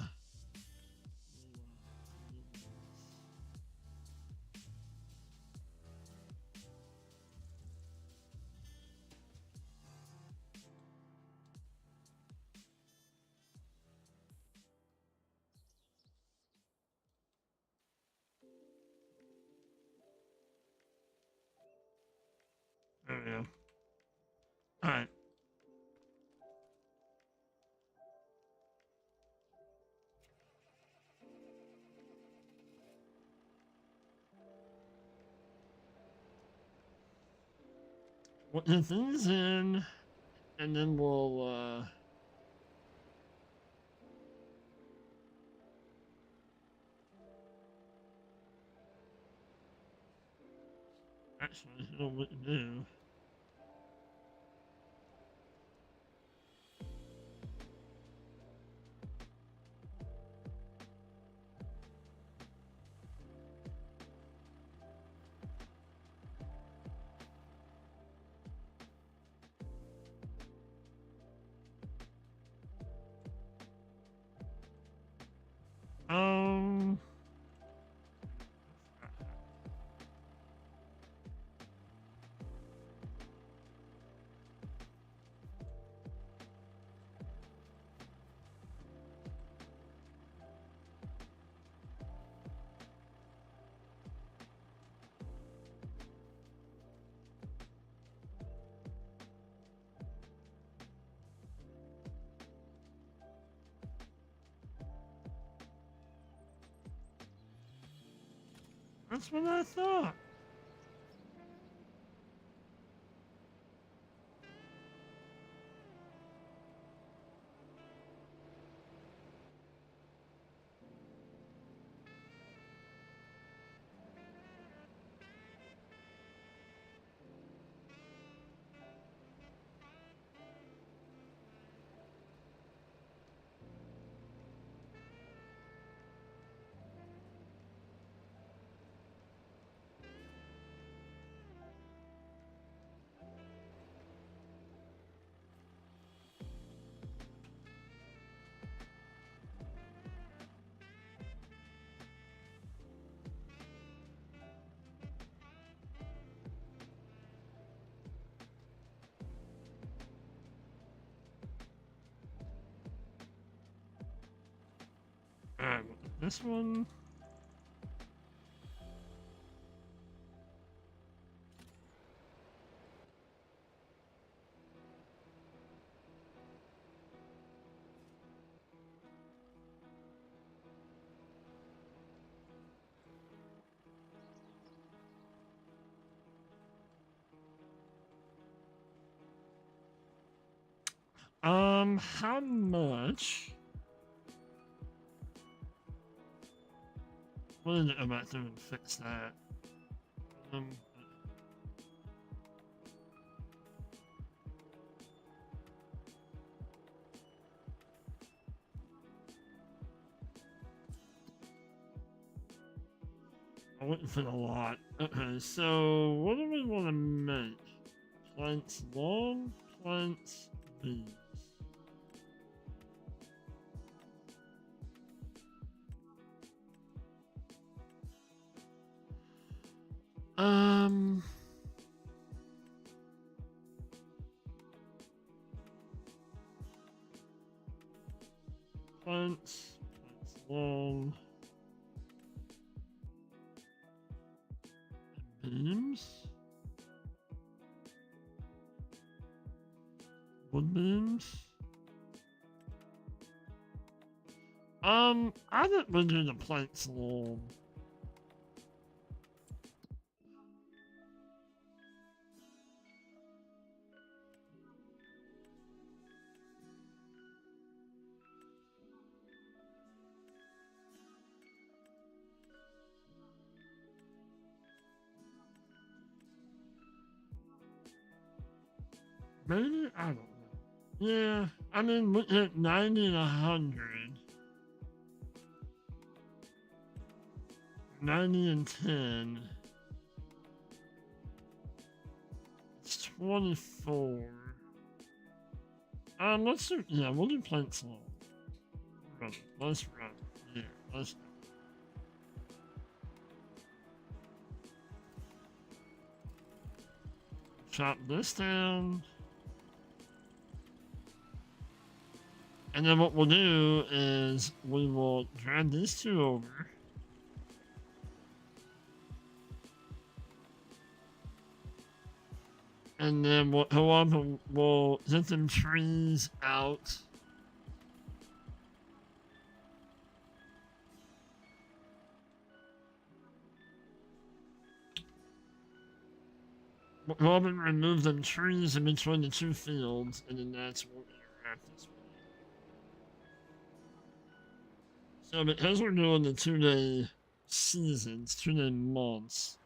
there we go. Alright. We'll get these in, and then we'll, actually, you know what to do. Um, that's what I thought. Alright, this one. How much? What did I about to and fix that? Um, I went for a lot. Okay, so what do we want to make? Planks long, planks beams. Um, planks long, beams, wood beams. I think we do the planks long. Maybe? I don't know. Yeah, I mean, we hit 90 and 100. 90 and 10. 24. Let's do, yeah, we'll do plants long. Run it. Let's run it. Yeah, let's. Chop this down. And then what we'll do is we will drag these two over. And then we'll get them trees out. We'll remove them trees in between the two fields, and then that's what we'll wrap this one. So because we're doing the 2-day seasons, 2-day months,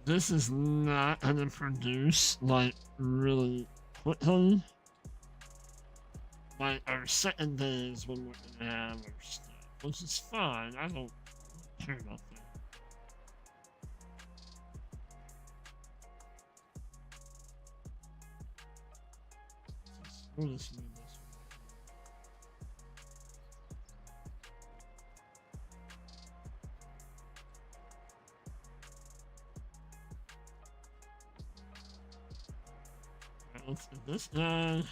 this is not gonna produce like really quickly. Like our second days when we're gonna have our stuff, which is fine. I don't care about that. We'll just move this one. Alright, let's get this guy.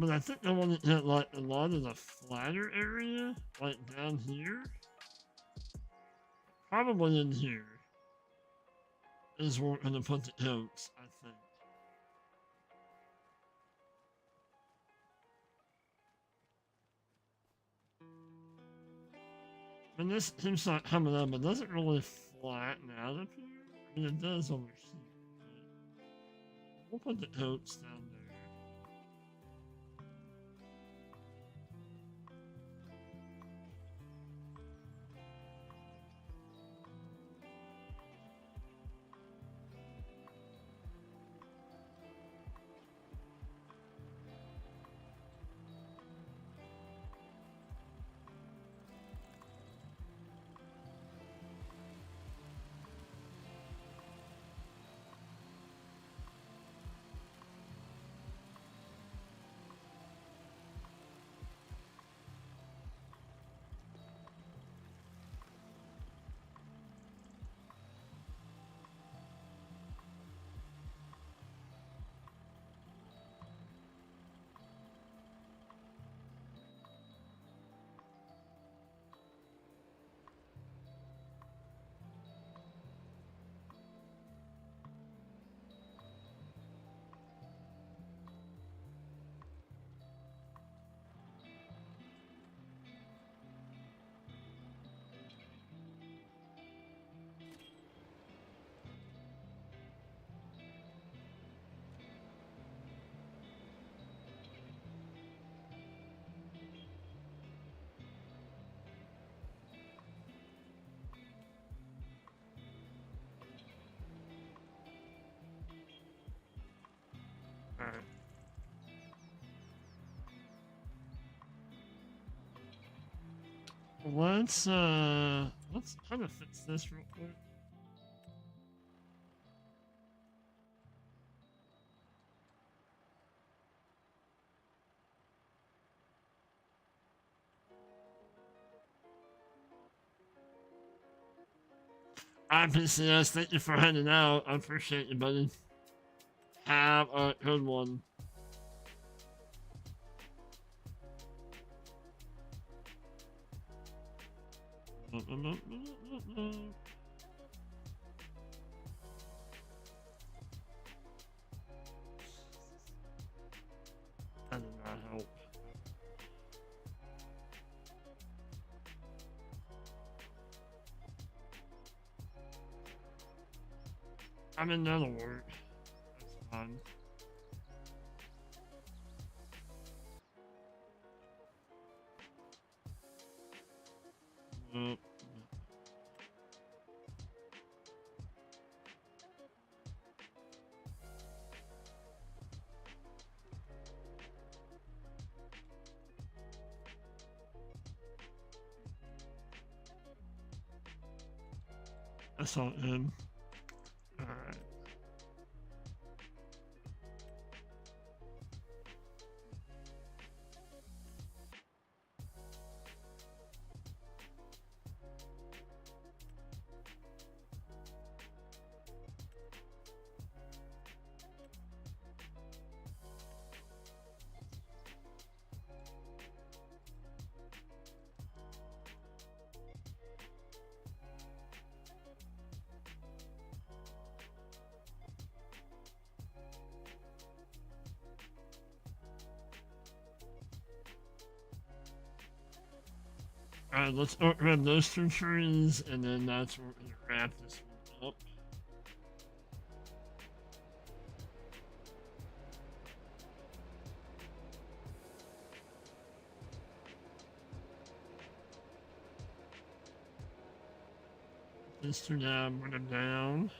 But I think I want to get like a lot of the flatter area, like down here. Probably in here is where we're gonna put the oats, I think. And this keeps not coming up, but doesn't really flatten out up here. I mean, it does over here. We'll put the oats down there. Alright. Let's kind of fix this real quick. IPCS, thank you for heading out. I appreciate you, buddy. Have a good one. That did not help. I'm in another work. That's fine. That's all in. Alright. Alright, let's grab those two trees, and then that's where we're gonna wrap this one up. These two down, bring them down.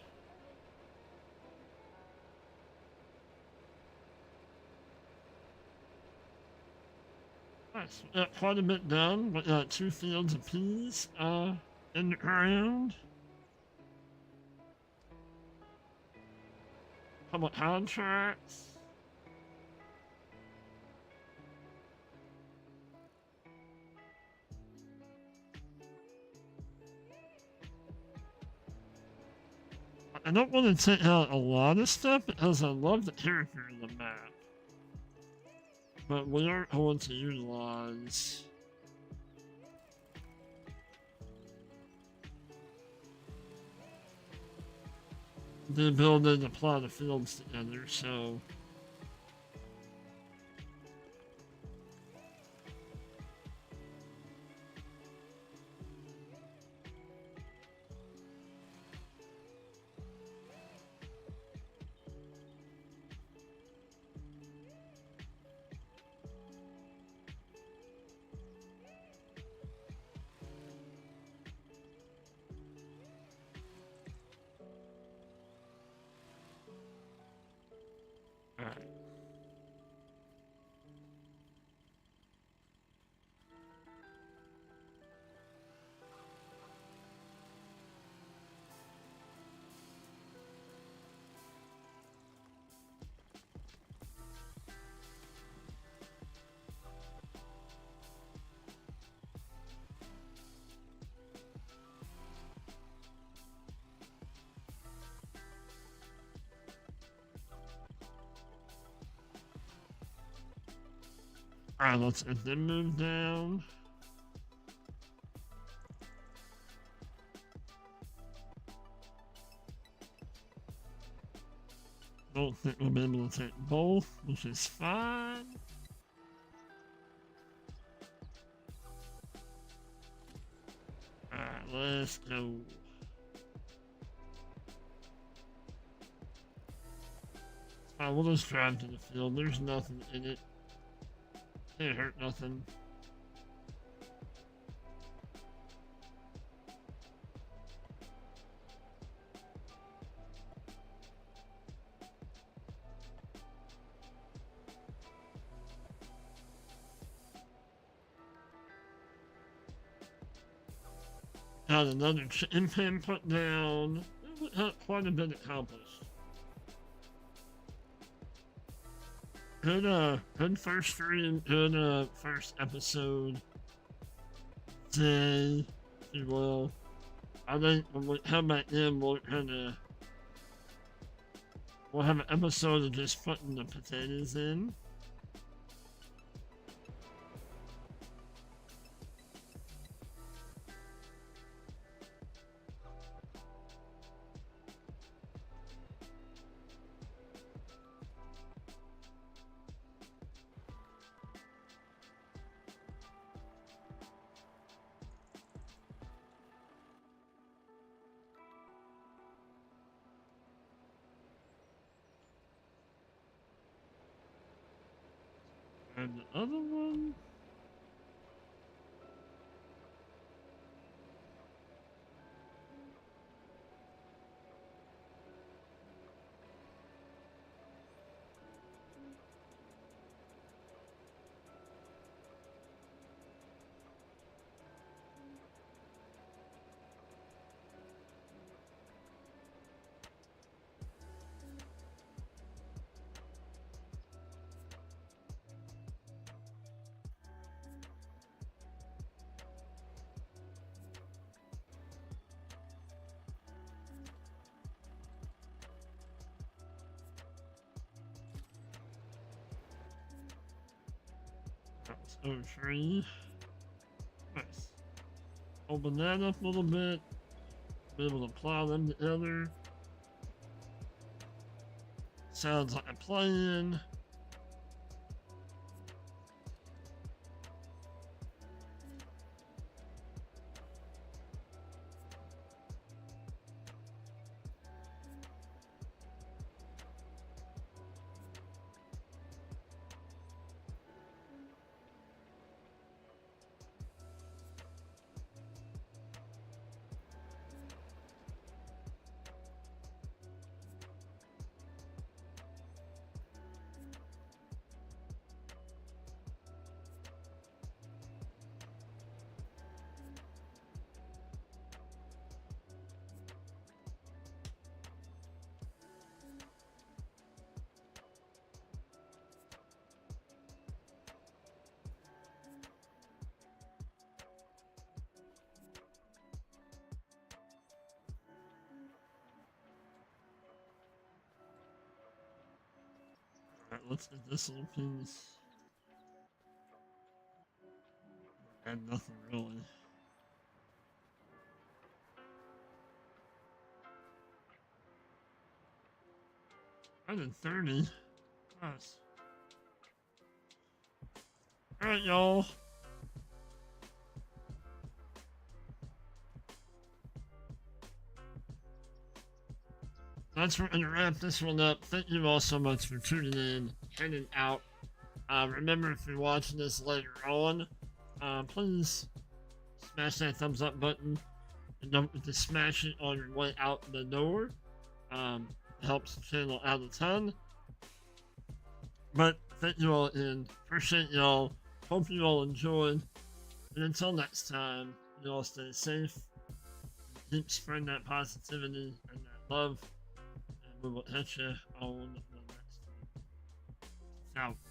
Nice, we got quite a bit done. We got 2 fields of peas in the ground. Couple contracts. I don't want to take out a lot of stuff because I love the character in the map. But we aren't going to utilize the ability to plot the fields together, so alright. Alright, let's get them move down. Don't think we'll be able to take both, which is fine. Alright, let's go. Alright, we'll just drive to the field. There's nothing in it. Can't hurt nothing. Got another chicken pen put down. Quite a bit accomplished. Good first stream, good first episode day, if you will. I think when we come back in, we'll have an episode of just putting the potatoes in. And the other one. That was 03. Nice. Open that up a little bit. Be able to plow them together. Sounds like a plan. Alright, let's get this little piece. And nothing really. I did 30. Nice. Alright, y'all. That's going to wrap this one up. Thank you all so much for tuning in, hanging out. Remember, if you're watching this later on, please smash that thumbs up button. And don't forget to smash it on your way out the door. Helps the channel out a ton. But thank you all again. Appreciate y'all. Hope you all enjoyed. And until next time, you all stay safe. Keep spreading that positivity and that love. And we will catch you on the next one. Ciao.